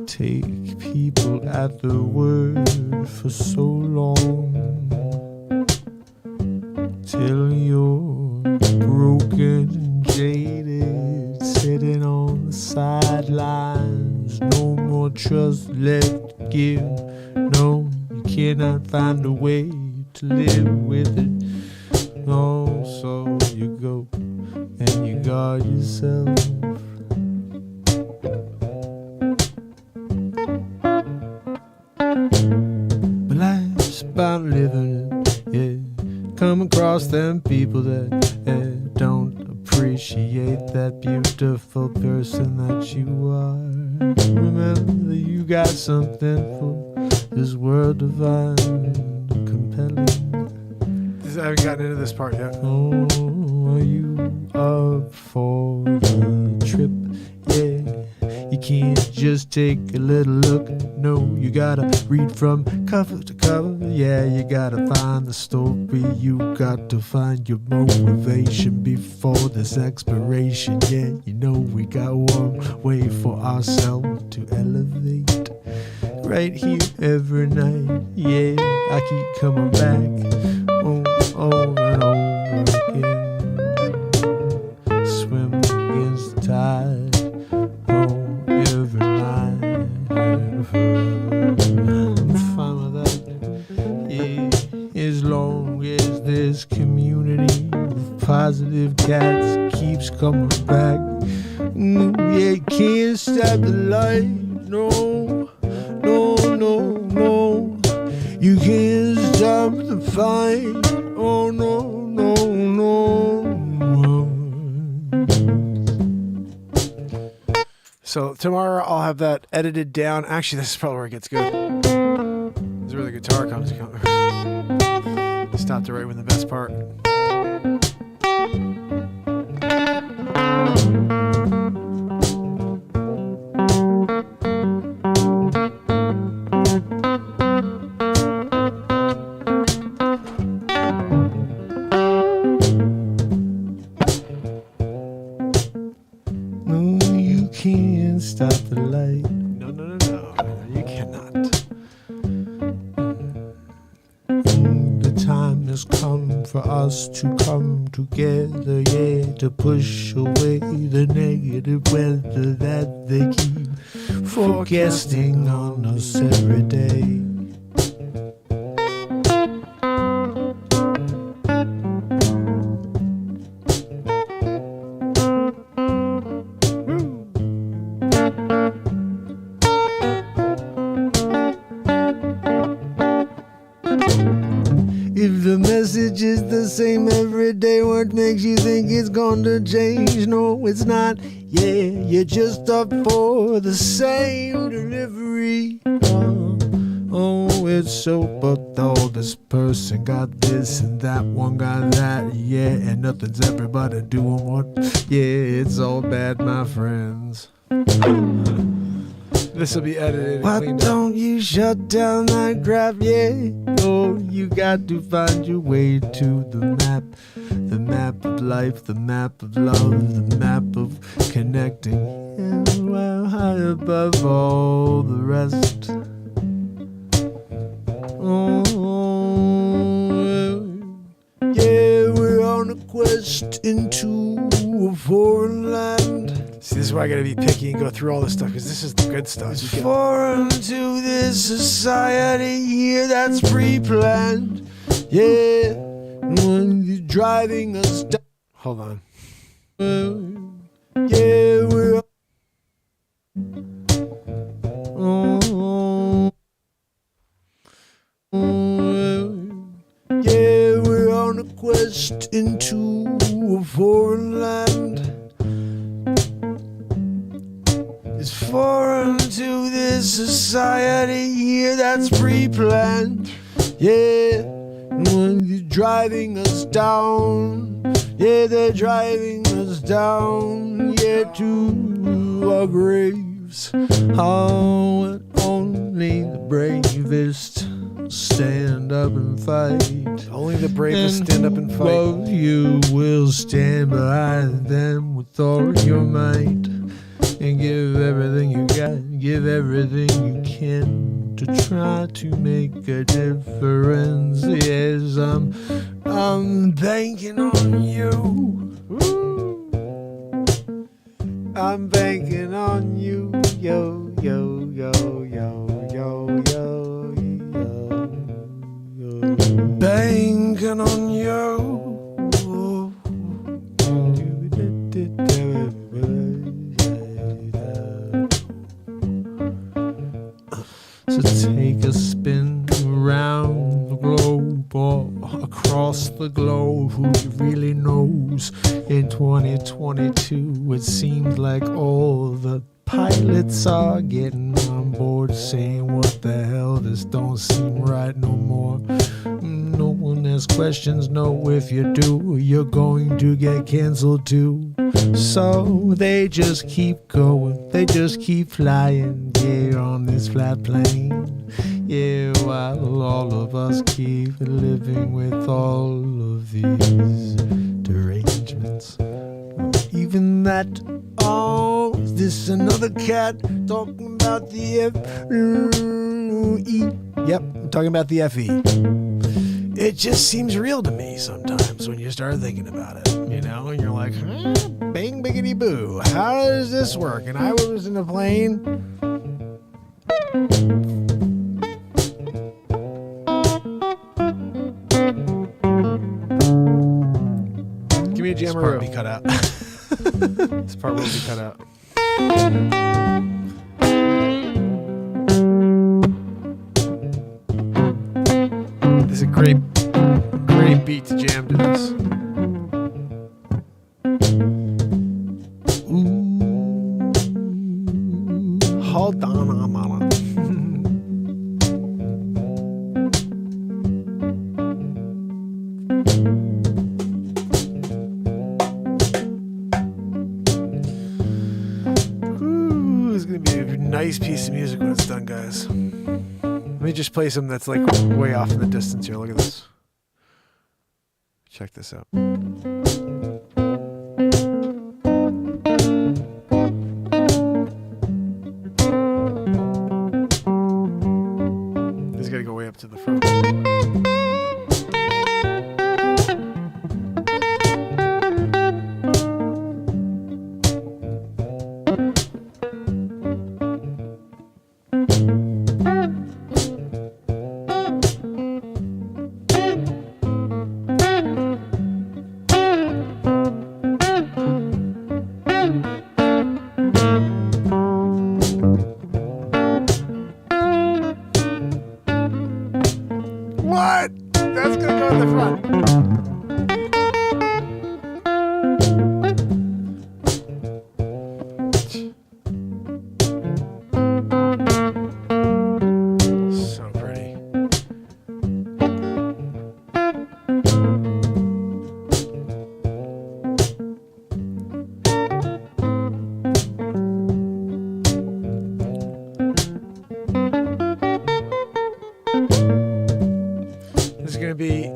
Take people at their word for so long till you're broken and jaded, sitting on the sidelines. No more trust left to give. No, you cannot find a way to live with it. No, so you go and you guard yourself. But life's about living it, yeah. Come across them people that don't appreciate that beautiful person that you are. Remember, you got something for this world divine, compelling. I haven't gotten into this part yet. Oh, are you up for the trip? Yeah. You can't just take a little look. No, you gotta read from cover to cover. Yeah, you gotta find the story. You got to find your motivation before this expiration. Yeah, you know we got one way for ourselves to elevate. Right here every night. Yeah, I keep coming back. Over and over again. Swim against the tide. Every night and forever. I'm fine with that. Yeah, as long as this community of positive cats keeps coming back. Yeah, can't stop the light. No, no, no, no. You can't stop the fight. Oh, no, no, no. So tomorrow I'll have that edited down. Actually, this is probably where it gets good. This is where the guitar comes. Stopped it right when the best part. Can't stop the light. No, you cannot. The time has come for us to come together, yeah, to push away the negative weather that they keep forecasting on us every day. If the message is the same every day, what makes you think it's gonna change? No, it's not. Yeah, you're just up for the same delivery. Oh, it's so, but though this person got this and that one got that, yeah, and nothing's everybody doing what? Yeah, it's all bad, my friends. This will be edited. Why don't you shut down that crap? Yeah, oh, you got to find your way to the map of life, the map of love, the map of connecting. Yeah, well, high above all the rest. Oh, yeah, we're on a quest into a foreign land. See, this is why I gotta be picky and go through all this stuff, because this is the good stuff. It's foreign to this society here that's pre-planned. Yeah, when you're driving us down. Hold on. Yeah, we're. Yeah, we're on a quest into a foreign land. It's foreign to this this society here that's pre-planned. Yeah, when you're driving us down. Yeah, they're driving us down. Yeah, to our graves. Oh, and only the bravest stand up and fight. Only the bravest stand up and fight. Both you will stand behind them with all your might and give everything you got, give everything you can to try to make a difference. Yes, I'm banking on you. I'm banking on you, yo, yo, yo, yo, yo, yo, yo. Banking on you. So take a spin around the globe or across the globe. Who really knows? In 2022, it seems like all the pilots are getting on board, saying, what the hell, this don't seem right no more. No one asks questions, no, if you do, you're going to get canceled too. So they just keep going, they just keep flying, yeah, on this flat plane. Yeah, while all of us keep living with all of these derangements. Even that, oh, is this another cat talking about the F-E? Yep, I'm talking about the F-E. It just seems real to me sometimes when you start thinking about it, you know, and you're like, bang, biggity boo, how does this work? And I was in a plane. Give me a jammeroo. This part will be cut out. This part will be cut out. This is a great beat to jam to this. Ooh, hold on, Ooh, it's gonna be a nice piece of music when it's done, guys. Let me just play something that's like way off in the distance here. Look at this. Check this out. This is gotta go way up to the front. What? That's gonna go in the front. So pretty. This is gonna be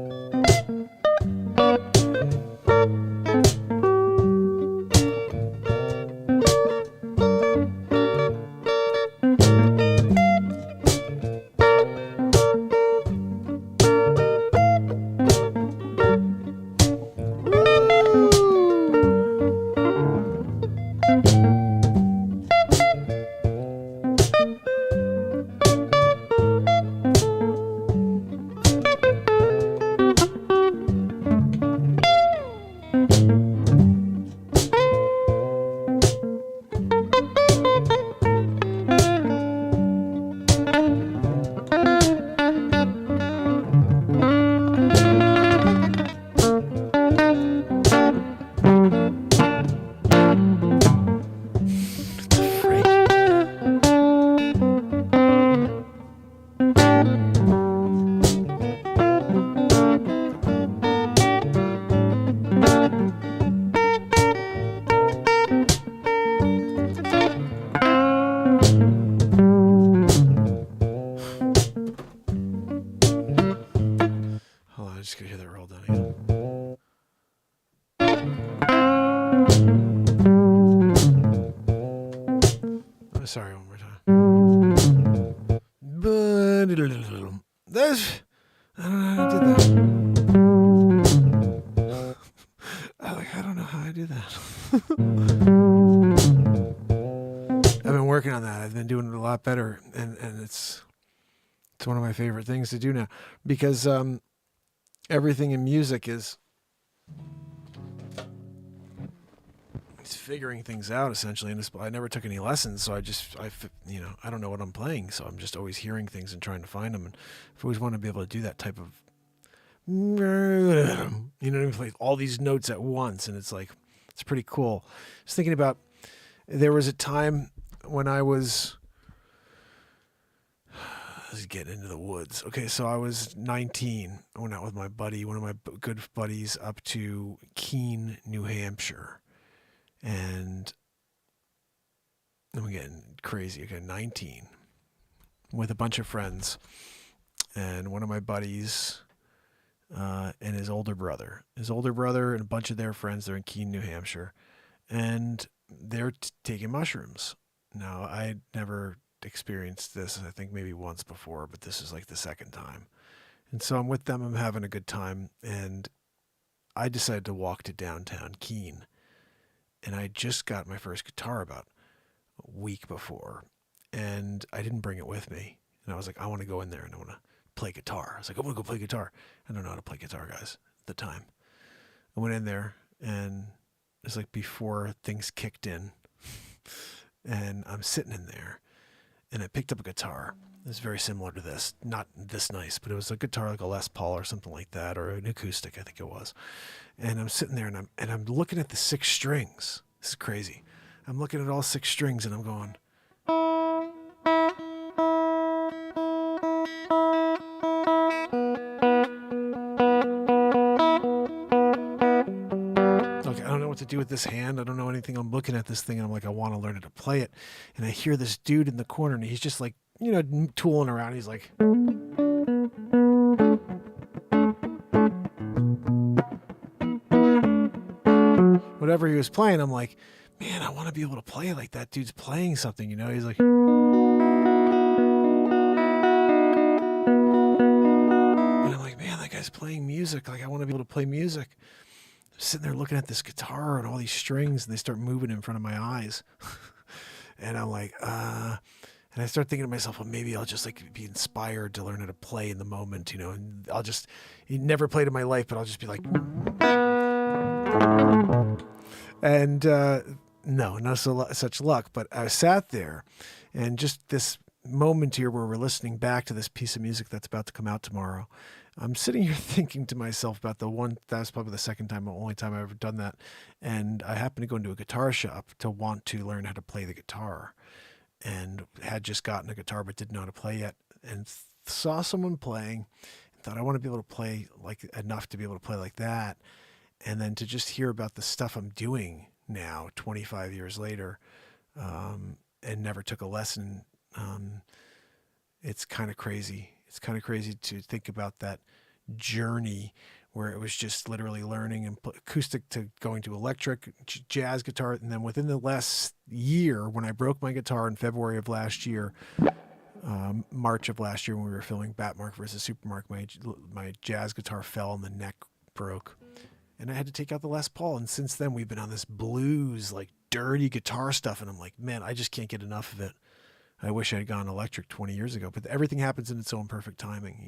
hold on. Oh, sorry, one more time. That's, I don't know how to do that. I don't know how I do that. I've been working on that. I've been doing it a lot better, and it's one of my favorite things to do now, because everything in music is figuring things out essentially. And I never took any lessons, so I don't know what I'm playing, so I'm just always hearing things and trying to find them. And I've always wanted to be able to do that type of, you know what I mean, play all these notes at once, and it's pretty cool. I was thinking about, there was a time when I was getting into the woods. Okay, so I was 19. I went out with my buddy, one of my good buddies, up to Keene, New Hampshire. And I'm getting crazy. Okay, 19, with a bunch of friends, and one of my buddies and his older brother and a bunch of their friends. They're in Keene, New Hampshire, and they're taking mushrooms. Now, I never experienced this, I think maybe once before, but this is like the second time. And so I'm with them, I'm having a good time, and I decided to walk to downtown Keene. And I just got my first guitar about a week before, and I didn't bring it with me. And I was like, I want to go in there and I want to play guitar. I was like, I want to go play guitar. I don't know how to play guitar, guys, at the time. I went in there, and it's like before things kicked in. And I'm sitting in there, and I picked up a guitar. It's very similar to this, not this nice, but it was a guitar like a Les Paul or something like that, or an acoustic, I think it was. And I'm sitting there, and I'm looking at the 6 strings. This is crazy. I'm looking at all 6 strings, and I'm going, okay, I don't know what to do with this hand. I don't know anything. I'm looking at this thing, and I'm like, I want to learn how to play it. And I hear this dude in the corner, and he's just like, tooling around. He's like, whatever he was playing, I'm like, man, I want to be able to play like that dude's playing something, He's like, and I'm like, man, that guy's playing music. Like, I want to be able to play music. I'm sitting there looking at this guitar and all these strings, and they start moving in front of my eyes. And I'm like, and I start thinking to myself, well, maybe I'll just like be inspired to learn how to play in the moment, and I'll just, never played in my life, but I'll just be like, and no, not such luck. But I sat there, and just this moment here where we're listening back to this piece of music that's about to come out tomorrow, I'm sitting here thinking to myself about that's probably the second time, the only time I've ever done that. And I happened to go into a guitar shop to want to learn how to play the guitar, and had just gotten a guitar but didn't know how to play yet, and saw someone playing and thought, I want to be able to play like enough to be able to play like that. And then to just hear about the stuff I'm doing now, 25 years later, and never took a lesson. It's kind of crazy. It's kind of crazy to think about that journey where it was just literally learning and acoustic to going to electric, jazz guitar. And then within the last year, when I broke my guitar in February of last year, March of last year, when we were filming Batmark versus Supermark, my jazz guitar fell and the neck broke. And I had to take out the Les Paul. And since then, we've been on this blues, like dirty guitar stuff. And I'm like, man, I just can't get enough of it. I wish I had gone electric 20 years ago. But everything happens in its own perfect timing,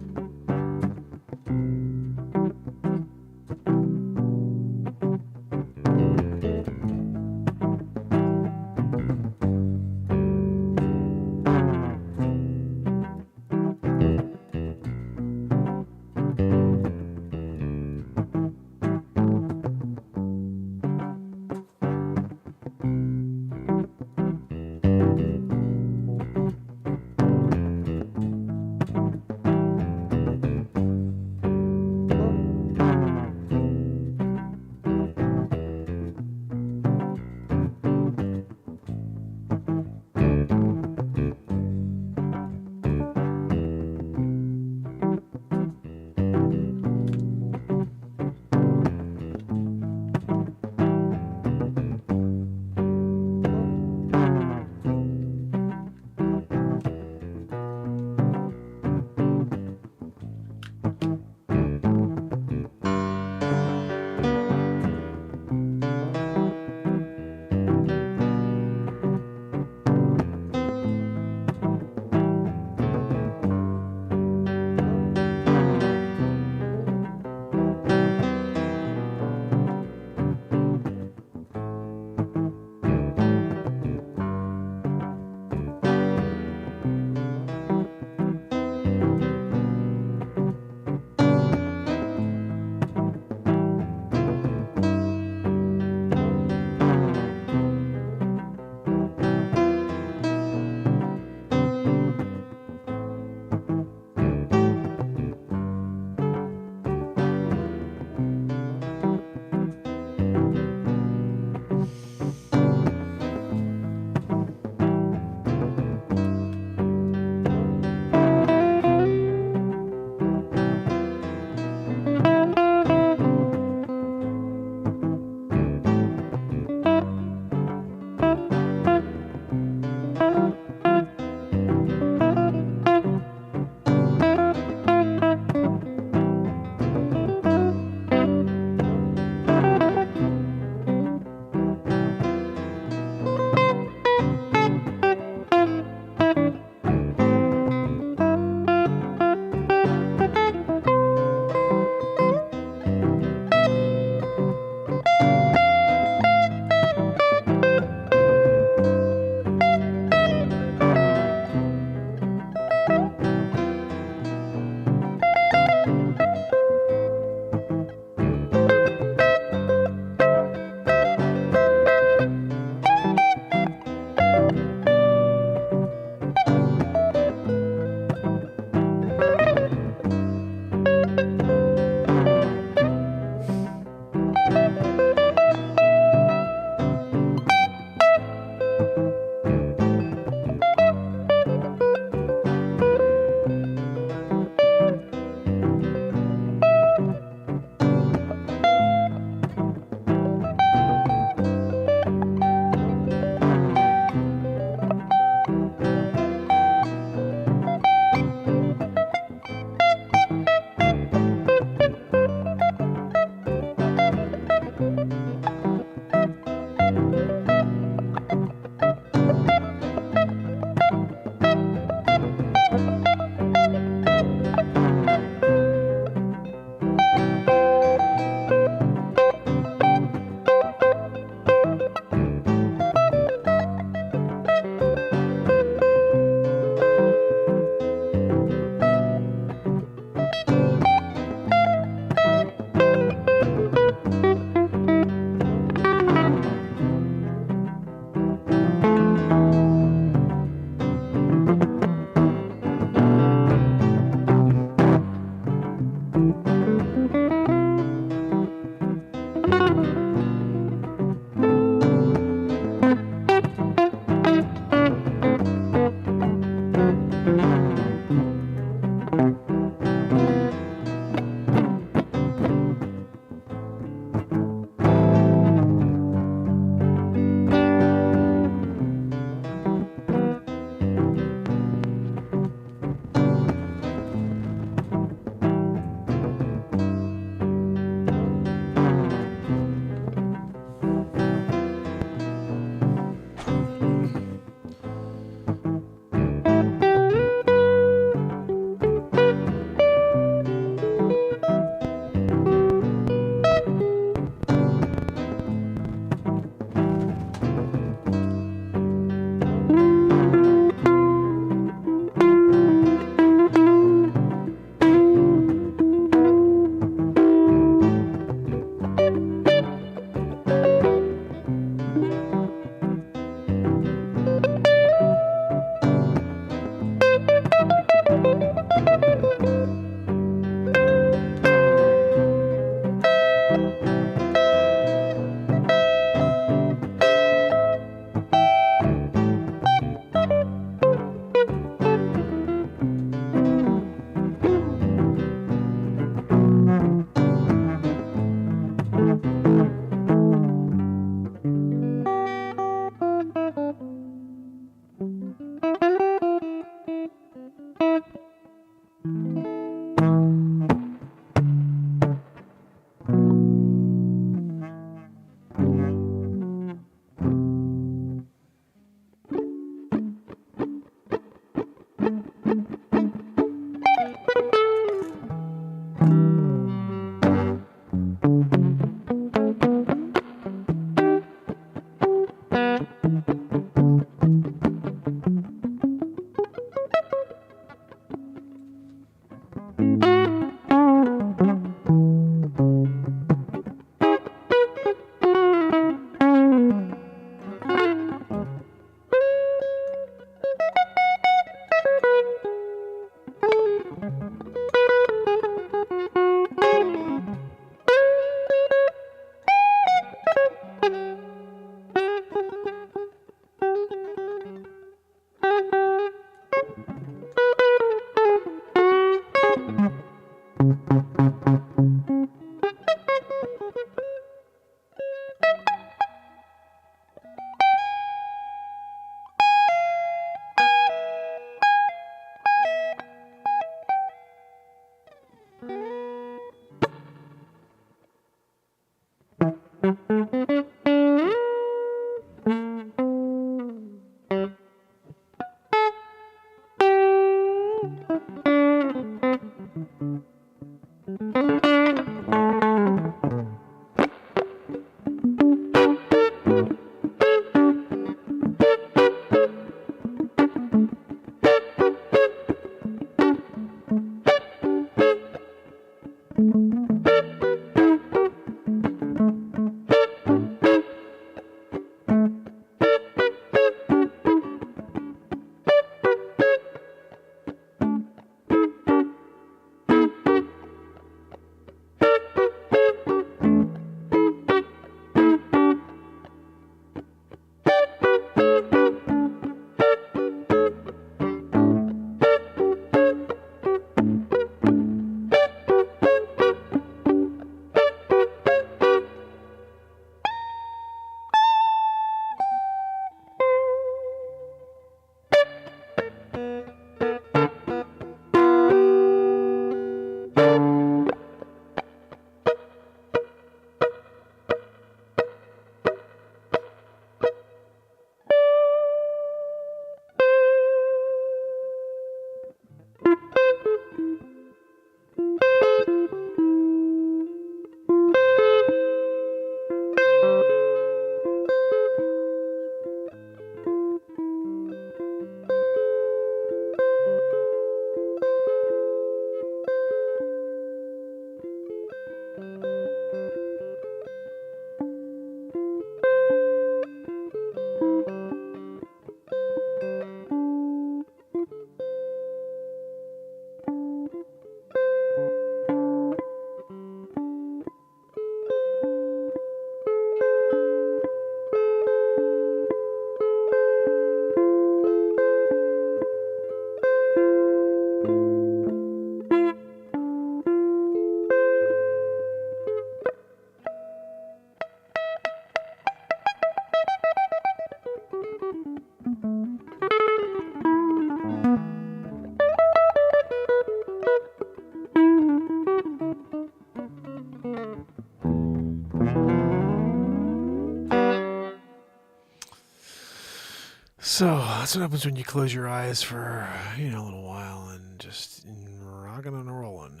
So that's what happens when you close your eyes for a little while and just rocking and rolling.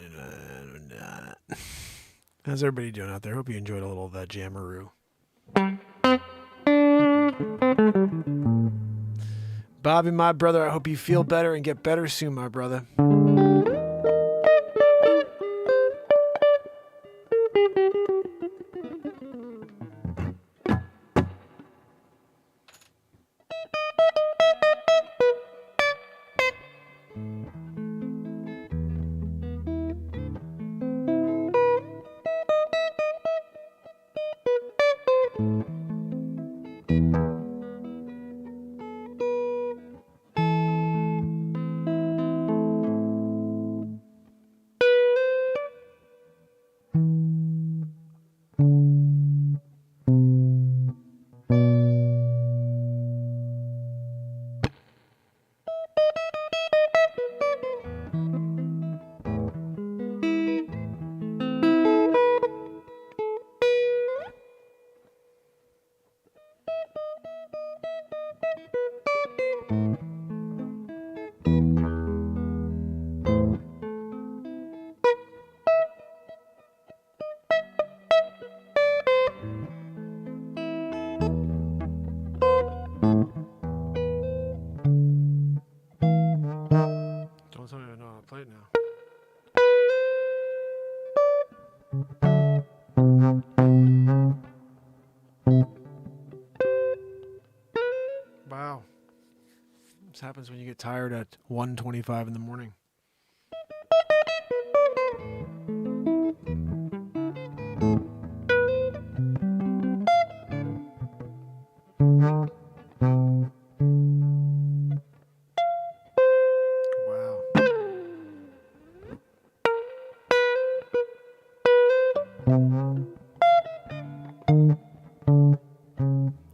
How's everybody doing out there? Hope you enjoyed a little of that jammeroo. Bobby, my brother, I hope you feel better and get better soon, my brother. Don't tell me I know how to play it now. Wow. This happens when you get tired at 1:25 in the morning. Wow.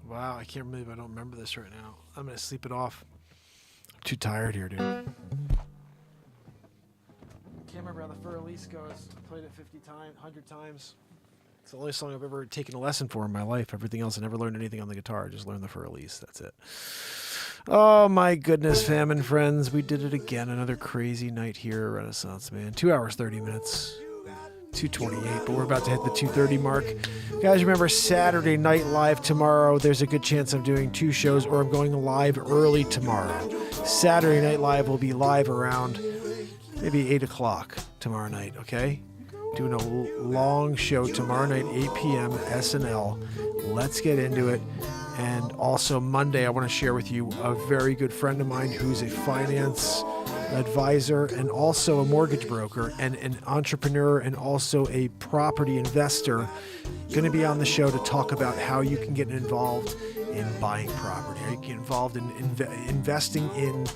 Wow, I can't believe I don't remember this right now. I'm going to sleep it off. I'm too tired here, dude. Can't remember how the Fur Elise goes. I played it 50 times, 100 times. It's the only song I've ever taken a lesson for in my life. Everything else, I never learned anything on the guitar. I just learned the Fur Elise. That's it. Oh my goodness, fam and friends. We did it again. Another crazy night here at Renaissance Man. 2 hours, 30 minutes. 2:28, but we're about to hit the 2:30 mark. Guys, remember Saturday Night Live tomorrow. There's a good chance I'm doing 2 shows or I'm going live early tomorrow. Saturday Night Live will be live around maybe 8 o'clock tomorrow night, okay? Doing a long show tomorrow night, 8 p.m. SNL. Let's get into it. And also Monday, I want to share with you a very good friend of mine who's a finance advisor and also a mortgage broker and an entrepreneur and also a property investor, going to be on the show to talk about how you can get involved in buying property, how you can get involved in investing in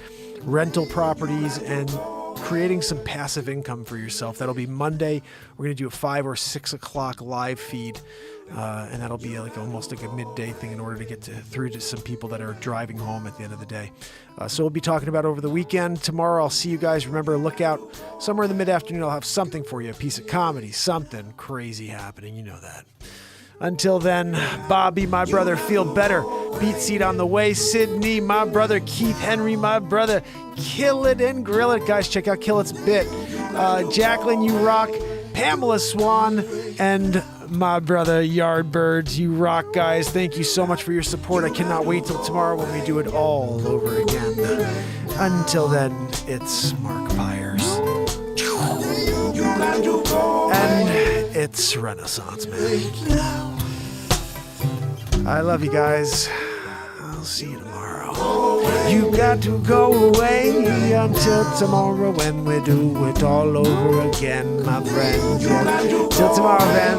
rental properties and creating some passive income for yourself. That'll be Monday. We're going to do a 5 or 6 o'clock live feed. And that'll be like almost like a midday thing in order to get through to some people that are driving home at the end of the day. So we'll be talking about over the weekend. Tomorrow I'll see you guys. Remember, look out. Somewhere in the mid-afternoon I'll have something for you. A piece of comedy, something crazy happening. You know that. Until then, Bobby, my brother, feel better. Beat seat on the way. Sydney, my brother. Keith Henry, my brother. Kill it and grill it. Guys, check out Kill It's Bit. Jacqueline, you rock. Pamela Swan and my brother Yardbirds, you rock, guys. Thank you so much for your support. I cannot wait till tomorrow when we do it all over again. Until then, it's Mark Myers. And it's Renaissance Man. I love you guys. I'll see you tomorrow. You got to go away until tomorrow when we do it all over again, my friend. Till tomorrow, then.